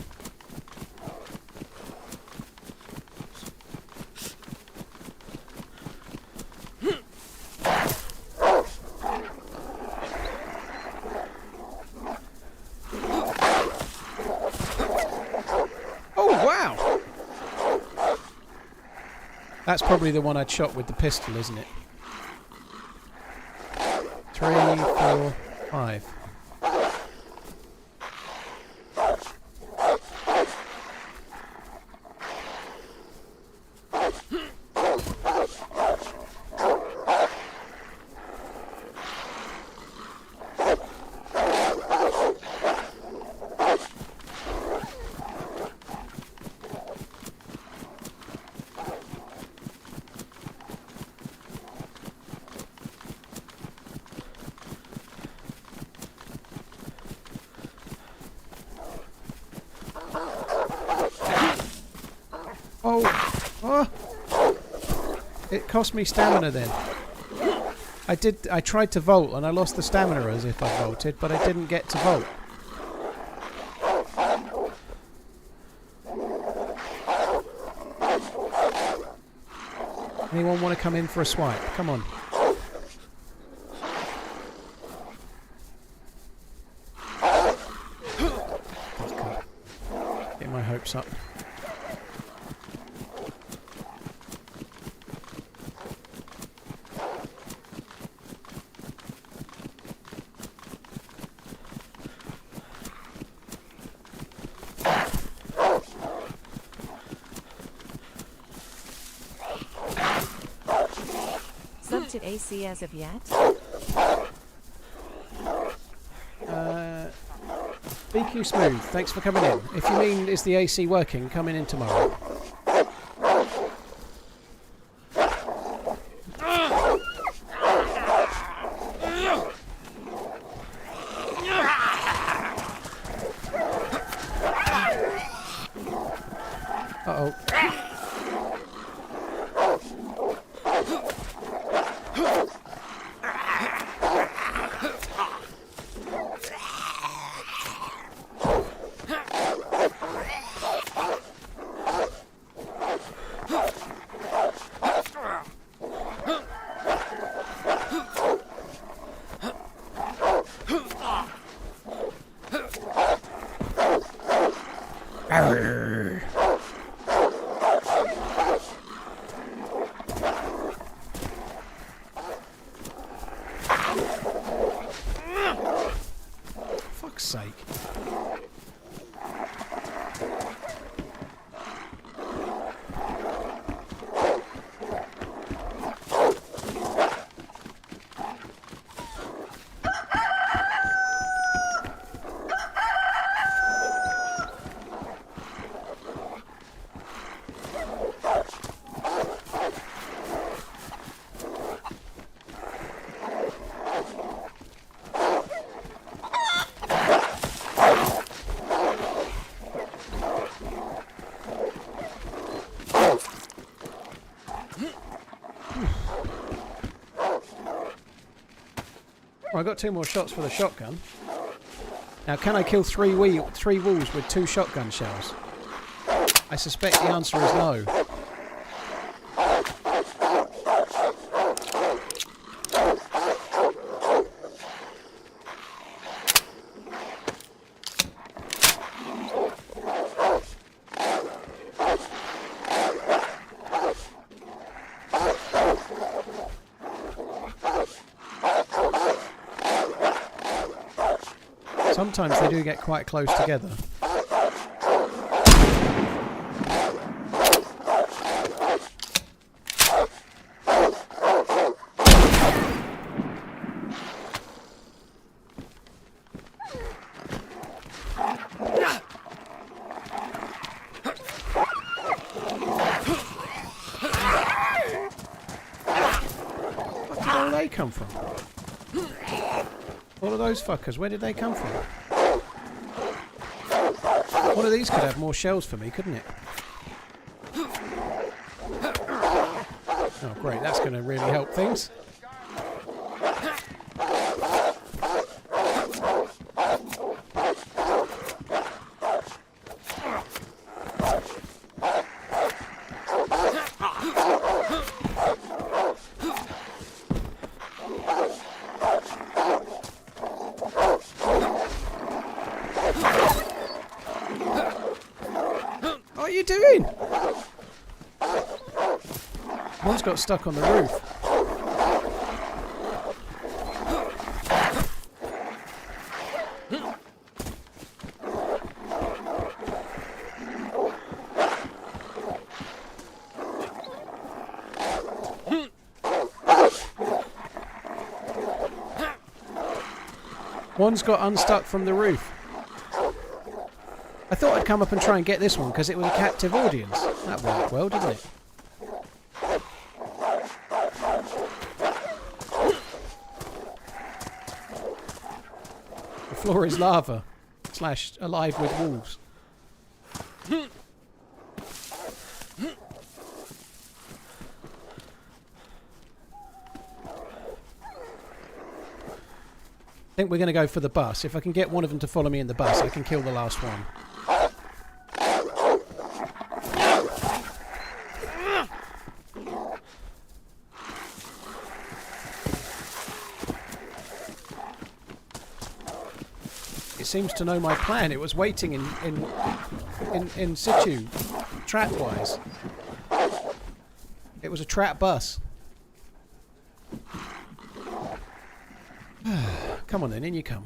Speaker 2: Oh, wow! That's probably the one I'd shot with the pistol, isn't it? 3, 4, 5. Oh! It cost me stamina then. I tried to vault and I lost the stamina as if I vaulted, but I didn't get to vault. Anyone want to come in for a swipe? Come on. Get my hopes up.
Speaker 3: Subbed at AC as of yet?
Speaker 2: BQ Smooth, thanks for coming in. If you mean is the AC working, coming in tomorrow. Arr. Fuck's sake. Well, I got 2 more shots for the shotgun. Now, can I kill 3 wolves with 2 shotgun shells? I suspect the answer is no. Sometimes they do get quite close together. Where did they come from? All of those fuckers, where did they come from? One of these could have more shells for me, couldn't it? Oh great, that's going to really help things. What are you doing? One's got stuck on the roof. One's got unstuck from the roof. I thought I'd come up and try and get this one because it was a captive audience. That worked well, didn't it? The floor is lava / alive with wolves. I think we're going to go for the bus. If I can get one of them to follow me in the bus, I can kill the last one. It seems to know my plan. It was waiting in situ, trap-wise. It was a trap bus. Come on then, in you come.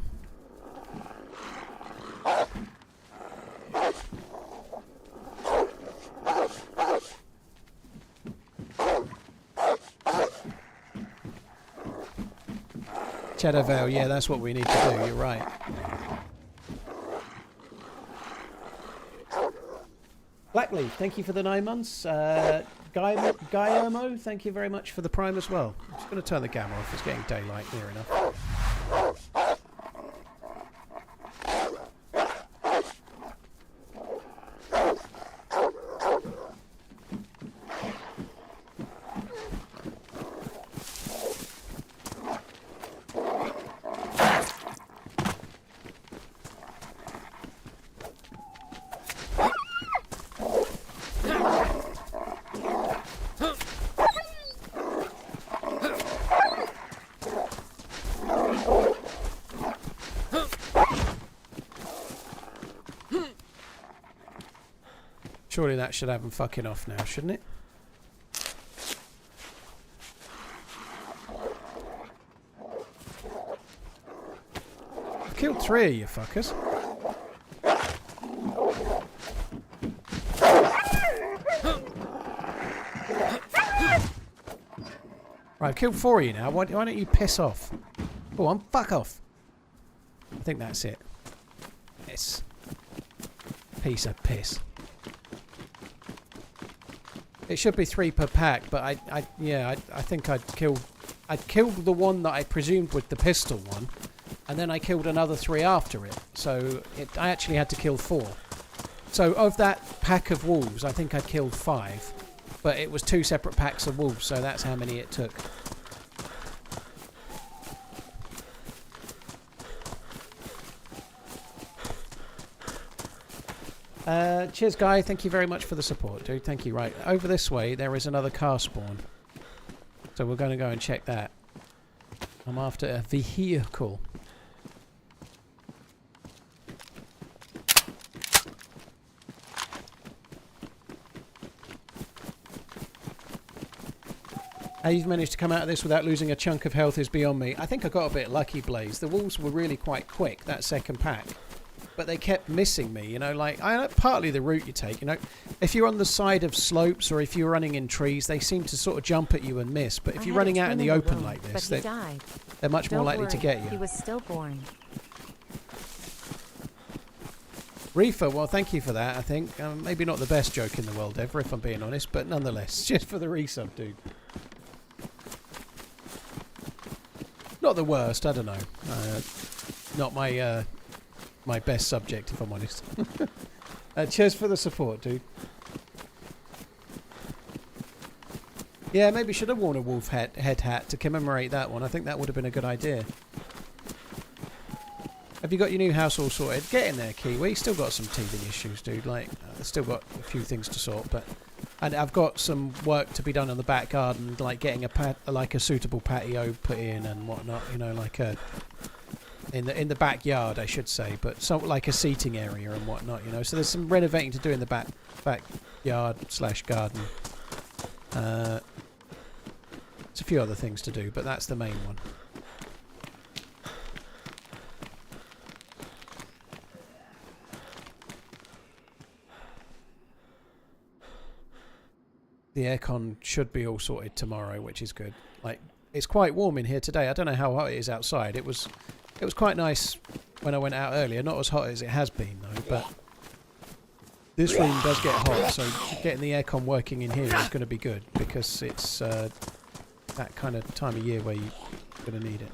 Speaker 2: Shadow Veil, yeah, that's what we need to do, you're right. Blackleaf, thank you for the 9 months. Guillermo, thank you very much for the Prime as well. I'm just going to turn the camera off, it's getting daylight near enough. Surely that should have them fucking off now, shouldn't it? I've killed 3 of you fuckers. Right, I've killed 4 of you now. Why don't you piss off? Go on, fuck off. I think that's it. Yes. Piece of piss. It should be 3 per pack, but I think I'd killed the one that I presumed with the pistol one, and then I killed another 3 after it. So I actually had to kill 4. So of that pack of wolves, I think I killed 5, but it was 2 separate packs of wolves, so that's how many it took. Cheers, Guy. Thank you very much for the support, dude. Thank you. Right, over this way, there is another car spawn. So we're going to go and check that. I'm after a vehicle. How you've managed to come out of this without losing a chunk of health is beyond me. I think I got a bit lucky, Blaze. The wolves were really quite quick, that second pack. But they kept missing me, you know, like, partly the route you take, you know. If you're on the side of slopes or if you're running in trees, they seem to sort of jump at you and miss. But if you're running out in the open like this, they're much more likely to get you.
Speaker 3: He was stillborn.
Speaker 2: Reefer, well, thank you for that, I think. Maybe not the best joke in the world ever, if I'm being honest, but nonetheless, just for the resub, dude. Not the worst, I don't know. Not my best subject, if I'm honest. Cheers for the support, dude. Yeah, maybe should have worn a wolf head hat to commemorate that one. I think that would have been a good idea. Have you got your new house all sorted? Get in there, Kiwi. Still got some teething issues, dude. Like, still got a few things to sort, but... And I've got some work to be done in the back garden, like getting a suitable patio put in and whatnot, you know, like a... In the backyard, I should say, but something like a seating area and whatnot, you know. So there's some renovating to do in the backyard / garden. There's a few other things to do, but that's the main one. The aircon should be all sorted tomorrow, which is good. Like, it's quite warm in here today. I don't know how hot it is outside. It was quite nice when I went out earlier. Not as hot as it has been, though, but this room does get hot, so getting the aircon working in here is going to be good, because it's that kind of time of year where you're going to need it.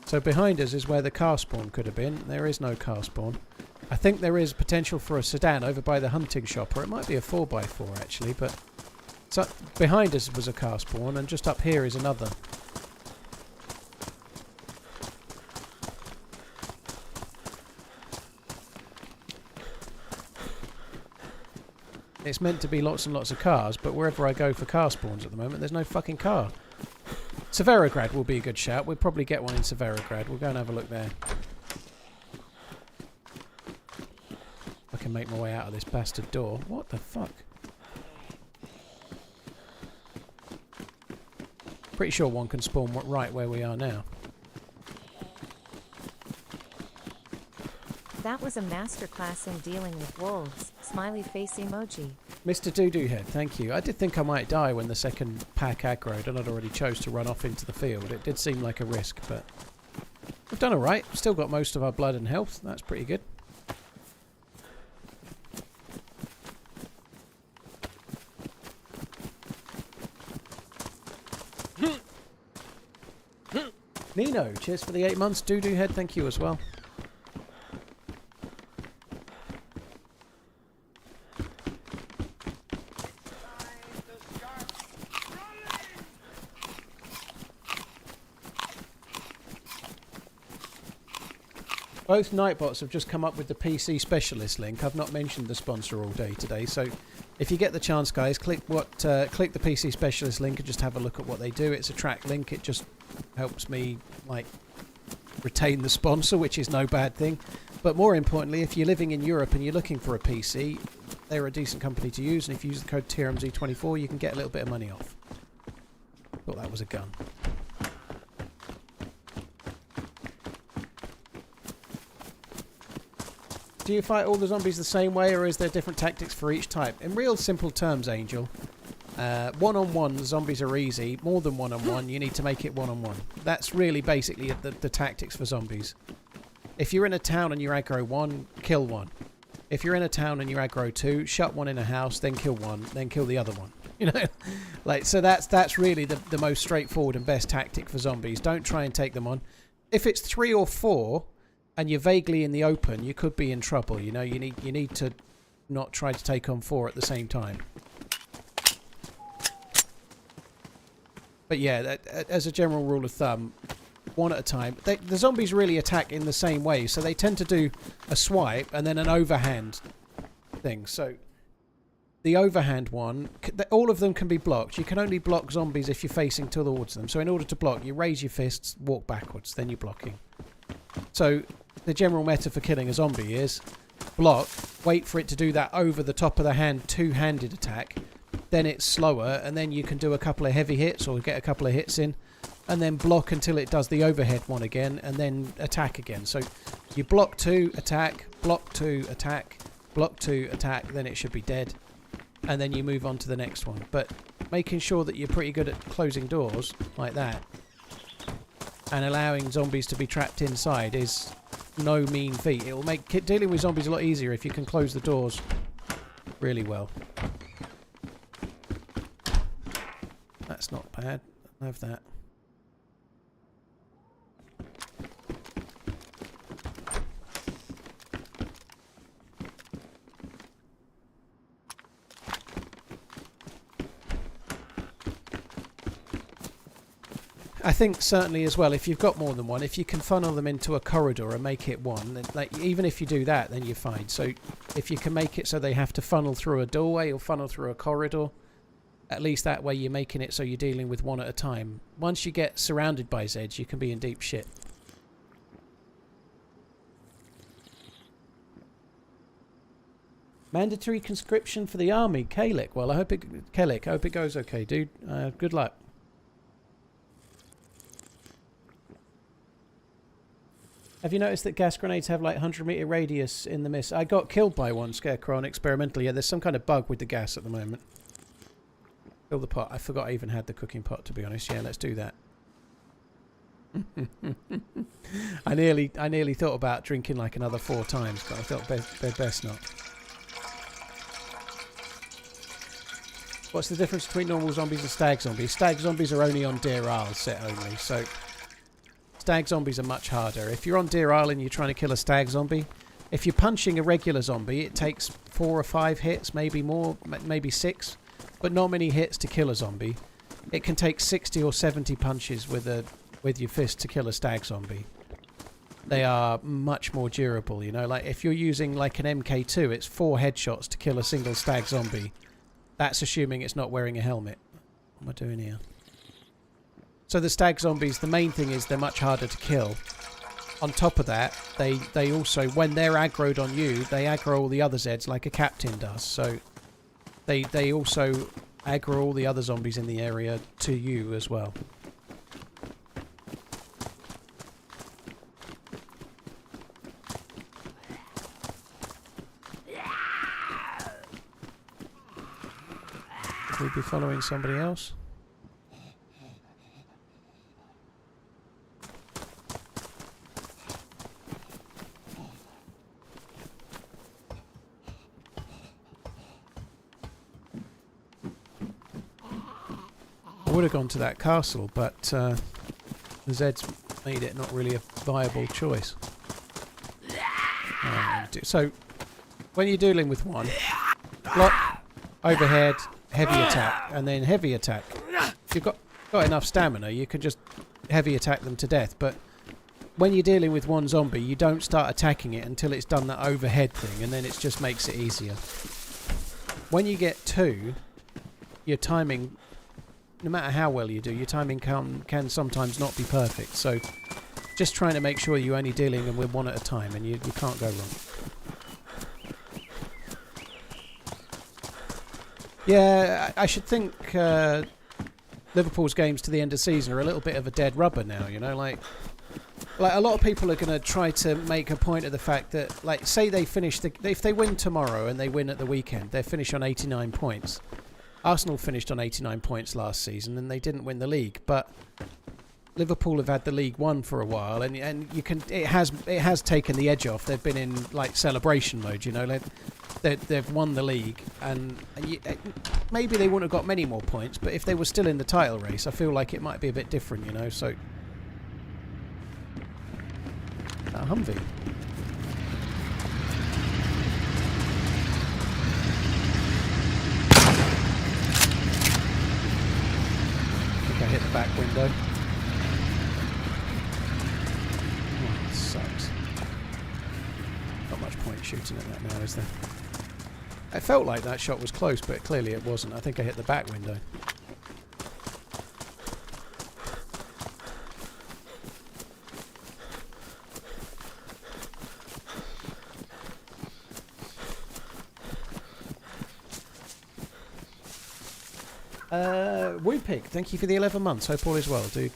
Speaker 2: So behind us is where the car spawn could have been. There is no car spawn. I think there is potential for a sedan over by the hunting shop, or it might be a 4x4 actually, but so behind us was a car spawn, and just up here is another. It's meant to be lots and lots of cars, but wherever I go for car spawns at the moment, there's no fucking car. Severograd will be a good shout. We'll probably get one in Severograd. We'll go and have a look there. I can make my way out of this bastard door. What the fuck? Pretty sure one can spawn right where we are now.
Speaker 3: That was a masterclass in dealing with wolves. Smiley face emoji.
Speaker 2: Mr. Doo-Doo Head, thank you. I did think I might die when the second pack aggroed and I'd already chose to run off into the field. It did seem like a risk, but we've done alright. Still got most of our blood and health. That's pretty good. Nino, cheers for the 8 months. Doo-Doo Head, thank you as well. Both Nightbots have just come up with the PC specialist link. I've not mentioned the sponsor all day today, so if you get the chance, guys, click the PC specialist link and just have a look at what they do. It's a track link. It just helps me like retain the sponsor, which is no bad thing. But more importantly, if you're living in Europe and you're looking for a PC, they're a decent company to use, and if you use the code TRMZ24, you can get a little bit of money off. Thought that was a gun. Do you fight all the zombies the same way, or is there different tactics for each type? In real simple terms, Angel, one-on-one zombies are easy. More than one-on-one, you need to make it one-on-one. That's really basically the tactics for zombies. If you're in a town and you aggro one, kill one. If you're in a town and you aggro two, shut one in a house, then kill one, then kill the other one. You know, like, so that's really the most straightforward and best tactic for zombies. Don't try and take them on. If it's 3 or 4 and you're vaguely in the open, you could be in trouble. You know, you need to not try to take on 4 at the same time. But yeah, as a general rule of thumb, 1 at a time. The zombies really attack in the same way, so they tend to do a swipe and then an overhand thing. So the overhand one, all of them can be blocked. You can only block zombies if you're facing towards them. So in order to block, you raise your fists, walk backwards, then you're blocking. So the general meta for killing a zombie is block, wait for it to do that over the top of the hand, two-handed attack, then it's slower, and then you can do a couple of heavy hits or get a couple of hits in, and then block until it does the overhead one again, and then attack again. So you block 2, attack, block 2, attack, block 2, attack, then it should be dead, and then you move on to the next one. But making sure that you're pretty good at closing doors like that and allowing zombies to be trapped inside is no mean feat. It will make dealing with zombies a lot easier if you can close the doors really well. That's not bad. I have that. I think certainly as well, if you've got more than one, if you can funnel them into a corridor and make it one, then, like, even if you do that, then you're fine. So if you can make it so they have to funnel through a doorway or funnel through a corridor, at least that way you're making it so you're dealing with 1 at a time. Once you get surrounded by Zeds, you can be in deep shit. Mandatory conscription for the army, Kalik. Well, I hope it goes okay, dude. Good luck. Have you noticed that gas grenades have like 100-meter radius in the mist? I got killed by one, Scarecrow, on experimental. Yeah, there's some kind of bug with the gas at the moment. Fill the pot. I forgot I even had the cooking pot, to be honest. Yeah, let's do that. I nearly thought about drinking like another 4 times, but I thought best not. What's the difference between normal zombies and stag zombies? Stag zombies are only on DayZ set only, so stag zombies are much harder. If you're on DayZ and you're trying to kill a stag zombie, if you're punching a regular zombie, it takes 4 or 5 hits, maybe more, maybe 6, but not many hits to kill a zombie. It can take 60 or 70 punches with your fist to kill a stag zombie. They are much more durable, you know. Like if you're using like an MK2, it's 4 headshots to kill a single stag zombie. That's assuming it's not wearing a helmet. What am I doing here? So the stag zombies, the main thing is they're much harder to kill. On top of that, they also, when they're aggroed on you, they aggro all the other Zeds like a captain does. So they also aggro all the other zombies in the area to you as well. Could we be following somebody else? I would have gone to that castle, but the Zeds made it not really a viable choice. So, when you're dealing with one, block, overhead, heavy attack, and then heavy attack. If you've got enough stamina, you can just heavy attack them to death, but when you're dealing with one zombie, you don't start attacking it until it's done that overhead thing, and then it just makes it easier. When you get 2, your timing, no matter how well you do, your timing can sometimes not be perfect. So just trying to make sure you're only dealing with 1 at a time, and you can't go wrong. Yeah, I should think Liverpool's games to the end of the season are a little bit of a dead rubber now, you know, like a lot of people are going to try to make a point of the fact that, like, say they finish if they win tomorrow and they win at the weekend, they finish on 89 points. Arsenal finished on 89 points last season and they didn't win the league, but Liverpool have had the League One for a while, and you can it has taken the edge off. They've been in like celebration mode, you know. They've won the league, and maybe they wouldn't have got many more points, but if they were still in the title race, I feel like it might be a bit different, you know. So, Humvee. I think I hit the back window. Oh, it sucks. Not much point shooting at that now, is there? It felt like that shot was close, but clearly it wasn't. I think I hit the back window. Woopig, thank you for the 11 months. Hope all is well, dude.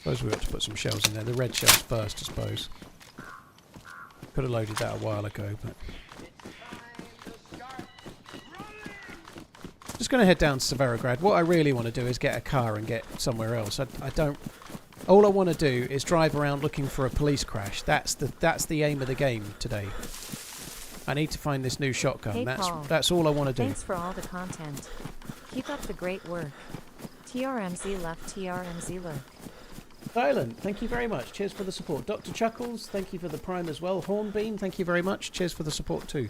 Speaker 2: Suppose we ought to put some shells in there. The red shells first, I suppose. Could have loaded that a while ago, but... Just going to head down to Severograd. What I really want to do is get a car and get somewhere else. I don't... All I want to do is drive around looking for a police crash. That's the aim of the game today. I need to find this new shotgun.
Speaker 3: Hey, Paul.
Speaker 2: That's all I want to do.
Speaker 3: Thanks for all the content. Keep up the great work. TRMZ left, TRMZ lurk.
Speaker 2: Silent, thank you very much. Cheers for the support. Dr. Chuckles, thank you for the prime as well. Hornbeam, thank you very much. Cheers for the support too.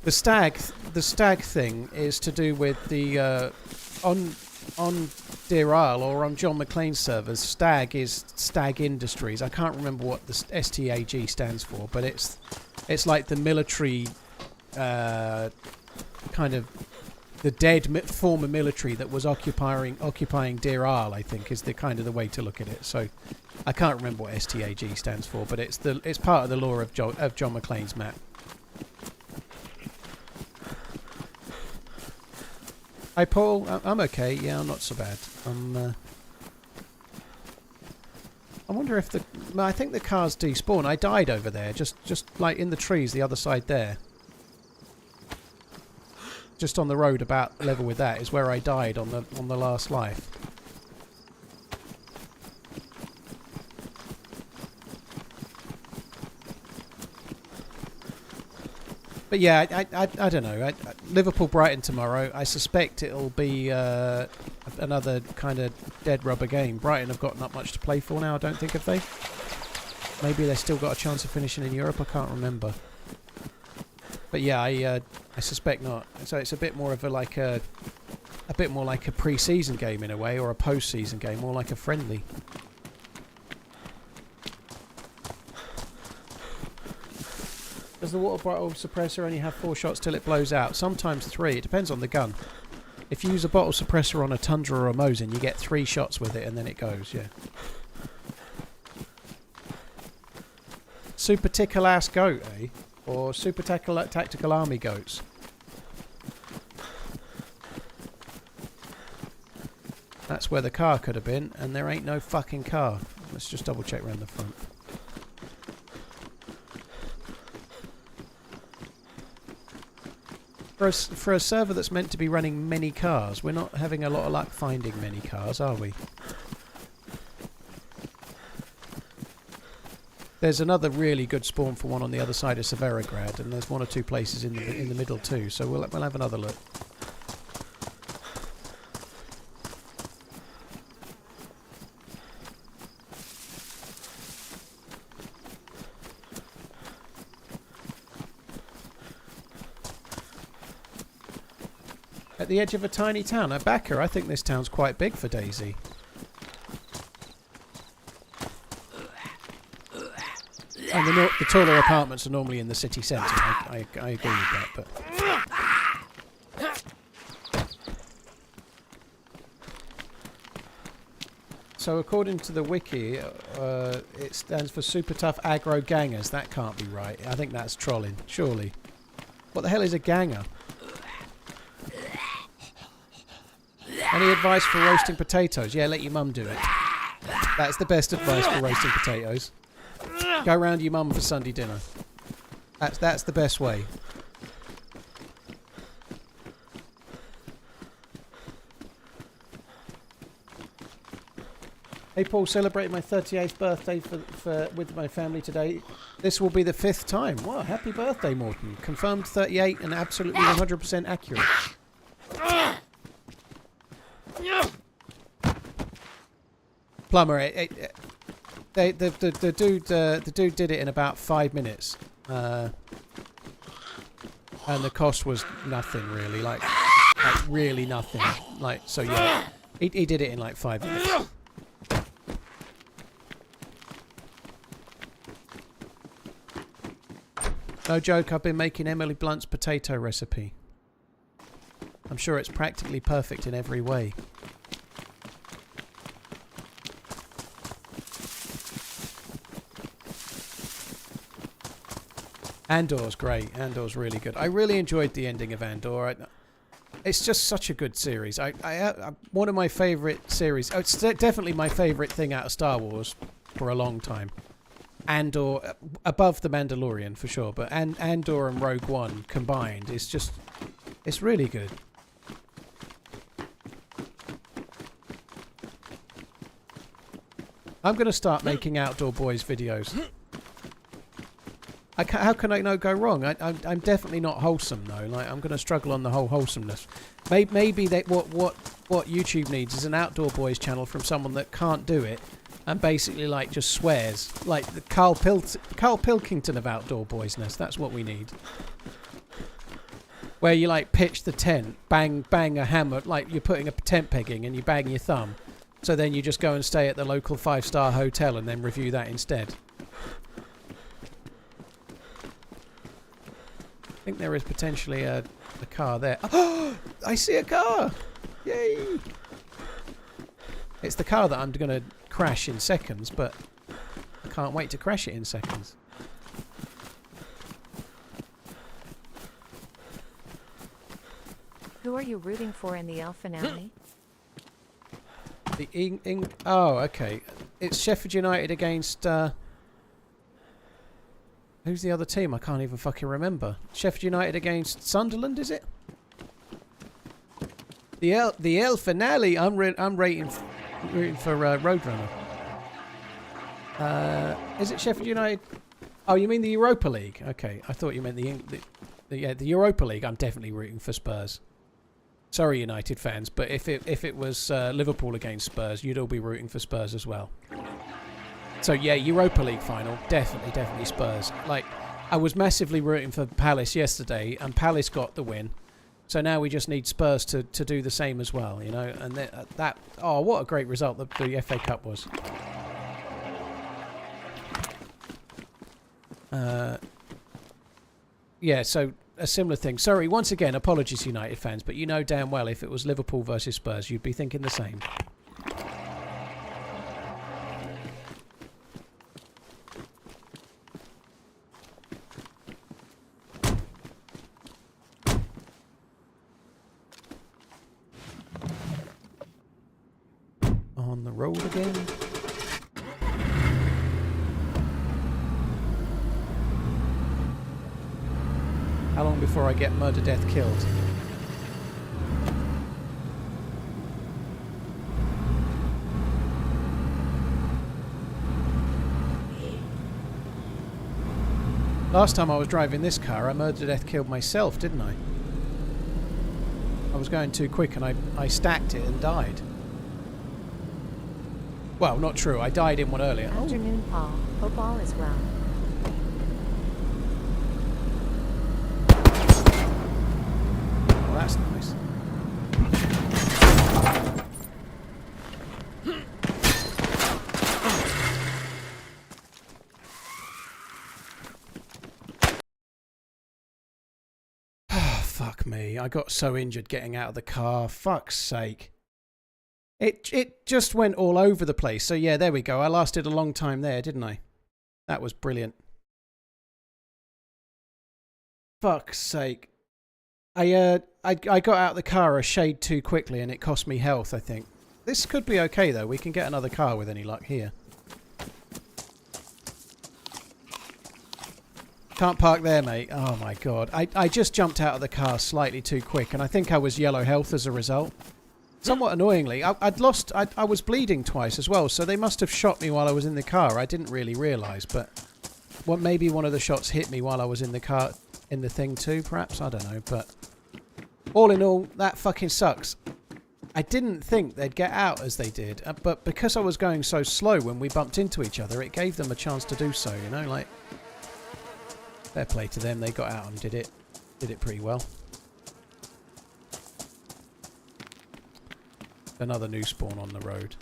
Speaker 2: The stag thing is to do with the on Betrayal or on John McClane's servers. Stag is Stag Industries. I can't remember what the STAG stands for, but it's like the military kind of the dead former military that was occupying Betrayal, I think, is the kind of the way to look at it. So I can't remember what STAG stands for, but it's part of the lore of John McClane's map. Hi Paul, I'm okay. Yeah, I'm not so bad. I wonder if I think the cars despawn. I died over there, just like in the trees the other side there. Just on the road about level with that is where I died on the last life. But yeah, I don't know. Liverpool Brighton tomorrow. I suspect it'll be another kind of dead rubber game. Brighton have got not much to play for now, I don't think, have they? Maybe they've still got a chance of finishing in Europe. I can't remember. But yeah, I suspect not. So it's a bit more of a bit more like a pre-season game in a way, or a post-season game, more like a friendly. Does the water bottle suppressor only have 4 shots till it blows out? Sometimes 3. It depends on the gun. If you use a bottle suppressor on a Tundra or a Mosin, you get 3 shots with it and then it goes, yeah. Super Tickle Ass Goat, eh? Or Super Tactical Army Goats? That's where the car could have been, and there ain't no fucking car. Let's just double check around the front. For a server that's meant to be running many cars, we're not having a lot of luck finding many cars, are we? There's another really good spawn for one on the other side of Severograd, and there's one or two places in the middle too. So we'll have another look. At the edge of a tiny town. At Backer, I think this town's quite big for DayZ. And the taller apartments are normally in the city centre. I agree with that, but... So according to the wiki, it stands for super tough aggro gangers. That can't be right. I think that's trolling, surely. What the hell is a ganger? Any advice for roasting potatoes? Yeah, let your mum do it. That's the best advice for roasting potatoes. Go round your mum for Sunday dinner. That's the best way. Hey Paul, celebrating my 38th birthday with my family today. This will be the 5th time. Wow, happy birthday, Morton. Confirmed 38 and absolutely 100% accurate. Plumber, the dude did it in about 5 minutes, and the cost was nothing really, like really nothing. Like, so yeah, he did it in like 5 minutes. No joke, I've been making Emily Blunt's potato recipe. I'm sure it's practically perfect in every way. Andor's great. Andor's really good. I really enjoyed the ending of Andor. It's just such a good series. One of my favourite series. Oh, it's definitely my favourite thing out of Star Wars for a long time. Andor, above The Mandalorian for sure, but Andor and Rogue One combined is just, it's really good. I'm going to start making Outdoor Boys videos. How can I not go wrong? I'm definitely not wholesome though. Like, I'm going to struggle on the whole wholesomeness. Maybe what YouTube needs is an Outdoor Boys channel from someone that can't do it and basically like just swears, like the Carl Pilkington of Outdoor Boysness. That's what we need. Where you like pitch the tent, bang a hammer, like you're putting a tent pegging and you bang your thumb. So then you just go and stay at the local 5-star hotel and then review that instead. I think there is potentially a car there. Oh, I see a car! Yay! It's the car that I'm going to crash in seconds, but I can't wait to crash it in seconds.
Speaker 3: Who are you rooting for in the L finale?
Speaker 2: Oh, okay. It's Sheffield United against... who's the other team? I can't even fucking remember. Sheffield United against Sunderland, is it? The L finale. I'm rooting for Roadrunner. Is it Sheffield United? Oh, you mean the Europa League? Okay, I thought you meant the Europa League. I'm definitely rooting for Spurs. Sorry, United fans, but if it was Liverpool against Spurs, you'd all be rooting for Spurs as well. So yeah, Europa League final, definitely Spurs. Like, I was massively rooting for Palace yesterday, and Palace got the win. So now we just need Spurs to do the same as well, you know. And oh, what a great result the FA Cup was. Yeah, so a similar thing. Sorry, once again, apologies, United fans, but you know damn well if it was Liverpool versus Spurs, you'd be thinking the same. On the road again. How long before I get murder, death, killed? Last time I was driving this car, I murder death killed myself, didn't I? I was going too quick and I stacked it and died. Well, not true. I died in one earlier.
Speaker 3: Afternoon, Paul. Hope all is well.
Speaker 2: Oh, that's nice. Fuck me. I got so injured getting out of the car. Fuck's sake. It just went all over the place. So yeah, there we go. I lasted a long time there, didn't I? That was brilliant. Fuck's sake. I got out of the car a shade too quickly and it cost me health, I think. This could be okay though. We can get another car with any luck here. Can't park there, mate. Oh my god. I just jumped out of the car slightly too quick and I think I was yellow health as a result. Somewhat annoyingly, I was bleeding twice as well, so they must have shot me while I was in the car. I didn't really realise, but maybe one of the shots hit me while I was in the car, in the thing too, perhaps? I don't know, but all in all, that fucking sucks. I didn't think they'd get out as they did, but because I was going so slow when we bumped into each other, it gave them a chance to do so, you know, like, fair play to them, they got out and did it pretty well. Another new spawn on the road.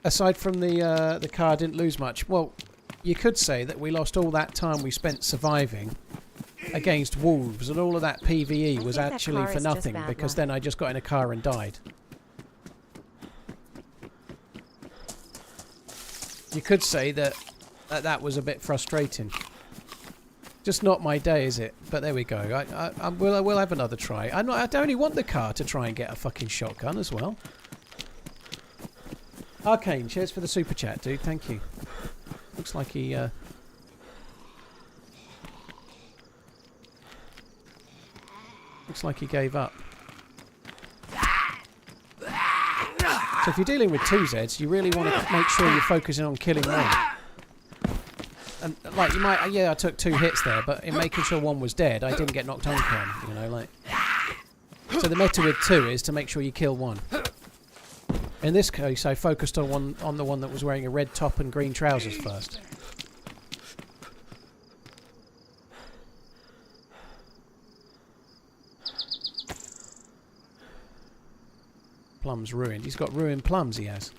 Speaker 2: Aside from the car didn't lose much. Well, you could say that we lost all that time we spent surviving against wolves, and all of that PvE was actually for nothing because then I just got in a car and died. You could say that was a bit frustrating. Just not my day, is it? But there we go. We'll have another try. I only want the car to try and get a fucking shotgun as well. Arcane, cheers for the super chat, dude. Thank you. Looks like he... Looks like he gave up. So if you're dealing with 2Zs, you really want to make sure you're focusing on killing one. And like you might, yeah, I took 2 hits there, but in making sure one was dead, I didn't get knocked uncon, you know, like. So the meta with 2 is to make sure you kill one. In this case, I focused on the one that was wearing a red top and green trousers first. Plum's ruined. He's got ruined plums, he has.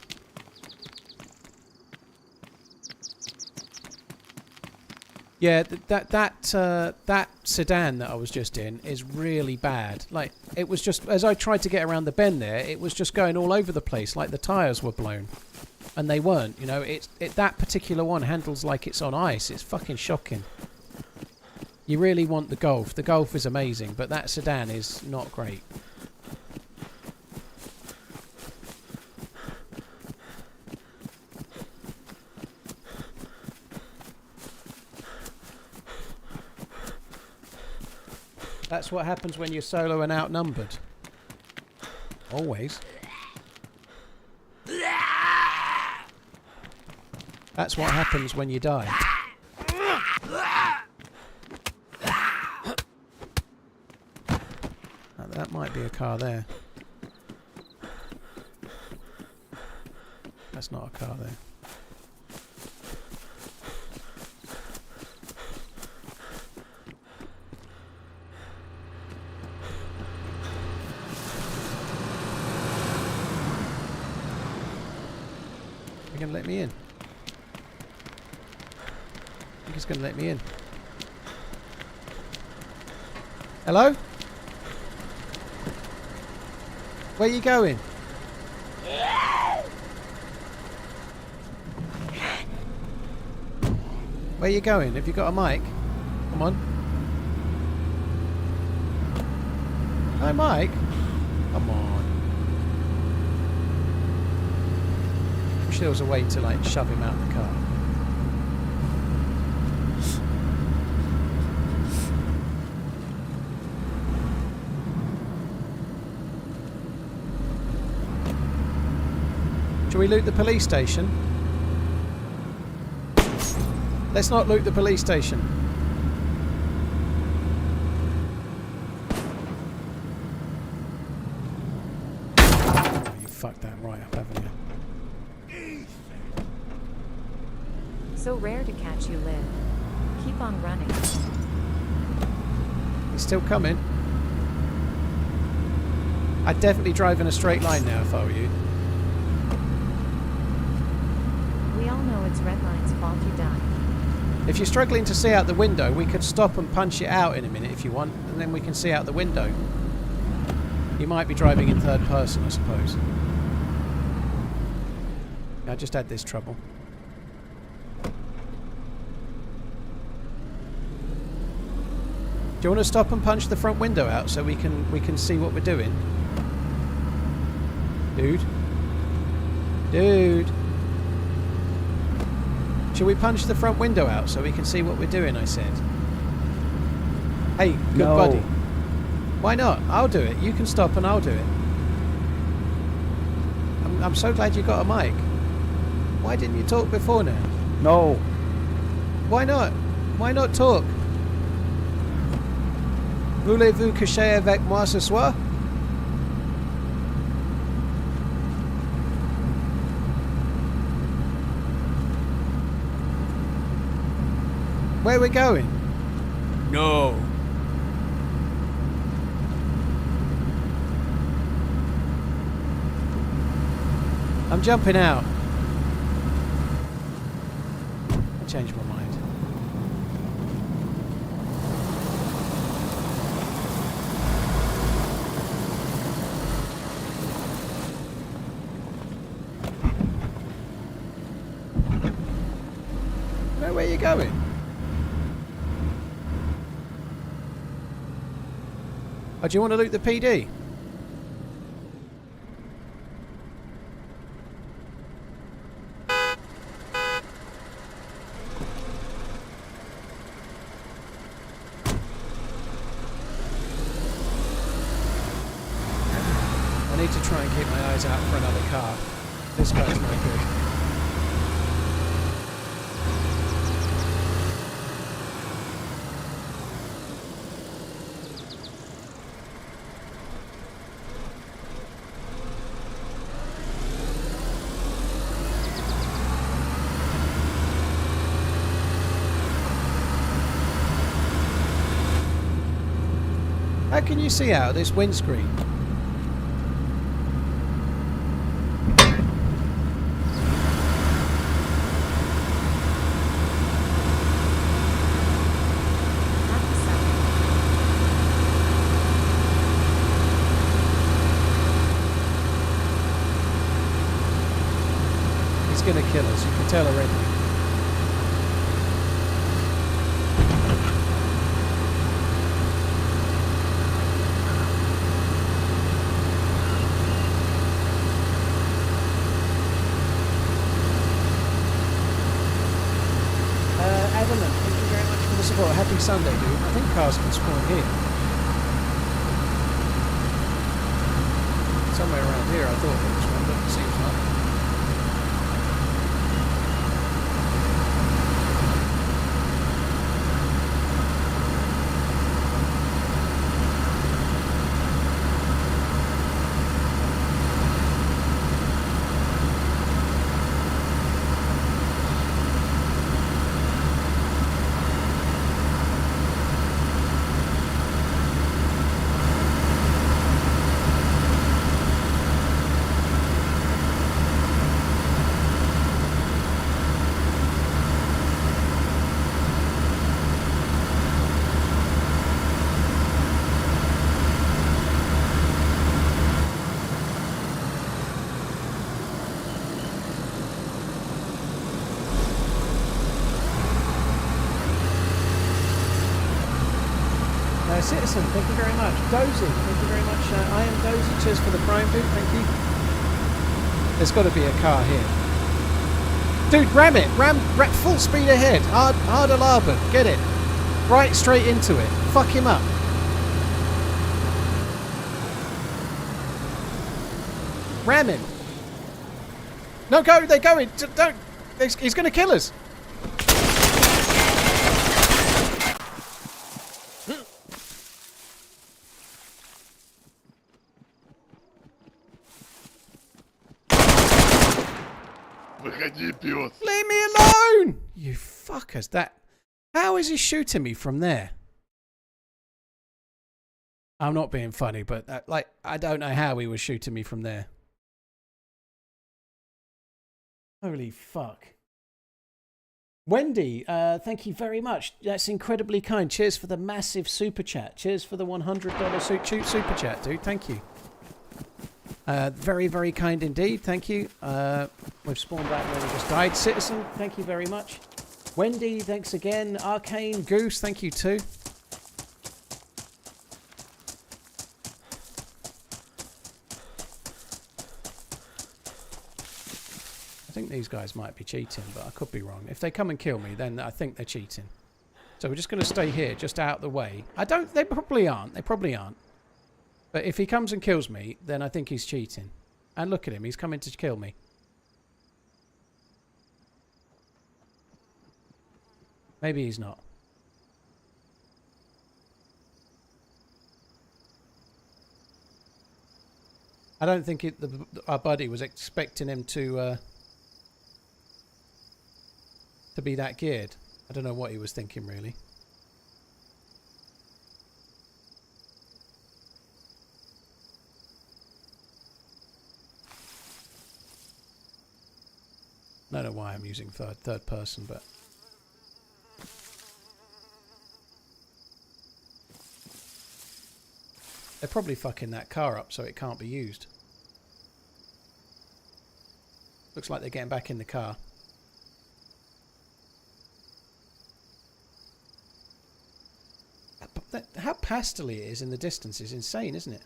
Speaker 2: Yeah, that sedan that I was just in is really bad. Like, it was just, as I tried to get around the bend there, it was just going all over the place, like the tyres were blown. And they weren't, you know. That particular one handles like it's on ice. It's fucking shocking. You really want the Golf. The Golf is amazing, but that sedan is not great. That's what happens when you're solo and outnumbered. Always. That's what happens when you die. That might be a car there. That's not a car there. Going to let me in. I think he's going to let me in. Hello? Where are you going? Where are you going? Have you got a mic? Come on. Hi, Mike. Come on. Wish there was a way to like shove him out of the car. Do we loot the police station? Let's not loot the police station. Oh, you fucked that right up, haven't you?
Speaker 3: So rare to catch you live. Keep on running.
Speaker 2: He's still coming. I'd definitely drive in a straight line now if I were you.
Speaker 3: We all know it's Redline's fault you died.
Speaker 2: If you're struggling to see out the window, we could stop and punch it out in a minute if you want, and then we can see out the window. You might be driving in third person, I suppose. I just had this trouble. Do you want to stop and punch the front window out so we can see what we're doing? Dude. Dude. Shall we punch the front window out so we can see what we're doing, I said. Hey, good buddy. Why not? I'll do it. You can stop and I'll do it. I'm so glad you got a mic. Why didn't you talk before now?
Speaker 4: No.
Speaker 2: Why not? Why not talk? Voulez-vous coucher avec moi ce soir? Where are we going? No. I'm jumping out. I changed my mind. Where are you going? Oh, do you want to loot the PD? I need to try and keep my eyes out for another car. This guy's no good. How can you see out of this windscreen? He's gonna kill us, you can tell already. Happy Sunday, dude. I think cars can spawn here. Somewhere around here, I thought there was one, but it seems not. Citizen, thank you very much. Dozy, thank you very much. I am Dozy, cheers for the prime, dude, thank you. There's got to be a car here. Dude, ram it! Ram full speed ahead. Hard larboard, get it. Right straight into it. Fuck him up. Ram him. No, go! They're going! Don't! He's going to kill us! Leave me alone! You fuckers! How is he shooting me from there? I'm not being funny, but I don't know how he was shooting me from there. Holy fuck. Wendy, thank you very much. That's incredibly kind. Cheers for the massive super chat. Cheers for the $100 super chat, dude. Thank you. Very, very kind indeed. Thank you. We've spawned back where we just died. Citizen, thank you very much. Wendy, thanks again. Arcane, Goose, thank you too. I think these guys might be cheating, but I could be wrong. If they come and kill me, then I think they're cheating. So we're just going to stay here, just out the way. They probably aren't. They probably aren't. But if he comes and kills me, then I think he's cheating. And look at him, he's coming to kill me. Maybe he's not. I don't think our buddy was expecting him to be that geared. I don't know what he was thinking, really. I don't know why I'm using third person, but... They're probably fucking that car up so it can't be used. Looks like they're getting back in the car. How pastely it is in the distance is insane, isn't it?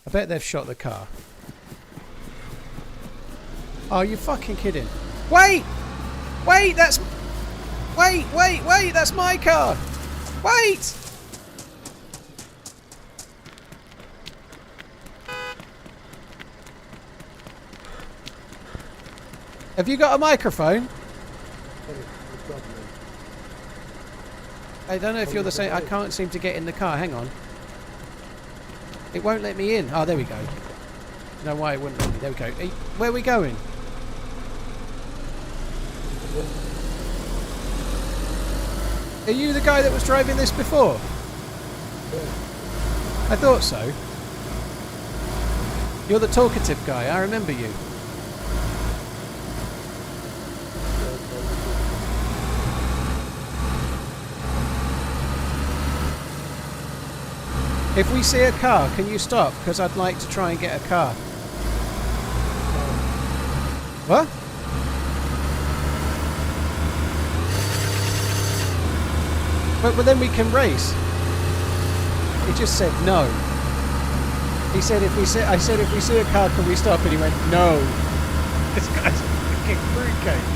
Speaker 2: I bet they've shot the car. Oh, you fucking kidding? Wait! Wait, that's... Wait, that's my car! Wait! Have you got a microphone? I don't know if you're the same... I can't seem to get in the car. Hang on. It won't let me in. Oh, there we go. Don't know why it wouldn't let me. There we go. Hey, where are we going? Are you the guy that was driving this before? I thought so. You're the talkative guy. I remember you. If we see a car, can you stop? Because I'd like to try and get a car. What? But then we can race. He just said no. He said I said if we see a car, can we stop? And he went no. This guy's a fucking fruitcake.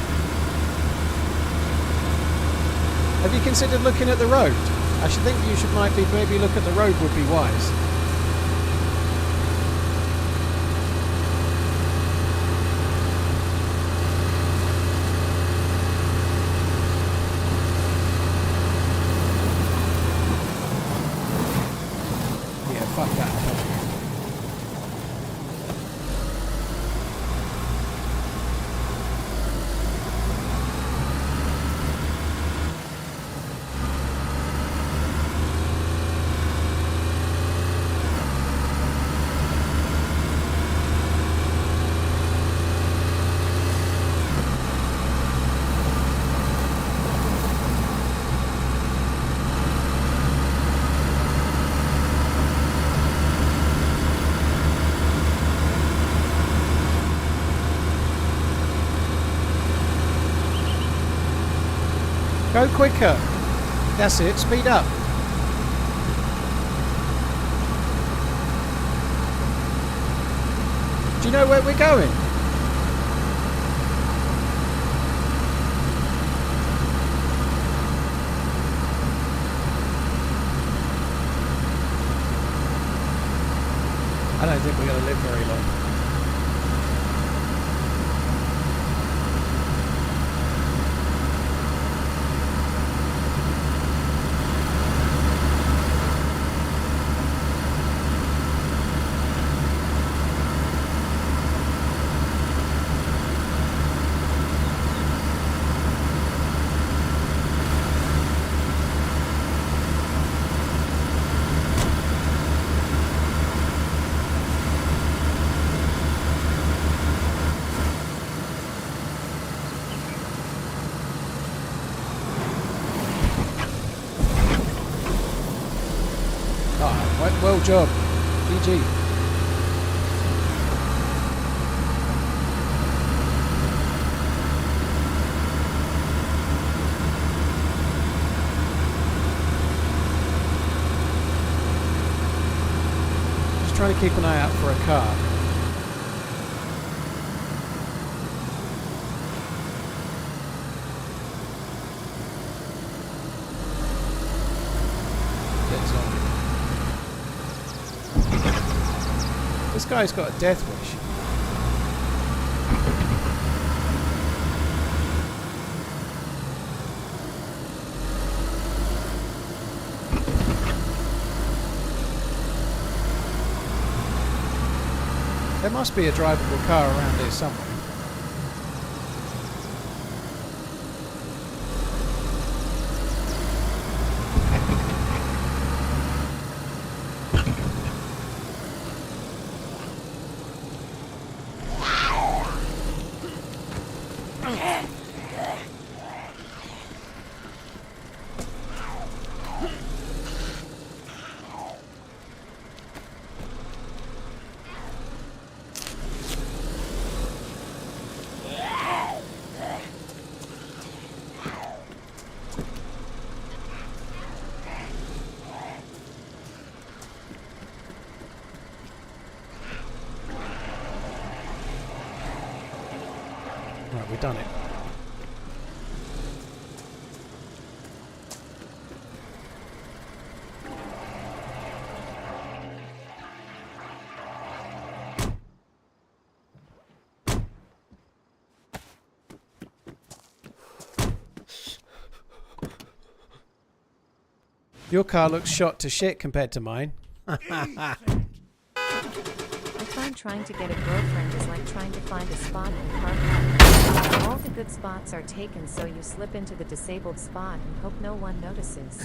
Speaker 2: Have you considered looking at the road? I should think you should maybe look at the road would be wise. Yeah, fuck that. Go quicker. That's it, speed up. Do you know where we're going? I don't think we're going to live very long. Well job. GG. Just trying to keep an eye out for a car. This guy's got a death wish. There must be a drivable car around here somewhere. Right, we've done it. Your car looks shot to shit compared to mine.
Speaker 3: I find trying to get a girlfriend is like trying to find a spot in a car park. All the good spots are taken, so you slip into the disabled spot and hope no one notices.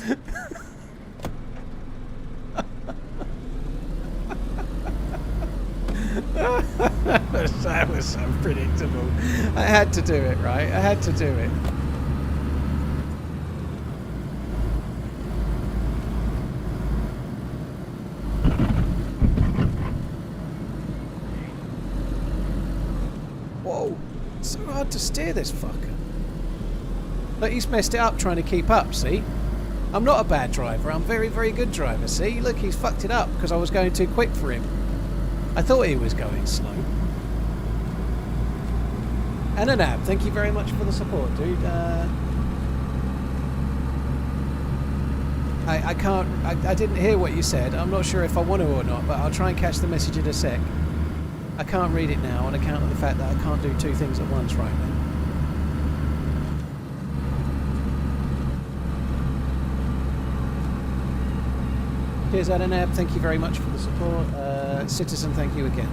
Speaker 2: That was unpredictable. I had to do it, right? I had to do it. Whoa, it's so hard to steer this fucker. Look, he's messed it up trying to keep up, see? I'm not a bad driver, I'm a very, very good driver, see? Look, he's fucked it up because I was going too quick for him. I thought he was going slow. Ananab, thank you very much for the support, dude. I didn't hear what you said. I'm not sure if I want to or not, but I'll try and catch the message in a sec. I can't read it now on account of the fact that I can't do two things at once right now. Cheers, Adanab. Thank you very much for the support. Citizen, thank you again.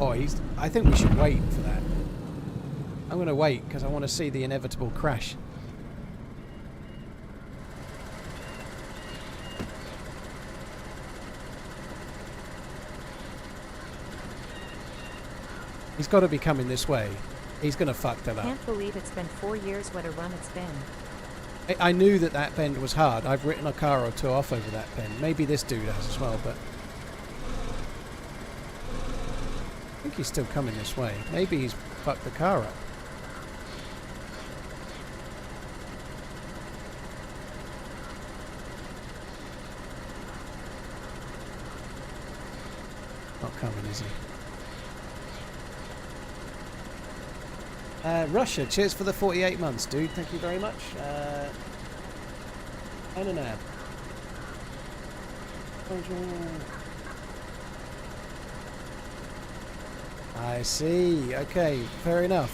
Speaker 2: Oh, I think we should wait for that. I'm going to wait because I want to see the inevitable crash. He's got to be coming this way. He's going to fuck that up.
Speaker 3: Can't believe it's been 4 years what a run it's been.
Speaker 2: I knew that that bend was hard. I've written a car or two off over that bend. Maybe this dude has as well, but... I think he's still coming this way. Maybe he's fucked the car up. Not coming, is he? Russia, cheers for the 48 months, dude. Thank you very much. Ananab. I see. Okay, fair enough.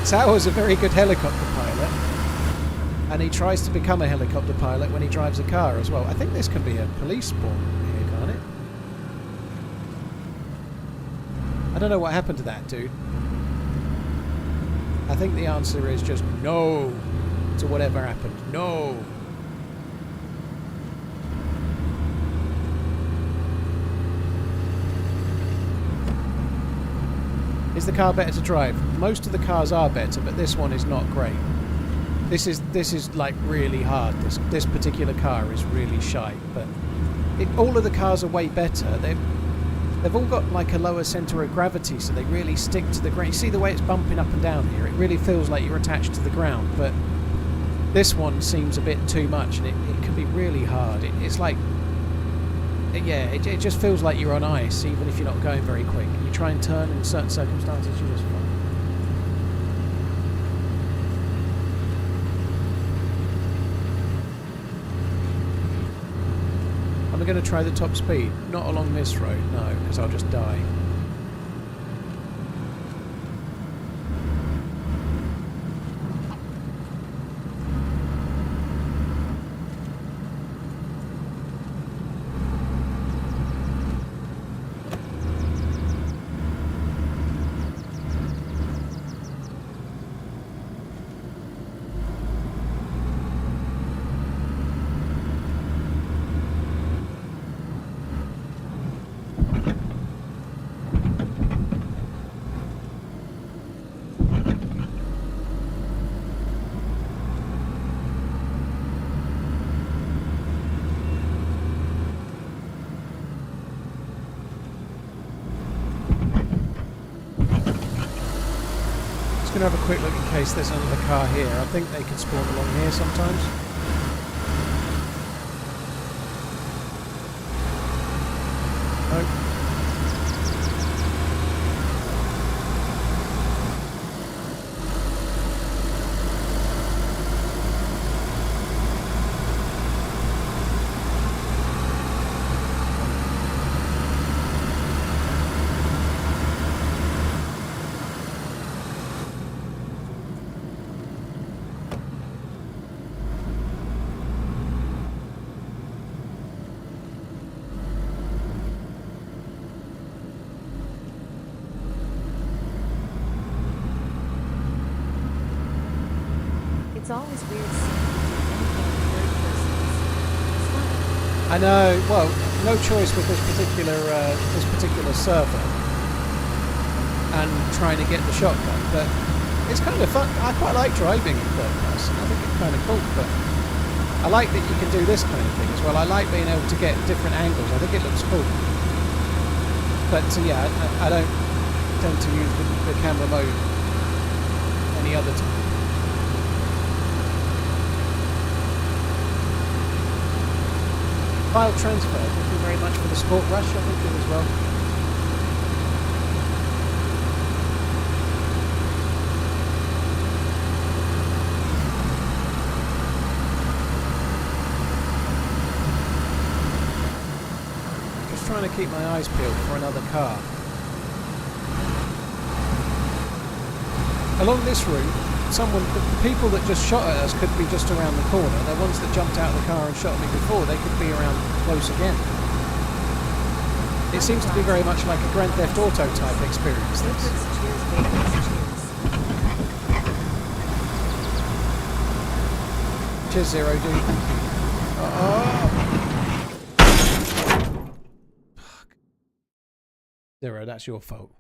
Speaker 2: Sal was a very good helicopter pilot, and he tries to become a helicopter pilot when he drives a car as well. I think this can be a police spawn here, can't it? I don't know what happened to that dude. I think the answer is just no to whatever happened. No. Is the car better to drive? Most of the cars are better, but this one is not great. This is like really hard. This particular car is really shy, but all of the cars are way better. They've all got like a lower centre of gravity, so they really stick to the ground. You see the way it's bumping up and down here? It really feels like you're attached to the ground, but this one seems a bit too much, and it can be really hard. It's like, yeah, it just feels like you're on ice, even if you're not going very quick. You try and turn in certain circumstances, you're just fine. Am I going to try the top speed? Not along this road, no, because I'll just die. Going to have a quick look in case there's another car here. I think they can spawn along here sometimes. Nope.
Speaker 3: It's always weird seeing anything in third person. It's fun.
Speaker 2: I know. Well, no choice with this particular server and trying to get the shotgun, but it's kind of fun. I quite like driving in third person. I think it's kind of cool, but I like that you can do this kind of thing as well. I like being able to get different angles. I think it looks cool. But yeah, I don't tend to use the camera mode any other time. File transfer, thank you very much for the Sport Rush, I think you as well. Just trying to keep my eyes peeled for another car. Along this route, the people that just shot at us could be just around the corner. The ones that jumped out of the car and shot me before, they could be around close again. It seems to be very much like a Grand Theft Auto type experience, this.
Speaker 3: Cheers, cheers.
Speaker 2: Cheers, Zero, dude. Oh. Fuck. Zero, that's your fault.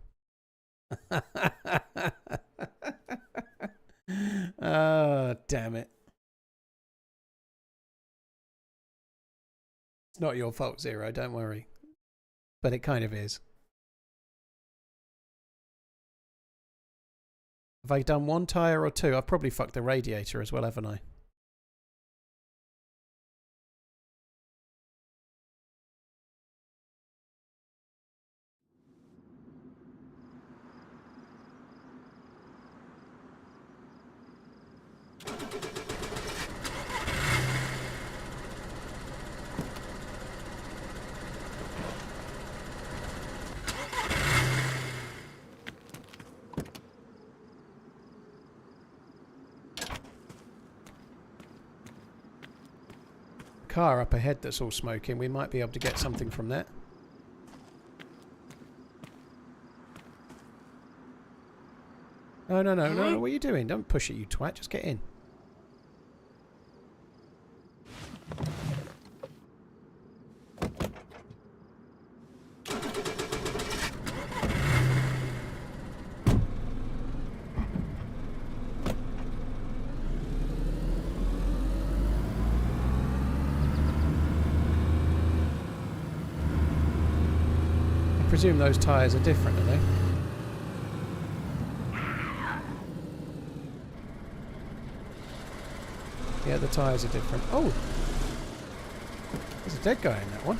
Speaker 2: Oh, damn it. It's not your fault, Zero, don't worry. But it kind of is. Have I done one tyre or two? I've probably fucked the radiator as well, haven't I? Car up ahead that's all smoking. We might be able to get something from that. No, no, no, no, no. What are you doing? Don't push it, you twat. Just get in. I presume those tyres are different, are they? Yeah, the tyres are different. Oh! There's a dead guy in that one.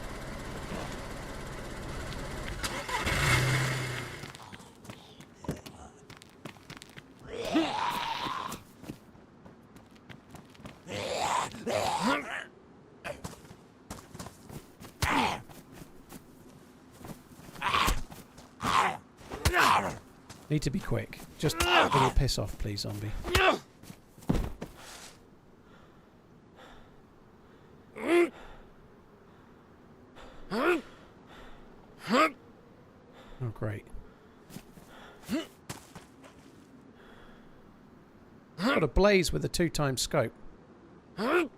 Speaker 2: Need to be quick. Just a little piss off, please, zombie. Oh, great. Got a blaze with a 2x scope. Can't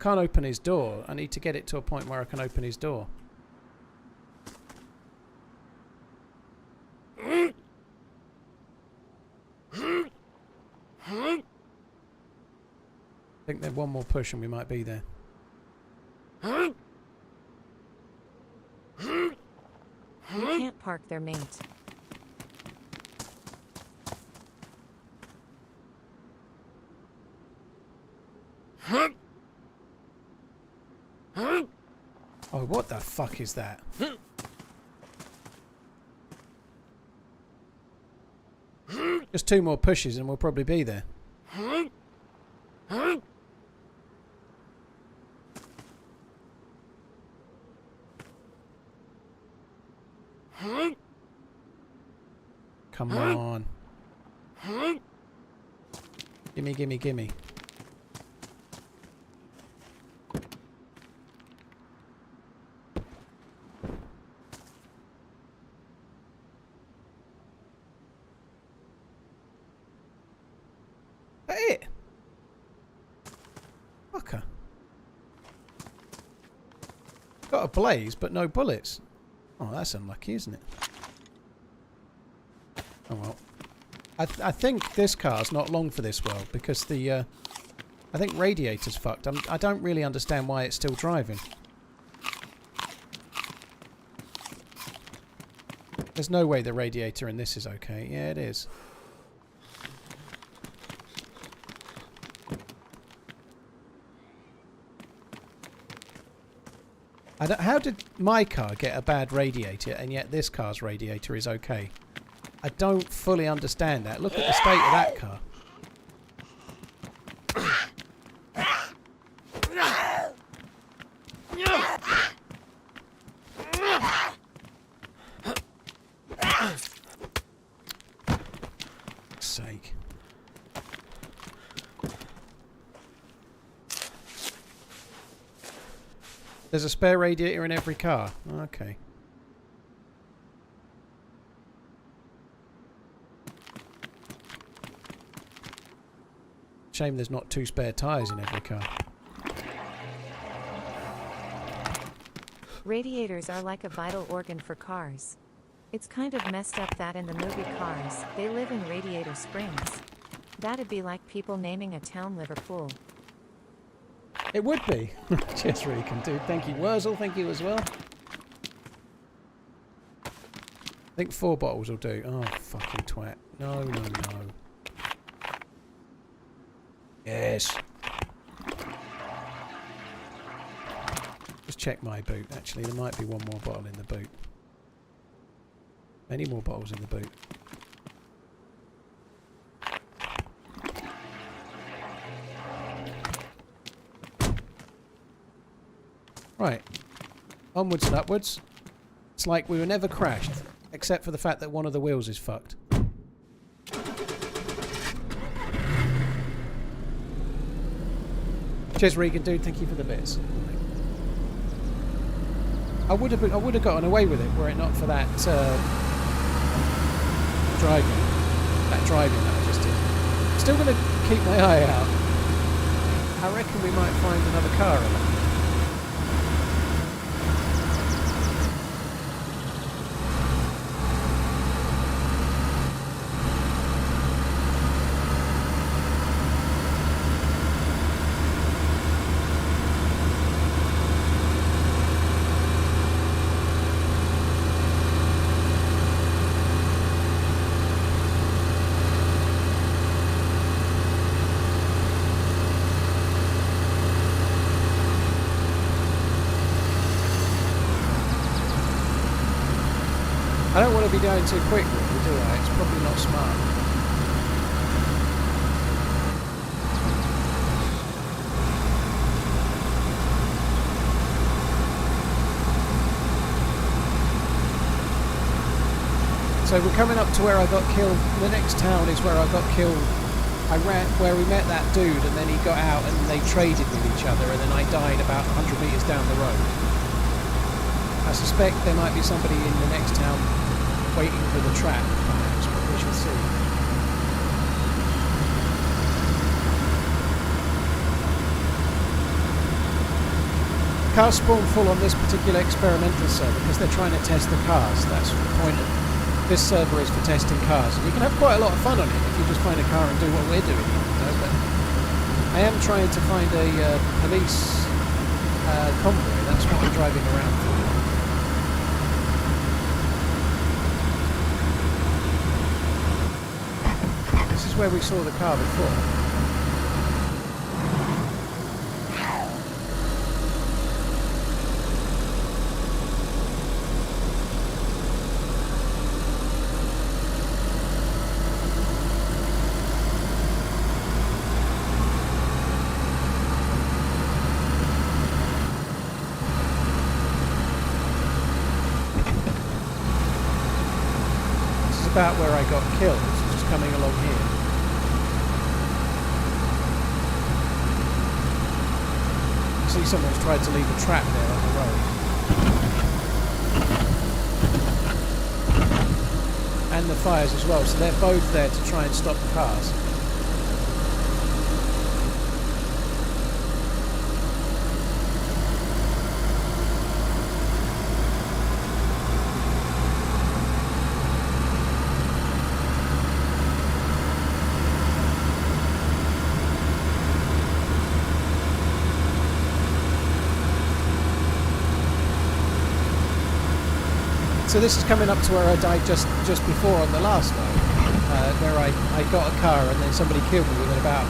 Speaker 2: open his door. I need to get it to a point where I can open his door. I think there's one more push and we might be there.
Speaker 3: You can't park there, mate.
Speaker 2: Oh, what the fuck is that? Just 2 more pushes and we'll probably be there. Come on. Gimme, gimme, gimme. That it? Fucker. Got a blaze, but no bullets. Oh, that's unlucky, isn't it? Oh well. I think this car's not long for this world because the I think radiator's fucked. I don't really understand why it's still driving. There's no way the radiator in this is okay. Yeah, it is. How did my car get a bad radiator and yet this car's radiator is okay? I don't fully understand that. Look at the state of that car. For God's sake. There's a spare radiator in every car. Okay. Shame there's not 2 spare tyres in every car.
Speaker 3: Radiators are like a vital organ for cars. It's kind of messed up that in the movie Cars, they live in Radiator Springs. That'd be like people naming a town Liverpool.
Speaker 2: It would be. Cheers, Regan, dude. Thank you. Wurzel, thank you as well. I think 4 bottles will do. Oh, fucking twat. No, no, no. Yes. Just check my boot. Actually, there might be one more bottle in the boot. Many more bottles in the boot. Right. Onwards and upwards. It's like we were never crashed, except for the fact that one of the wheels is fucked. Cheers, Regan, dude. Thank you for the bits. I would have gotten away with it were it not for that driving that I just did. I'm still going to keep my eye out. I reckon we might find another car around. I don't want to be going too quick, really, do I? It's probably not smart. So we're coming up to where I got killed. The next town is where I got killed. I ran where we met that dude, and then he got out, and they traded with each other, and then I died about 100 metres down the road. I suspect there might be somebody in the next town waiting for the trap, perhaps, but we shall see. Cars spawn full on this particular experimental server because they're trying to test the cars. That's the point of this server, is for testing cars. And you can have quite a lot of fun on it if you just find a car and do what we're doing, you know, but I am trying to find a police convoy. That's what I'm driving around for. Where we saw the car before. This is about where I got killed. It's just coming along here. See, someone's tried to leave a trap there on the road. And the fires as well, so they're both there to try and stop the cars. So this is coming up to where I died just before on the last load, where I got a car and then somebody killed me within about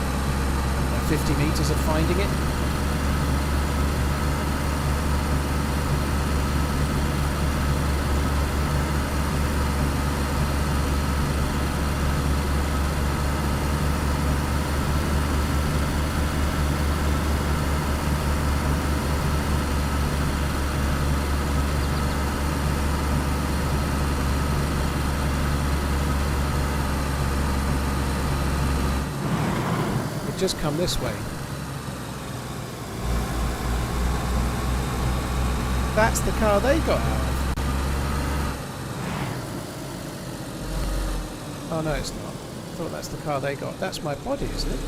Speaker 2: 50 metres of finding it. Just come this way. That's the car they got out of. Oh no, it's not. I thought that's the car they got. That's my body, isn't it?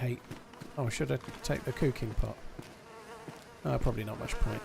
Speaker 2: hate. Oh, should I take the cooking pot? Probably not much point.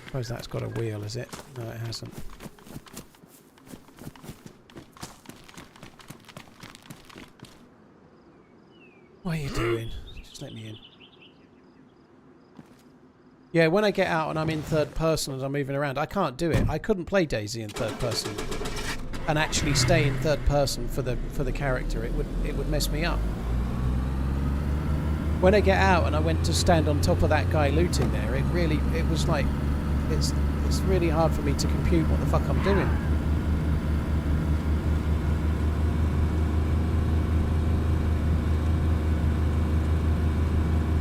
Speaker 2: Suppose that's got a wheel, is it? No, it hasn't. What are you doing? Just let me in. Yeah, when I get out and I'm in third person as I'm moving around, I can't do it. I couldn't play DayZ in third person and actually stay in third person for the character. It would mess me up. When I get out and I went to stand on top of that guy looting there, it was like it's really hard for me to compute what the fuck I'm doing.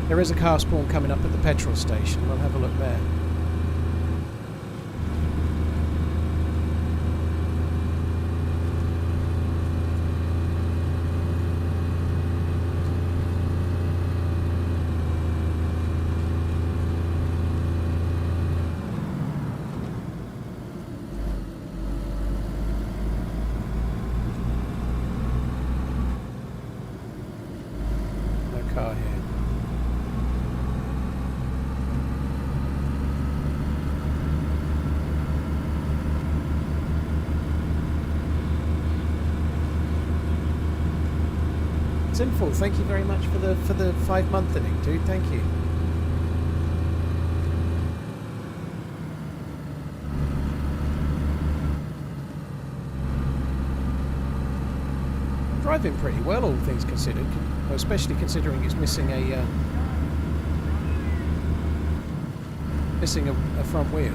Speaker 2: There is a car spawn coming up at the petrol station. We'll have a look there. No car here. Sinful, thank you very much for the 5-month link, dude. Thank you. Driving pretty well, all things considered, especially considering it's missing a front wheel.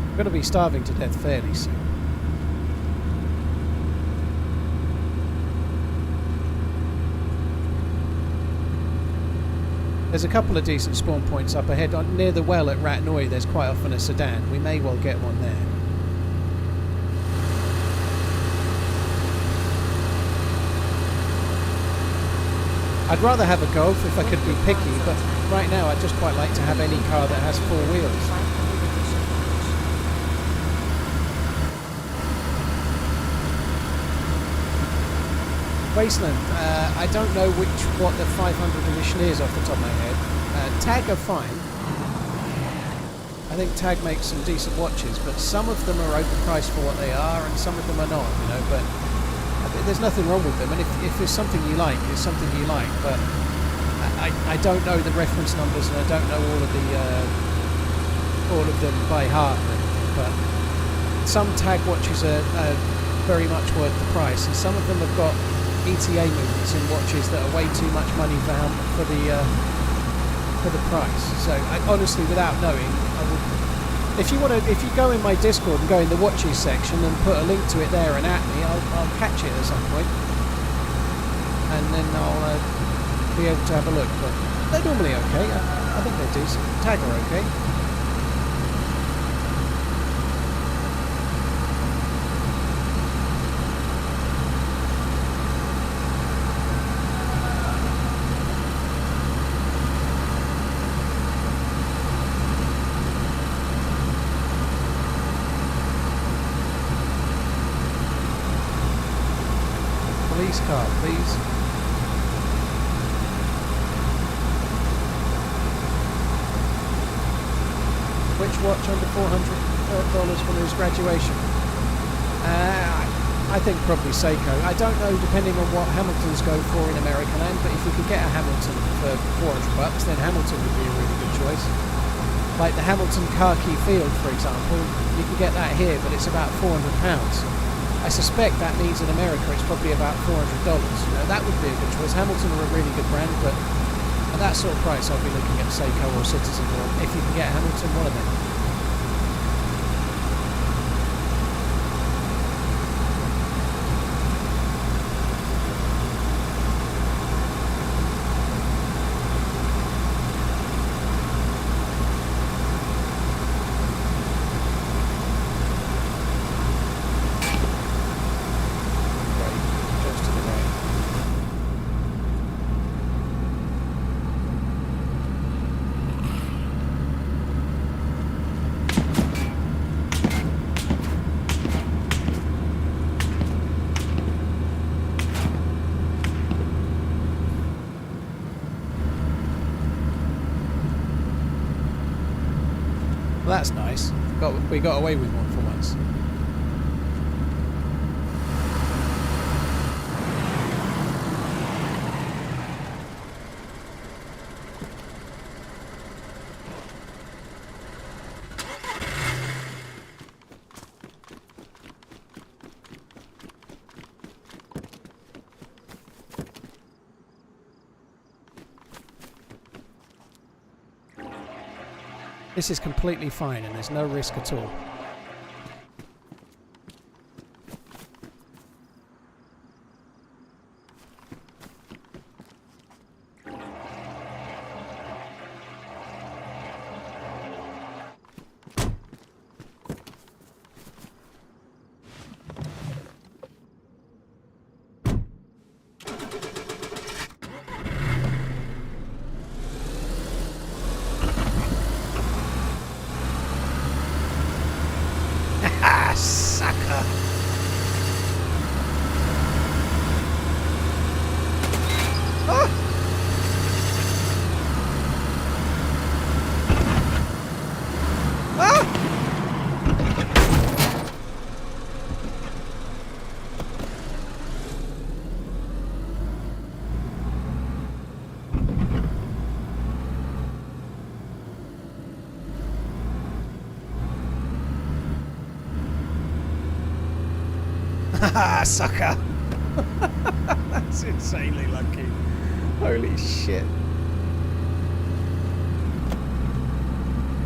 Speaker 2: I'm going to be starving to death fairly soon. There's a couple of decent spawn points up ahead. Near the well at Ratnoy, there's quite often a sedan. We may well get one there. I'd rather have a Golf if I could be picky, but right now I'd just quite like to have any car that has 4 wheels. Wasteland, I don't know what the 500 edition is off the top of my head. Tag are fine. I think Tag makes some decent watches, but some of them are overpriced for what they are, and some of them are not, you know, but there's nothing wrong with them, and if there's something you like, it's something you like, but I don't know the reference numbers, and I don't know all of them by heart, but some Tag watches are very much worth the price, and some of them have got ETA movements in watches that are way too much money for the price. So I, honestly, without knowing, I would, if you go in my Discord and go in the watches section and put a link to it there and at me, I'll catch it at some point, and then I'll be able to have a look. But they're normally okay. I think they're decent. Tag are okay. Car, please. Which watch under $400 from his graduation? I think probably Seiko. I don't know, depending on what Hamiltons go for in American land, but if you could get a Hamilton for $400, then Hamilton would be a really good choice. Like the Hamilton Khaki Field, for example, you can get that here, but it's about £400. I suspect that means in America it's probably about $400. You know, that would be a good choice. Hamilton are a really good brand, but At that sort of price, I'd be looking at Seiko or Citizen, or if you can get Hamilton, one of them. Well, that's nice. We got away with one for once. This is completely fine and there's no risk at all. Sucker! Ah! Ah! Haha, sucker! That's insanely lucky. Holy shit.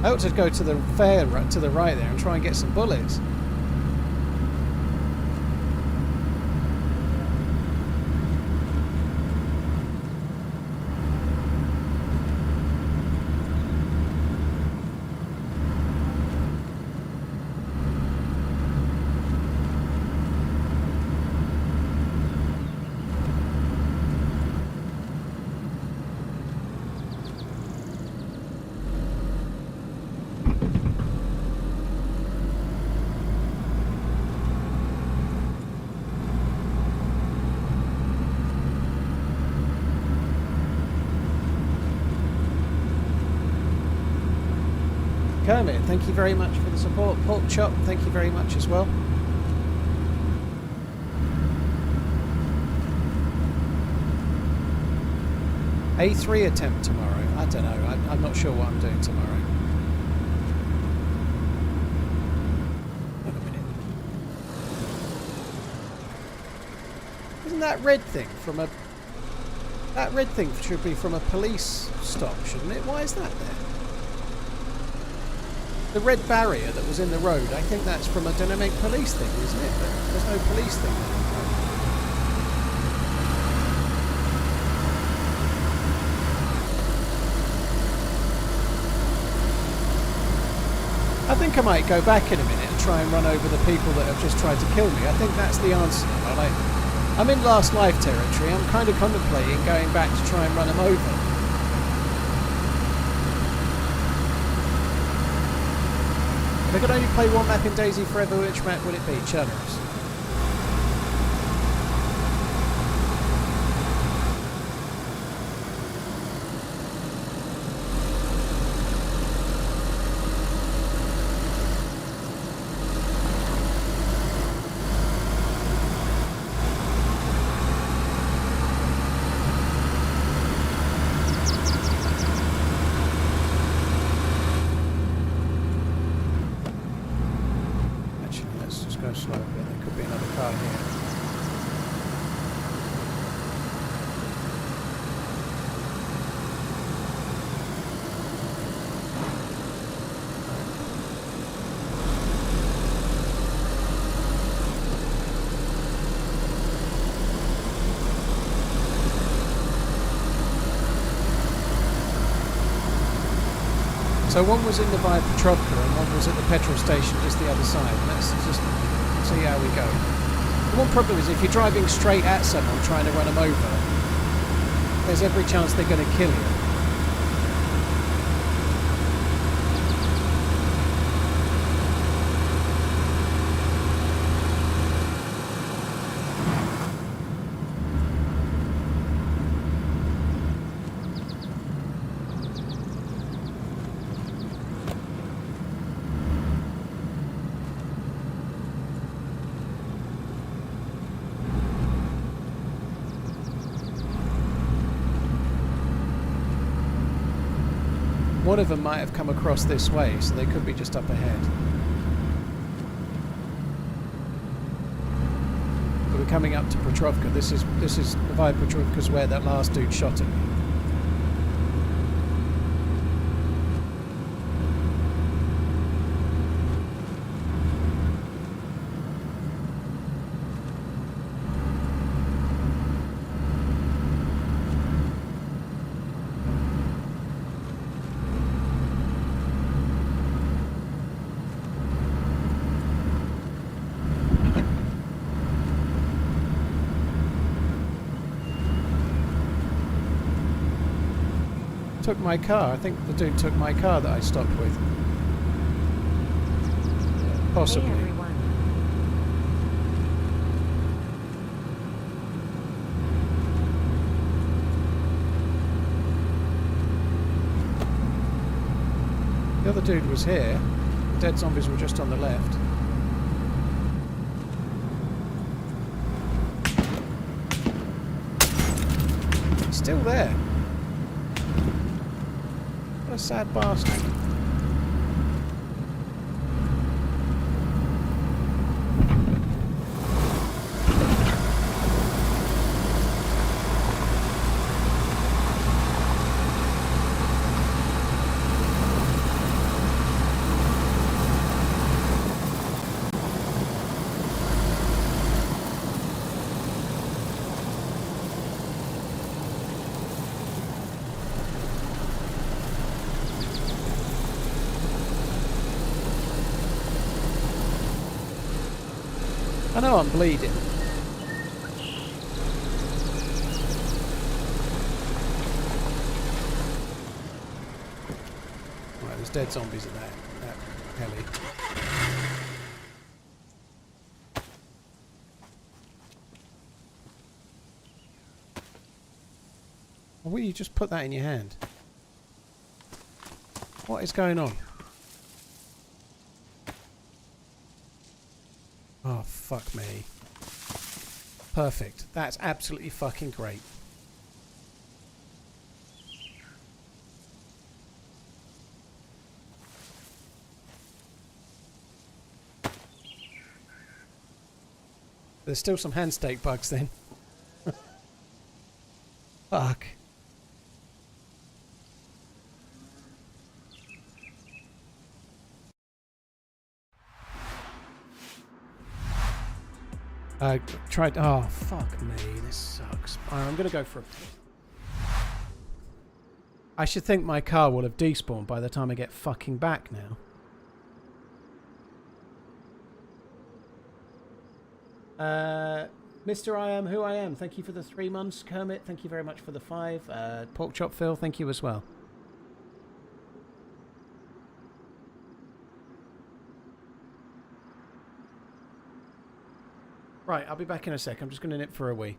Speaker 2: I ought to go to the fair to the right there and try and get some bullets. Kermit, thank you very much for the support. Pork Chop, thank you very much as well. A3 attempt tomorrow. I don't know. I'm not sure what I'm doing tomorrow. Wait a minute. Isn't that red thing from a... That red thing should be from a police stop, shouldn't it? Why is that there? The red barrier that was in the road, I think that's from a dynamic police thing, isn't it? But there's no police thing there. I think I might go back in a minute and try and run over the people that have just tried to kill me. I think that's the answer. I'm in last life territory. I'm kind of contemplating going back to try and run them over. If I could only play one map in DayZ forever, which map would it be? Channels. So one was in the Via Petrovka and one was at the petrol station just the other side. Let's just see how we go. The one problem is if you're driving straight at someone trying to run them over, there's every chance they're going to kill you. One of them might have come across this way, so they could be just up ahead. But we're coming up to Petrovka. This is Via Petrovka's where that last dude shot at me. Took my car. I think the dude took my car that I stopped with. Possibly.
Speaker 3: Hey everyone.
Speaker 2: The other dude was here. The dead zombies were just on the left. Still there. What a sad bastard. I know I'm bleeding. Right, there's dead zombies in that heli. Or will you just put that in your hand? What is going on? Oh, fuck me. Perfect. That's absolutely fucking great. There's still some handstake bugs then. Fuck. I tried. Oh, fuck me. This sucks. I'm going to go for a... I should think my car will have despawned by the time I get fucking back now. Mr. I Am Who I Am, thank you for the 3 months. Kermit, thank you very much for the 5. Pork Chop Phil, thank you as well. Right, I'll be back in a sec. I'm just going to nip for a wee.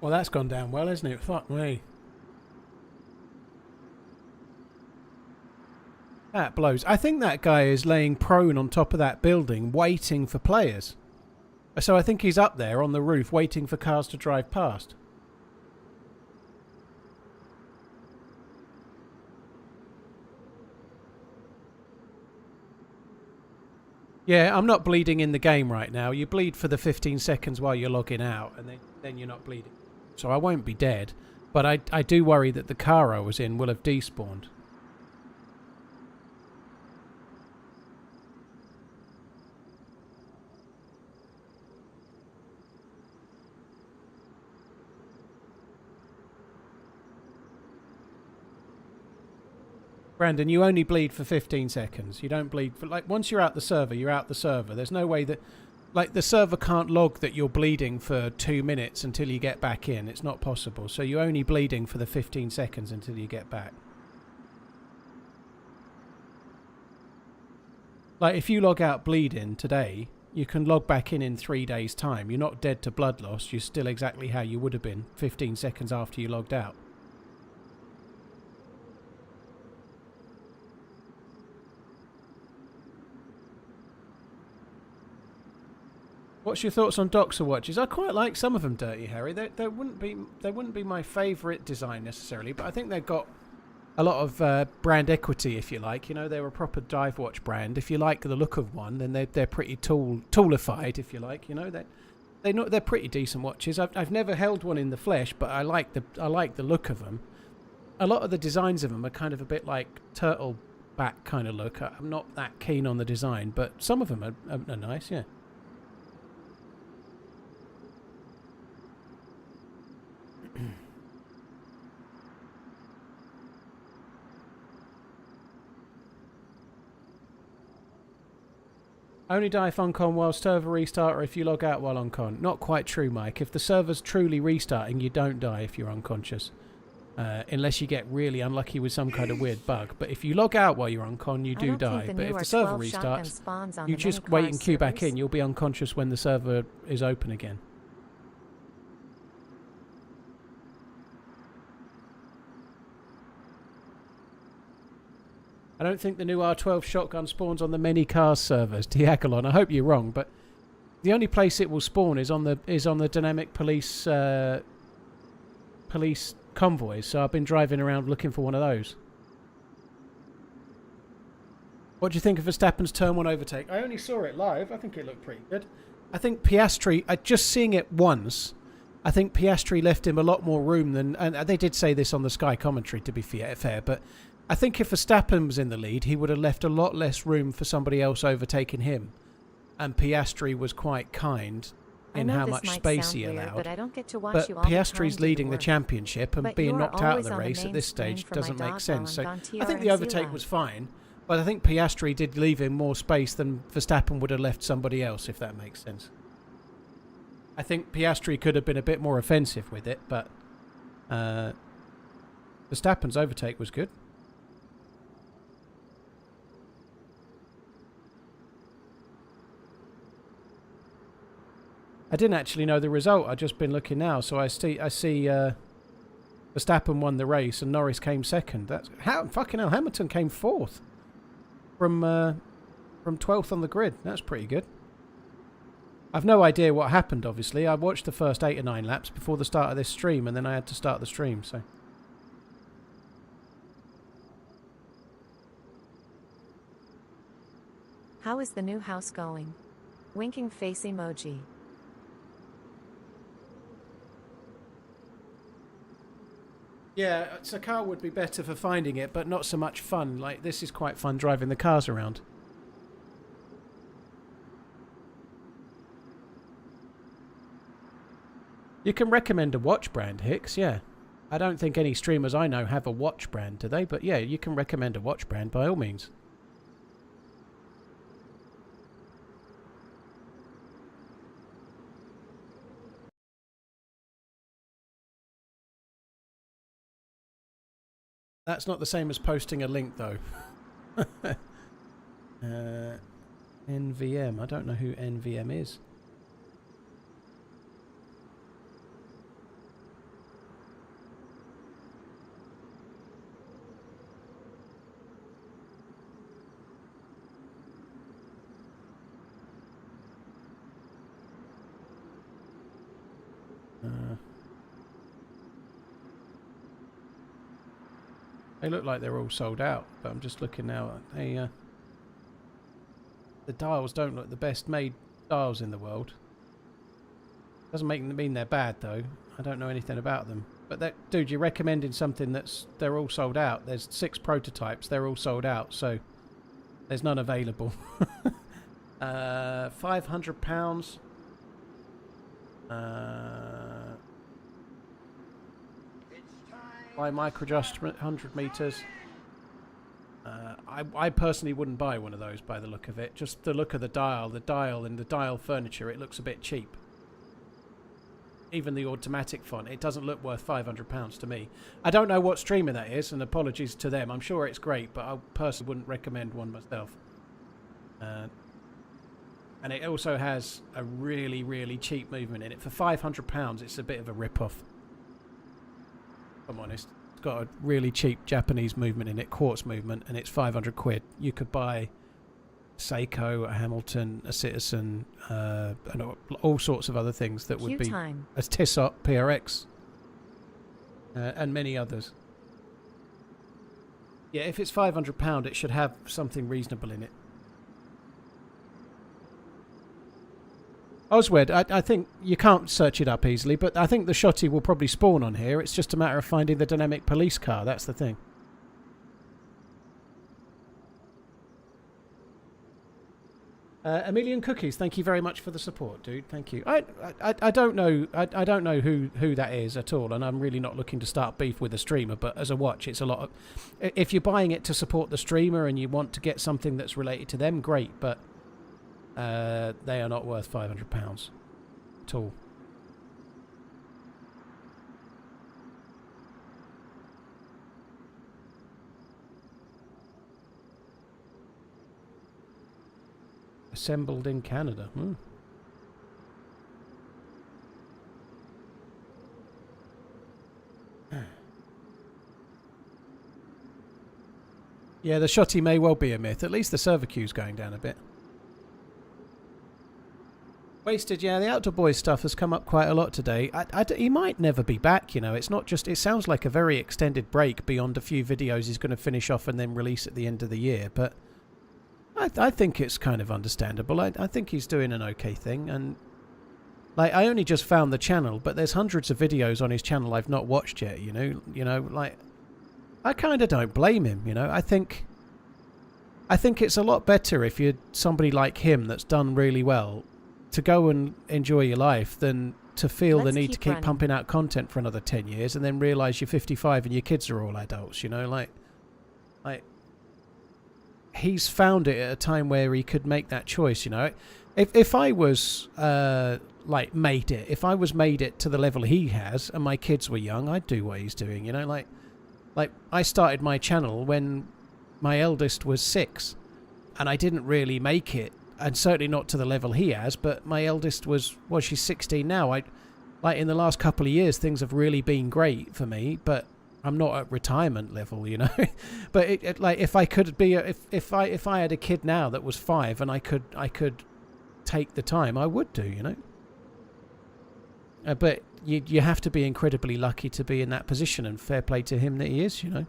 Speaker 2: Well, that's gone down well, isn't it? Fuck me. That blows. I think that guy is laying prone on top of that building, waiting for players. So I think he's up there on the roof, waiting for cars to drive past. Yeah, I'm not bleeding in the game right now. You bleed for the 15 seconds while you're logging out, and then you're not bleeding. So I won't be dead. But I do worry that the car I was in will have despawned. Brandon, you only bleed for 15 seconds. You don't bleed for, like, once you're out the server, you're out the server. There's no way that, like, the server can't log that you're bleeding for 2 minutes until you get back in. It's not possible. So you're only bleeding for the 15 seconds until you get back. Like, if you log out bleeding today, you can log back in 3 days' time. You're not dead to blood loss. You're still exactly how you would have been 15 seconds after you logged out. What's your thoughts on Doxer watches? I quite like some of them, Dirty Harry. They wouldn't be my favourite design necessarily, but I think they've got a lot of brand equity, if you like. You know, they're a proper dive watch brand. If you like the look of one, then they're pretty toolified, if you like. You know, they're pretty decent watches. I've never held one in the flesh, but I like the look of them. A lot of the designs of them are kind of a bit like turtle back kind of look. I'm not that keen on the design, but some of them are nice. Yeah. Only die if on con while server restart, or if you log out while on con. Not quite true, Mike. If the server's truly restarting, you don't die if you're unconscious. Unless you get really unlucky with some kind of weird bug. But if you log out while you're on con, you do die. But if the server restarts, you just wait and queue back in. You'll be unconscious when the server is open again. I don't think the new R12 shotgun spawns on the many cars servers, Diagolon. I hope you're wrong, but the only place it will spawn is on the dynamic police convoys. So I've been driving around looking for one of those. What do you think of Verstappen's turn 1 overtake? I only saw it live. I think it looked pretty good. I think Piastri, just seeing it once, I think Piastri left him a lot more room than, and they did say this on the Sky commentary, to be fair, but I think if Verstappen was in the lead, he would have left a lot less room for somebody else overtaking him. And Piastri was quite kind in how much space he allowed.
Speaker 3: But I don't get to watch
Speaker 2: but
Speaker 3: you all
Speaker 2: Piastri's
Speaker 3: the
Speaker 2: leading the championship, and being knocked out of the race at this stage doesn't make sense. So I think the overtake was fine, but I think Piastri did leave him more space than Verstappen would have left somebody else, if that makes sense. I think Piastri could have been a bit more offensive with it, but Verstappen's overtake was good. I didn't actually know the result. I've just been looking now, so I see Verstappen won the race and Norris came second. That's fucking hell. Hamilton came fourth from 12th on the grid. That's pretty good. I've no idea what happened. Obviously, I watched the first 8 or 9 laps before the start of this stream, and then I had to start the stream. So.
Speaker 3: How is the new house going? Winking face emoji.
Speaker 2: Yeah, a car would be better for finding it, but not so much fun. Like, this is quite fun driving the cars around. You can recommend a watch brand, Hicks, yeah. I don't think any streamers I know have a watch brand, do they? But yeah, you can recommend a watch brand by all means. That's not the same as posting a link, though. NVM. I don't know who NVM is. I don't They look like they're all sold out, but I'm just looking now. The dials don't look the best made dials in the world. Doesn't mean they're bad though. I don't know anything about them. But dude, you're recommending something they're all sold out. There's 6 prototypes. They're all sold out, so there's none available. £500. By microadjustment, 100 meters. I personally wouldn't buy one of those by the look of it. Just the look of the dial and the dial furniture, it looks a bit cheap. Even the automatic font, it doesn't look worth £500 to me. I don't know what streamer that is, and apologies to them. I'm sure it's great, but I personally wouldn't recommend one myself. And it also has a really, really cheap movement in it. For £500, it's a bit of a rip-off. If I'm honest. It's got a really cheap Japanese movement in it, quartz movement, and it's 500 quid. You could buy Seiko, a Hamilton, a Citizen, and all sorts of other things that would be as Tissot, PRX, and many others. Yeah, if it's £500, it should have something reasonable in it. Oswed, I think you can't search it up easily, but I think the shotty will probably spawn on here. It's just a matter of finding the dynamic police car. That's the thing. A million cookies. Thank you very much for the support, dude. Thank you. I don't know. I don't know who that is at all, and I'm really not looking to start beef with the streamer. But as a watch, it's a lot of. If you're buying it to support the streamer and you want to get something that's related to them, great. But they are not worth £500 at all. Assembled in Canada. Yeah, the shotty may well be a myth. At least the server queue's going down a bit. Wasted, yeah, the Outdoor Boys stuff has come up quite a lot today. He might never be back, you know. It's not just... It sounds like a very extended break beyond a few videos he's going to finish off and then release at the end of the year, but I think it's kind of understandable. I think he's doing an okay thing, and like, I only just found the channel, but there's hundreds of videos on his channel I've not watched yet, you know, like, I kind of don't blame him, you know. I think it's a lot better if you're somebody like him that's done really well to go and enjoy your life than to feel the need to keep pumping out content for another 10 years and then realise you're 55 and your kids are all adults, you know, like he's found it at a time where he could make that choice, you know. If I was if I was made it to the level he has and my kids were young, I'd do what he's doing, you know. Like I started my channel when my eldest was 6 and I didn't really make it, and certainly not to the level he has, but my eldest she's 16 now. In the last couple of years things have really been great for me, but I'm not at retirement level, you know. But if I could be if I had a kid now that was 5 and I could take the time, I would do, you know. But you have to be incredibly lucky to be in that position, and fair play to him that he is, you know.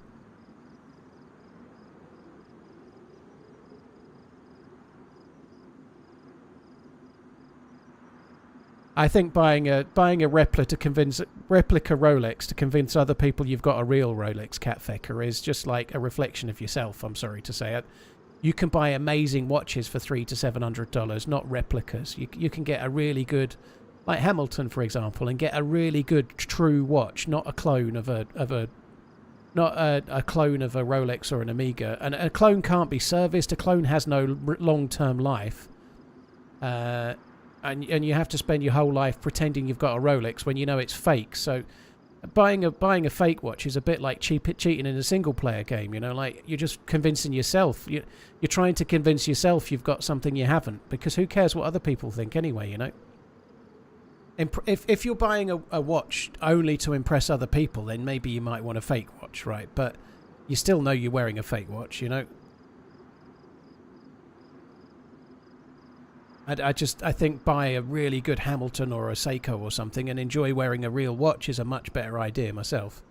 Speaker 2: I think buying a replica Rolex to convince other people you've got a real Rolex catfecker is just like a reflection of yourself. I'm sorry to say it. You can buy amazing watches for $300 to $700, not replicas. You can get a really good, like Hamilton for example, and get a really good true watch, not a clone of a clone of a Rolex or an Omega. And a clone can't be serviced. A clone has no long-term life. And you have to spend your whole life pretending you've got a Rolex when you know it's fake. So buying a fake watch is a bit like cheating in a single-player game, you know. Like, you're just convincing yourself. You're trying to convince yourself you've got something you haven't, because who cares what other people think anyway, you know. If you're buying a watch only to impress other people, then maybe you might want a fake watch, right? But you still know you're wearing a fake watch, you know. I think buy a really good Hamilton or a Seiko or something and enjoy wearing a real watch is a much better idea myself.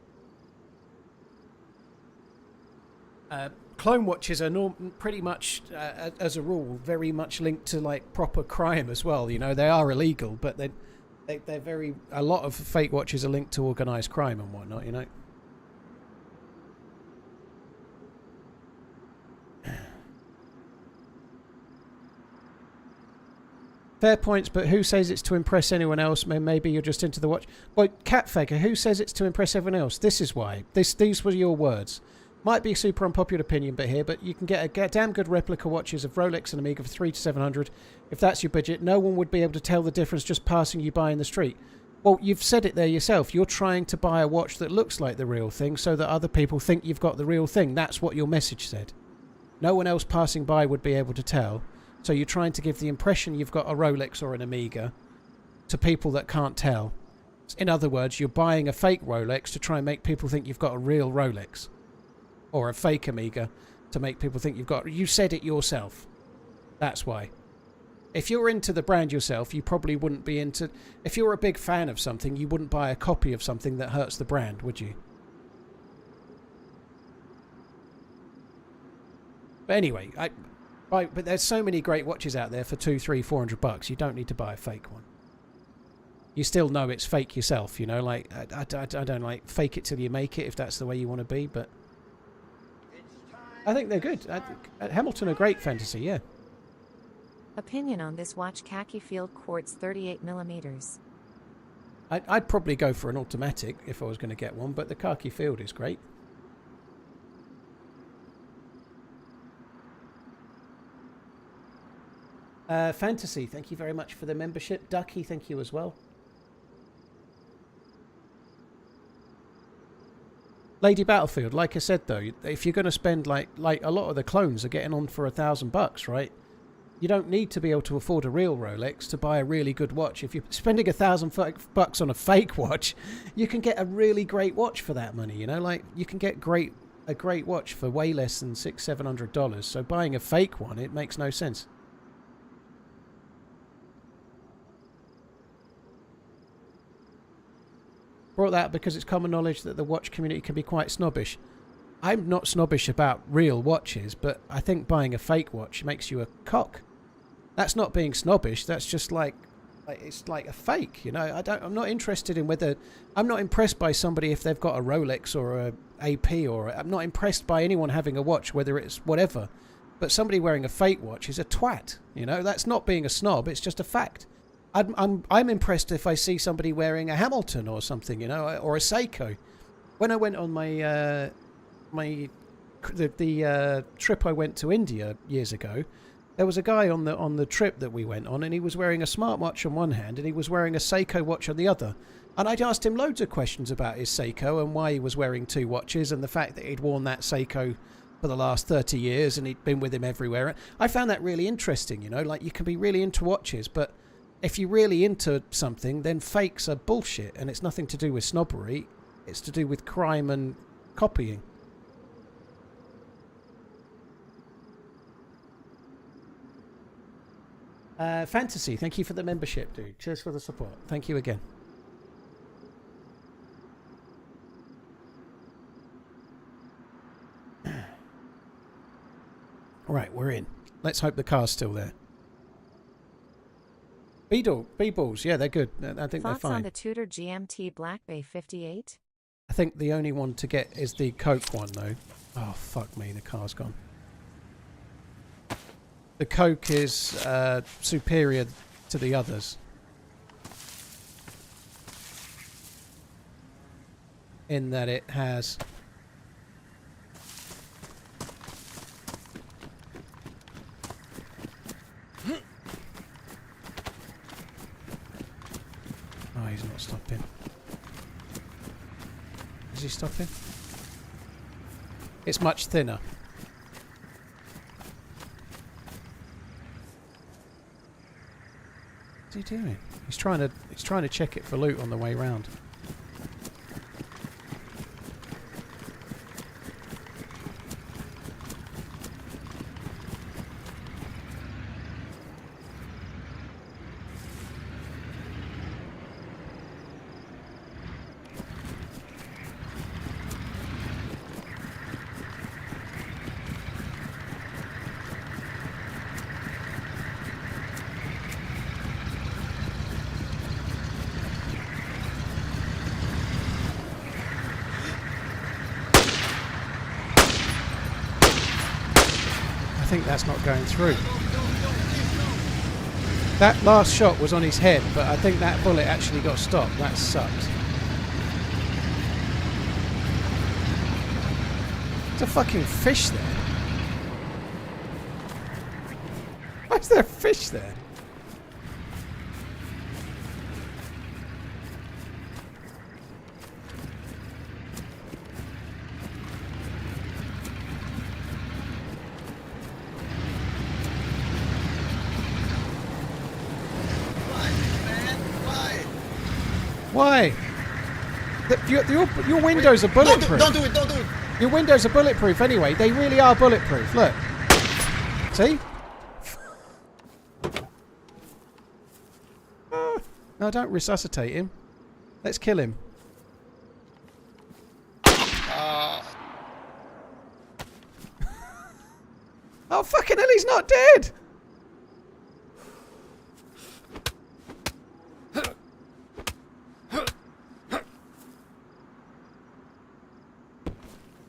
Speaker 2: Clone watches are pretty much, as a rule, very much linked to like proper crime as well. You know, they are illegal, but they're very. A lot of fake watches are linked to organised crime and whatnot. You know. Fair points, but who says it's to impress anyone else? Maybe you're just into the watch. Well, Catfagger, who says it's to impress everyone else? This is why. These were your words. Might be a super unpopular opinion, but you can get a damn good replica watches of Rolex and Omega for 300 to 700. If that's your budget, no one would be able to tell the difference just passing you by in the street. Well, you've said it there yourself. You're trying to buy a watch that looks like the real thing so that other people think you've got the real thing. That's what your message said. No one else passing by would be able to tell. So you're trying to give the impression you've got a Rolex or an Omega to people that can't tell. In other words, you're buying a fake Rolex to try and make people think you've got a real Rolex. Or a fake Omega to make people think you've got... You said it yourself. That's why. If you're into the brand yourself, you probably wouldn't be into... If you're a big fan of something, you wouldn't buy a copy of something that hurts the brand, would you? But anyway, but there's so many great watches out there for $200, $300, $400. You don't need to buy a fake one. You still know it's fake yourself, you know. Like I don't like fake it till you make it if that's the way you want to be. But I think they're good. Hamilton are great fantasy, yeah.
Speaker 3: Opinion on this watch: khaki field quartz 38mm.
Speaker 2: I'd probably go for an automatic if I was going to get one, but the khaki field is great. Fantasy, thank you very much for the membership. Ducky, thank you as well. Lady Battlefield, like I said though, if you're going to spend like a lot of the clones are getting on for $1,000, right? You don't need to be able to afford a real Rolex to buy a really good watch. If you're spending $1,000 on a fake watch, you can get a really great watch for that money. You know, like you can get a great watch for way less than $600-700. So buying a fake one, it makes no sense. Brought that because it's common knowledge that the watch community can be quite snobbish. I'm not snobbish about real watches, but I think buying a fake watch makes you a cock. That's not being snobbish. That's just like it's like a fake, you know. I'm not interested in whether... I'm not impressed by somebody if they've got a Rolex or a AP, or I'm not impressed by anyone having a watch, whether it's whatever. But somebody wearing a fake watch is a twat, you know. That's not being a snob. It's just a fact. I'm impressed if I see somebody wearing a Hamilton or something, you know, or a Seiko. When I went on my the trip I went to India years ago, there was a guy on the trip that we went on, and he was wearing a smartwatch on one hand and he was wearing a Seiko watch on the other. And I'd asked him loads of questions about his Seiko and why he was wearing two watches and the fact that he'd worn that Seiko for the last 30 years and he'd been with him everywhere. I found that really interesting, you know, like you can be really into watches, but if you're really into something, then fakes are bullshit, and it's nothing to do with snobbery. It's to do with crime and copying. Fantasy, thank you for the membership, dude. Cheers for the support. Thank you again. All right, we're in. Let's hope the car's still there. B-balls, yeah, they're good. I think they're fine.
Speaker 3: Thoughts on the Tudor GMT Black Bay 58?
Speaker 2: I think the only one to get is the Coke one, though. Oh, fuck me, the car's gone. The Coke is superior to the others. In that it has... Oh, he's not stopping. Is he stopping? It's much thinner. What's he doing? He's trying to check it for loot on the way round. think that's not going through. That last shot was on his head, but I think that bullet actually got stopped. That sucks. There's a fucking fish there. Why is there a fish there? Why? Your windows are bulletproof.
Speaker 5: Don't do it, don't do it.
Speaker 2: Your windows are bulletproof anyway. They really are bulletproof. Look. See? No, don't resuscitate him. Let's kill him. Oh, fucking hell, he's not dead!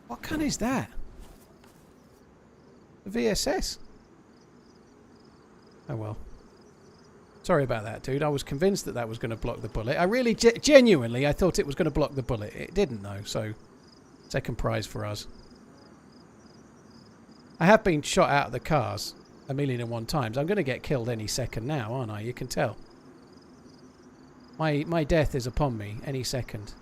Speaker 2: What gun is that? The VSS? Oh well. Sorry about that, dude. I was convinced that that was going to block the bullet. I really, genuinely, I thought it was going to block the bullet. It didn't, though, so second prize for us. I have been shot out of the cars 1,000,001 times. I'm going to get killed any second now, aren't I? You can tell. My death is upon me any second.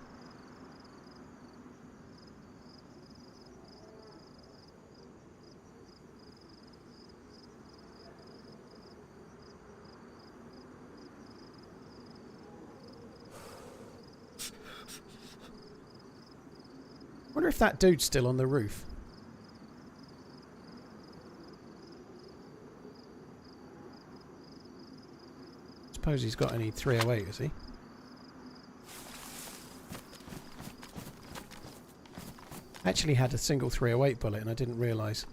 Speaker 2: I wonder if that dude's still on the roof. Suppose he's got any 308, has he? Actually had a single 308 bullet and I didn't realise.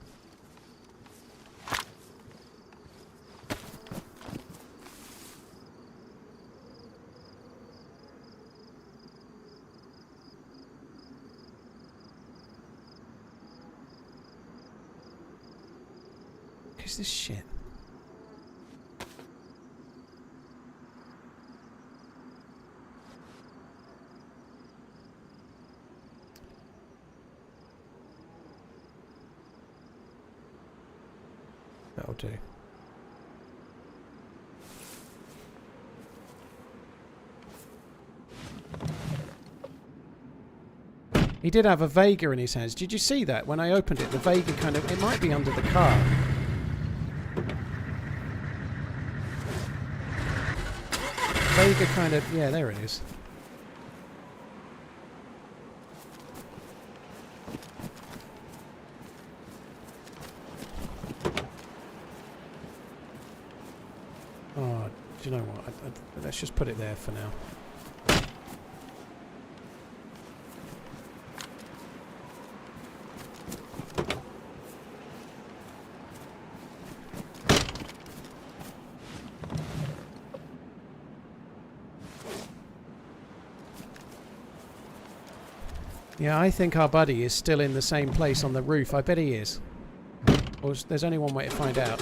Speaker 2: What is this shit? That'll do. He did have a Vega in his hands. Did you see that? When I opened it, the Vega kind of... It might be under the car. Vega kind of... Yeah, there it is. Oh, do you know what? Let's just put it there for now. Yeah, I think our buddy is still in the same place on the roof. I bet he is. Or there's only one way to find out.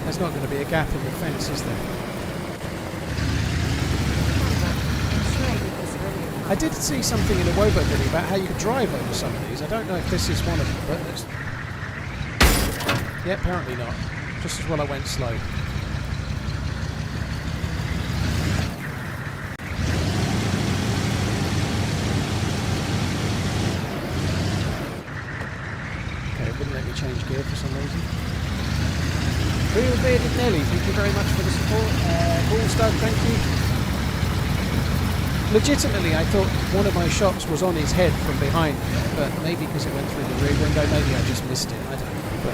Speaker 2: There's not going to be a gap in the fence, is there? I did see something in a Wobo video about how you could drive over some of these. I don't know if this is one of them, but it's... Yeah, apparently not. Just as well I went slow. Okay, it wouldn't let me change gear for some reason. Real Bearded Nelly, thank you very much for the support. Ballstug, thank you. Legitimately, I thought one of my shots was on his head from behind, but maybe because it went through the rear window, maybe I just missed it, I don't know. But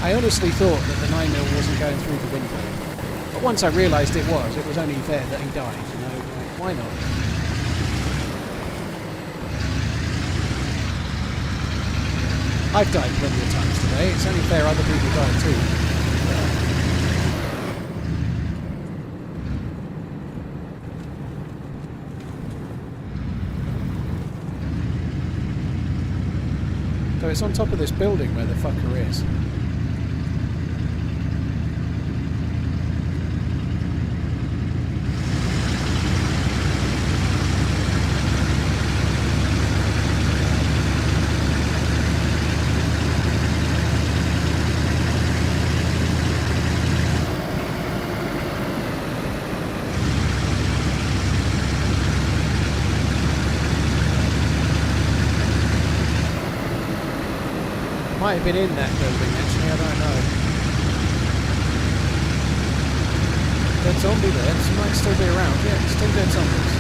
Speaker 2: I honestly thought that the 9mm wasn't going through the window. But once I realised it was only there that he died, you know, like, why not? I've died plenty of times today. It's only fair other people die too. So it's on top of this building where the fucker is. Might have been in that building actually, I don't know. Dead zombie there, so might still be around. Yeah, still dead zombies.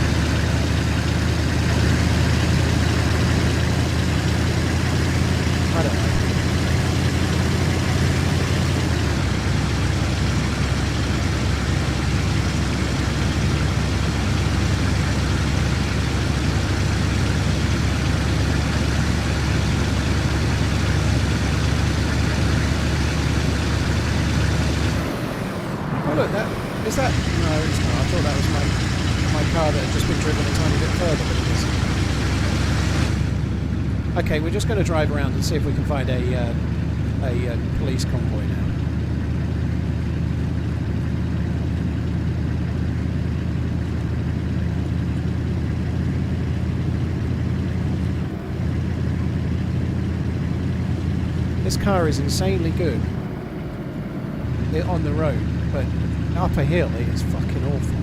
Speaker 2: I don't know. Look, is that? No, it's not. I thought that was my car that had just been driven a tiny bit further, but it isn't. Okay, we're just going to drive around and see if we can find a police convoy now. This car is insanely good on the road, but up a hill it is fucking awful.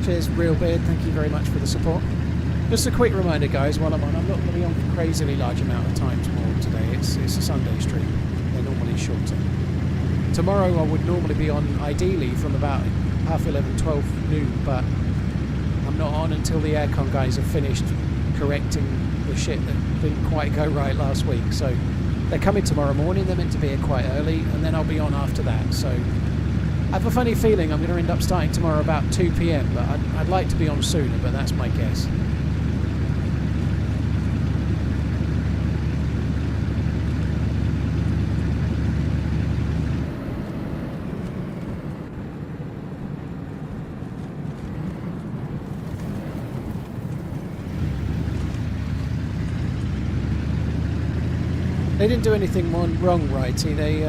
Speaker 2: Cheers, Real Beard, thank you very much for the support. Just a quick reminder, guys, while I'm on, I'm not going to be on for a crazily large amount of times more today. It's a Sunday stream. They're normally shorter. Tomorrow I would normally be on, ideally, from about 11:30, 12 noon, but I'm not on until the aircon guys have finished correcting the shit that didn't quite go right last week. So they're coming tomorrow morning, they're meant to be here quite early, and then I'll be on after that. So I have a funny feeling I'm going to end up starting tomorrow about 2 PM, but I'd like to be on sooner, but that's my guess. They didn't do anything wrong, Righty. They,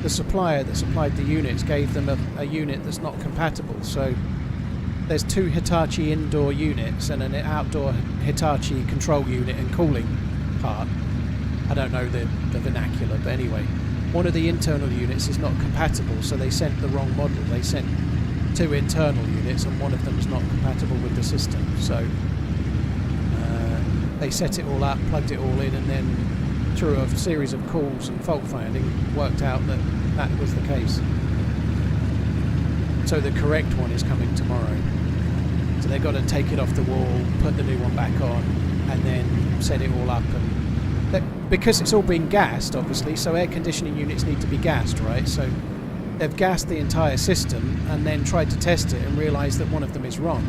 Speaker 2: the supplier that supplied the units gave them a unit that's not compatible. So there's 2 Hitachi indoor units and an outdoor Hitachi control unit and cooling part. I don't know the vernacular, but anyway, one of the internal units is not compatible, so they sent the wrong model. They sent 2 internal units and one of them is not compatible with the system. So they set it all up, plugged it all in, and then through a series of calls and fault finding worked out that that was the case. So the correct one is coming tomorrow. So they've got to take it off the wall, put the new one back on, and then set it all up. And because it's all been gassed, obviously, so air conditioning units need to be gassed, right? So they've gassed the entire system and then tried to test it and realised that one of them is wrong.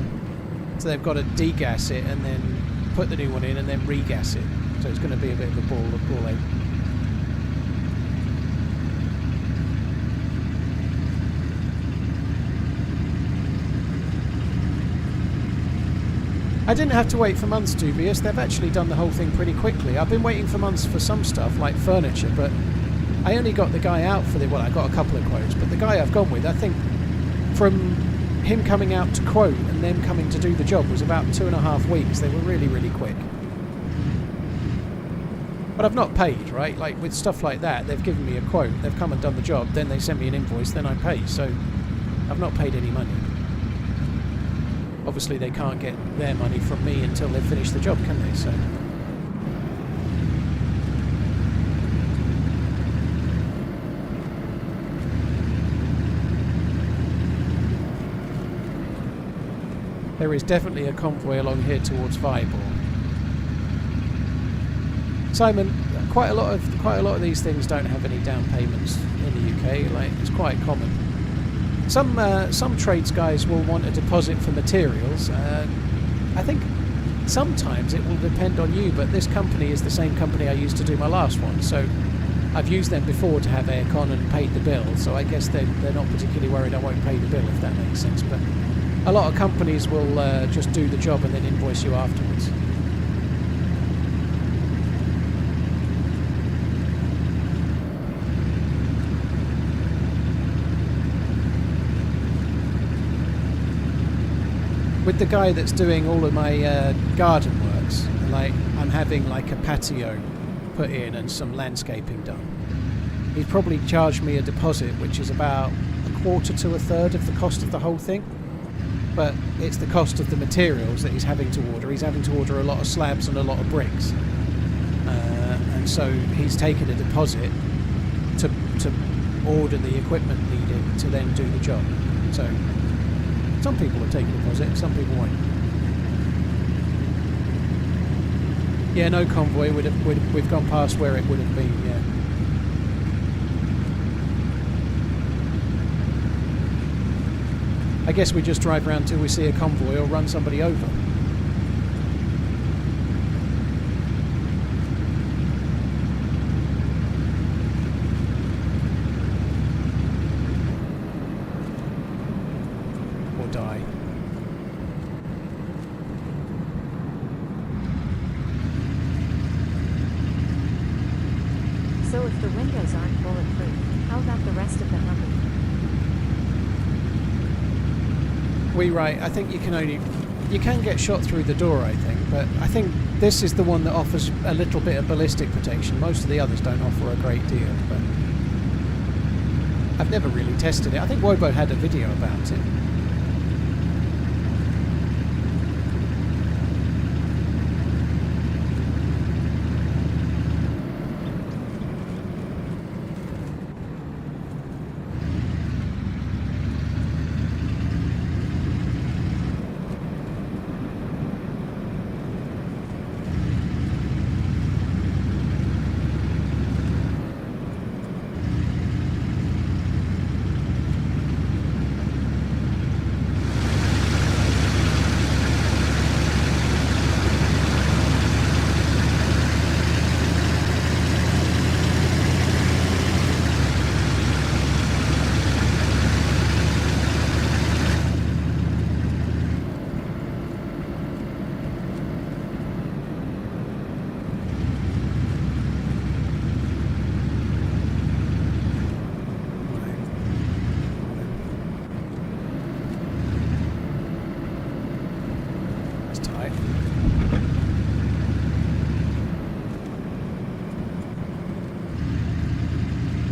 Speaker 2: So they've got to degas it and then put the new one in and then regas it. So it's going to be a bit of a ball ache. I didn't have to wait for months, Dubious. They've actually done the whole thing pretty quickly. I've been waiting for months for some stuff, like furniture, but I only got the guy out for well, I got a couple of quotes, but the guy I've gone with, I think from him coming out to quote and them coming to do the job was about 2.5 weeks. They were really, really quick. But I've not paid, right? Like with stuff like that, they've given me a quote, they've come and done the job, then they send me an invoice, then I pay. So I've not paid any money. Obviously they can't get their money from me until they've finished the job, can they? So there is definitely a convoy along here towards Viborg. Simon, quite a lot of these things don't have any down payments in the UK. Like, it's quite common. Some trades guys will want a deposit for materials. I think sometimes it will depend on you, but this company is the same company I used to do my last one, so I've used them before to have aircon and paid the bill, so I guess they're not particularly worried I won't pay the bill, if that makes sense. But a lot of companies will just do the job and then invoice you afterwards. With the guy that's doing all of my garden works, like I'm having like a patio put in and some landscaping done, he's probably charged me a deposit which is about a quarter to a third of the cost of the whole thing, but it's the cost of the materials that he's having to order. He's having to order a lot of slabs and a lot of bricks, and so he's taken a deposit to order the equipment needed to then do the job. So some people will take a deposit, some people won't. Yeah, no convoy. We've gone past where it would have been, yeah. I guess we just drive around till we see a convoy or run somebody over. Die.
Speaker 3: So if the windows aren't bulletproof, how about the rest of the Humvee?
Speaker 2: I think you can get shot through the door, I think, but I think this is the one that offers a little bit of ballistic protection. Most of the others don't offer a great deal, but I've never really tested it. I think Wobo had a video about it.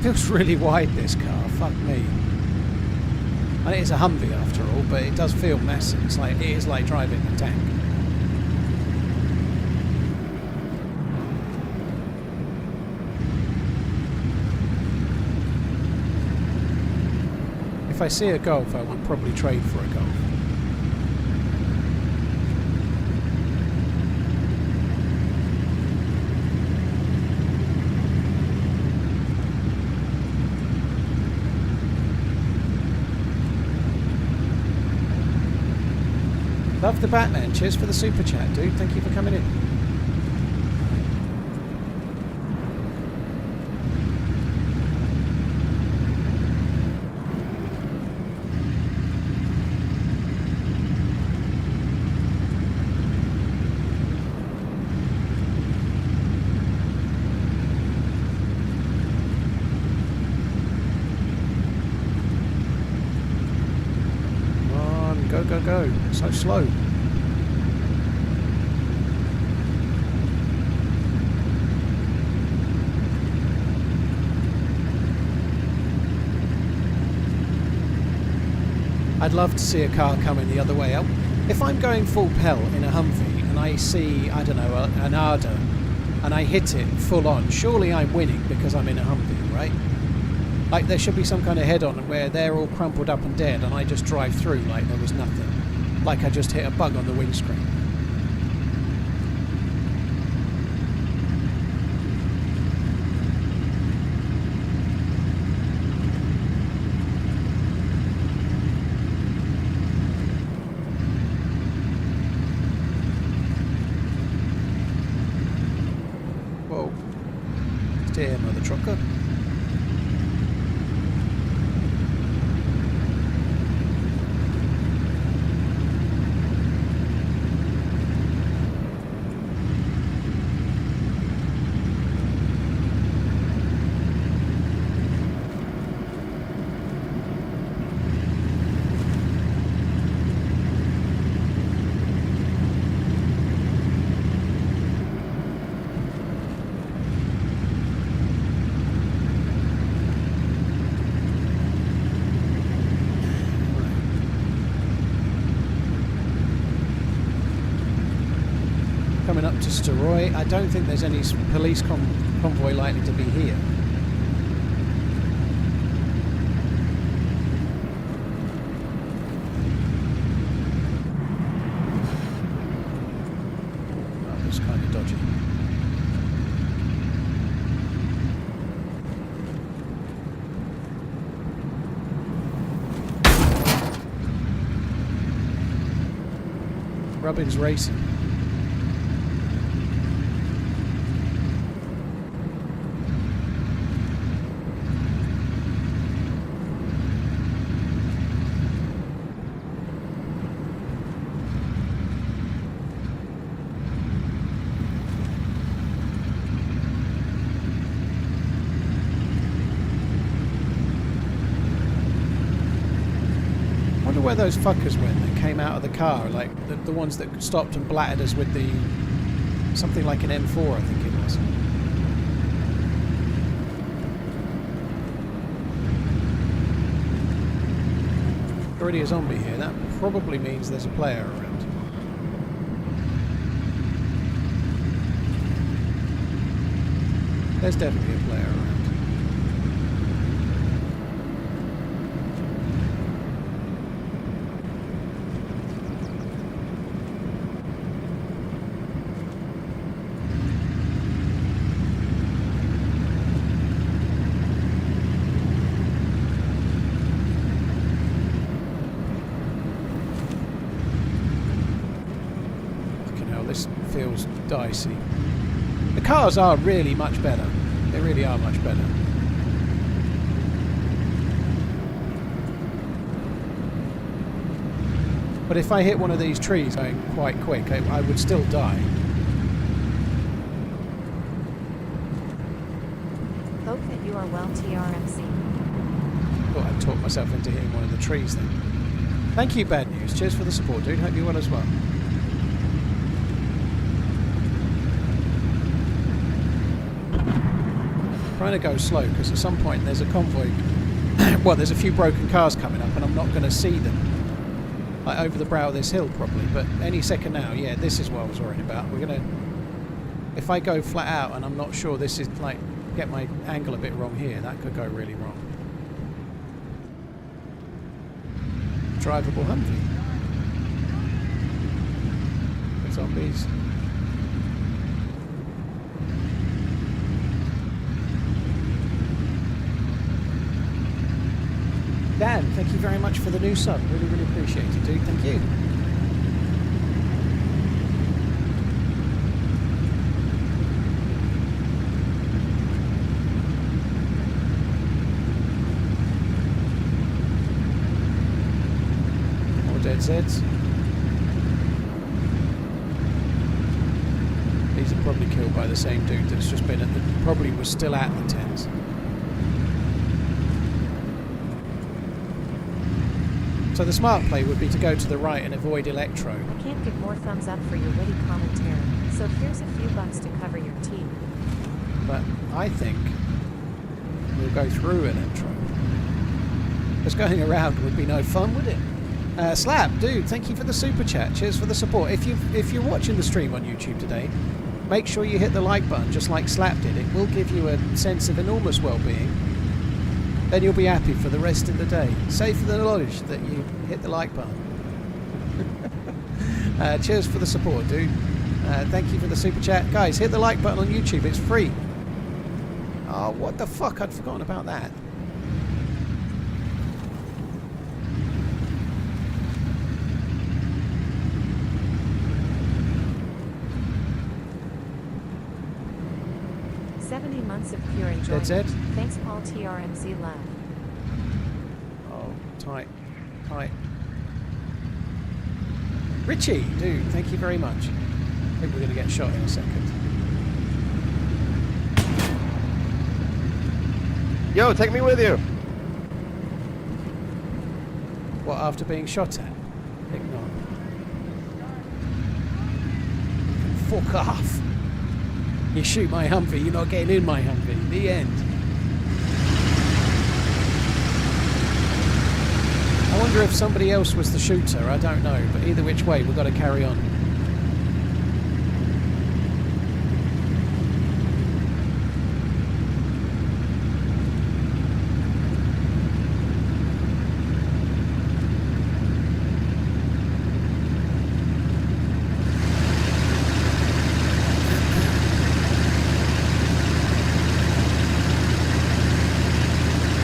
Speaker 2: Feels really wide, this car. Fuck me. And it is a Humvee after all, but it does feel massive. It is like driving a tank. If I see a Golf, I would probably trade for a Golf. Love the Batman. Cheers for the super chat, dude. Thank you for coming in. Go. So slow. I'd love to see a car coming the other way. If I'm going full pelt in a Humvee and I see, I don't know, an Arda and I hit it full on, surely I'm winning because I'm in a Humvee, right? Like, there should be some kind of head-on where they're all crumpled up and dead and I just drive through like there was nothing. Like I just hit a bug on the windscreen. dear, Mother Trucker. Coming up to Steroy. I don't think there's any police convoy likely to be here. That was kind of dodgy. Robin's racing. Where those fuckers went that came out of the car, like the ones that stopped and blatted us with the something like an M4, I think it was. Already a zombie here. That probably means there's a player around. There's definitely a player around. This feels dicey. The cars are really much better. They really are much better. But if I hit one of these trees going quite quick, I would still die.
Speaker 3: Hope that you are well, TRMZ.
Speaker 2: Thought I'd talk myself into hitting one of the trees then. Thank you, Bad News. Cheers for the support, dude. Hope you're well as well. Trying to go slow because at some point there's a convoy. Well, there's a few broken cars coming up and I'm not going to see them like over the brow of this hill probably, but any second now. Yeah, this is what I was worried about. We're gonna, if I go flat out and I'm not sure this is like, get my angle a bit wrong here, that could go really wrong. Drivable Humvee. Zombies. Dan, thank you very much for the new sub. Really, really appreciate it, dude. Thank you. More dead Zeds. These are probably killed by the same dude that's just been at the, probably was still at the tents. So the smart play would be to go to the right and avoid Electro.
Speaker 3: I can't give more thumbs up for your witty commentary, so here's a few bucks to cover your teeth.
Speaker 2: But I think we'll go through Electro. Because going around would be no fun, would it? Slap, dude, thank you for the super chat. Cheers for the support. If you're watching the stream on YouTube today, make sure you hit the like button, just like Slap did. It will give you a sense of enormous well-being. Then you'll be happy for the rest of the day. Safe for the knowledge that you hit the like button. Cheers for the support, dude. Thank you for the super chat. Guys, hit the like button on YouTube. It's free. Oh, what the fuck? I'd forgotten about that.
Speaker 3: 70 months of pure enjoyment.
Speaker 2: DayZ?
Speaker 3: Thanks, Paul TRMZ Lab.
Speaker 2: Oh, tight. Tight. Richie, dude, thank you very much. I think we're going to get shot in a second.
Speaker 5: Yo, take me with you.
Speaker 2: What, after being shot at? Think not. Fuck off. You shoot my Humvee, you're not getting in my Humvee. The end. I wonder if somebody else was the shooter, I don't know, but either which way, we've got to carry on.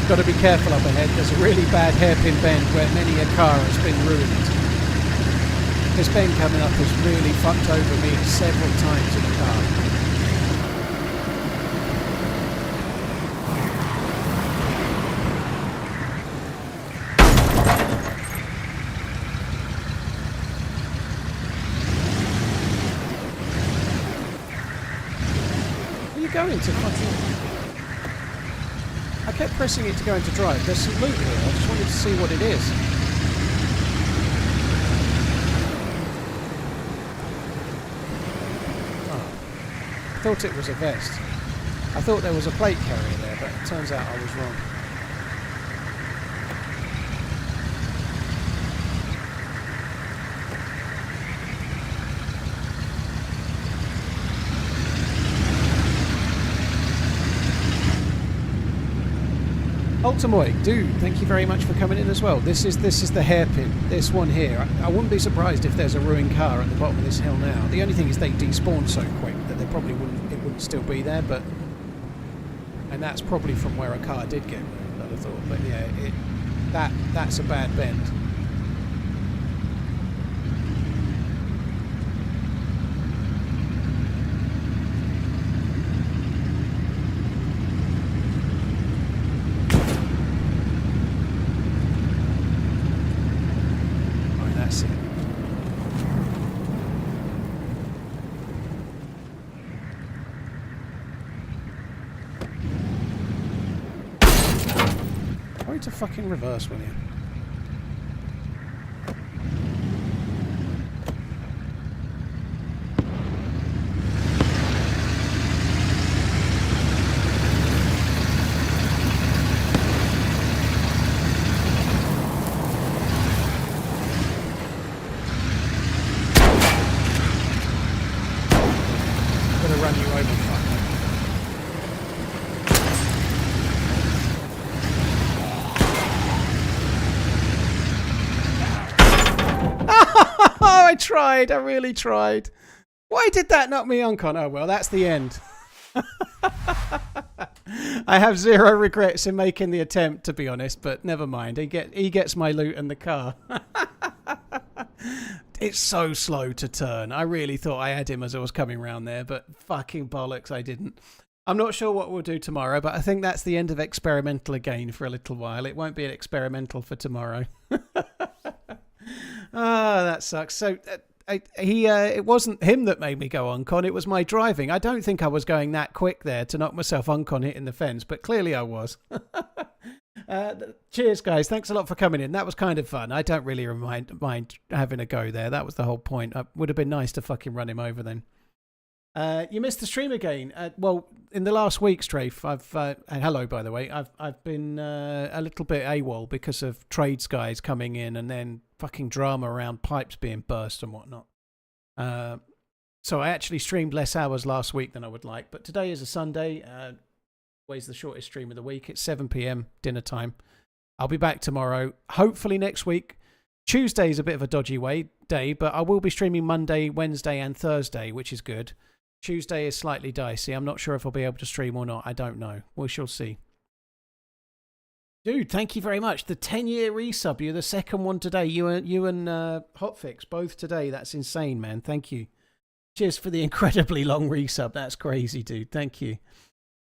Speaker 2: Got to be careful up ahead. There's a really bad hairpin bend where many a car has been ruined. This bend coming up has really fucked over me several times in the car. Where are you going to fucking... I kept pressing it to go into drive. There's some loot here. I just wanted to see what it is. Oh. I thought it was a vest. I thought there was a plate carrier there, but it turns out I was wrong. Ultimoy, dude, thank you very much for coming in as well. This is the hairpin, this one here. I wouldn't be surprised if there's a ruined car at the bottom of this hill now. The only thing is they despawn so quick that they probably wouldn't still be there, but and that's probably from where a car did get ruined, I'd have thought. But yeah, that's a bad bend. To fucking reverse, will you? I'm gonna run you over, fucker. I really tried. Why did that knock me uncon? Oh well, that's the end. I have zero regrets in making the attempt, to be honest, but never mind. He gets my loot and the car. It's so slow to turn. I really thought I had him as I was coming round there, but fucking bollocks, I didn't. I'm not sure what we'll do tomorrow, but I think that's the end of experimental again for a little while. It won't be an experimental for tomorrow. Ah, that sucks. So it wasn't him that made me go uncon. It was my driving. I don't think I was going that quick there to knock myself uncon hitting the fence, but clearly I was. Cheers, guys. Thanks a lot for coming in. That was kind of fun. I don't really mind having a go there. That was the whole point. It would have been nice to fucking run him over then. You missed the stream again. Well, in the last week, Strafe, hello, by the way. I've been a little bit AWOL because of trades guys coming in and then fucking drama around pipes being burst and whatnot. So I actually streamed less hours last week than I would like. But today is a Sunday. Always the shortest stream of the week. It's 7 p.m. dinner time. I'll be back tomorrow. Hopefully next week. Tuesday is a bit of a dodgy day, but I will be streaming Monday, Wednesday, and Thursday, which is good. Tuesday is slightly dicey. I'm not sure if I'll be able to stream or not. I don't know. We shall see. Dude, thank you very much. The 10-year resub. You're the second one today. You and Hotfix, both today. That's insane, man. Thank you. Cheers for the incredibly long resub. That's crazy, dude. Thank you.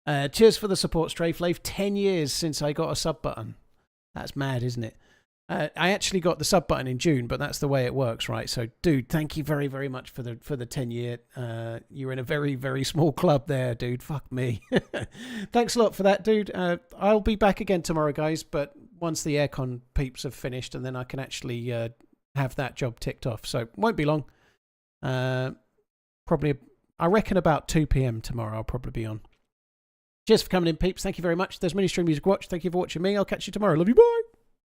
Speaker 2: Cheers for the support, Straflave. 10 years since I got a sub button. That's mad, isn't it? I actually got the sub button in June, but that's the way it works, right? So, dude, thank you very, very much for the 10-year. You're in a very, very small club there, dude. Fuck me. Thanks a lot for that, dude. I'll be back again tomorrow, guys, but once the aircon peeps have finished, and then I can actually have that job ticked off. So, won't be long. Probably, I reckon about 2 p.m. tomorrow I'll probably be on. Cheers for coming in, peeps. Thank you very much. There's mini stream music watch. Thank you for watching me. I'll catch you tomorrow. Love you. Bye.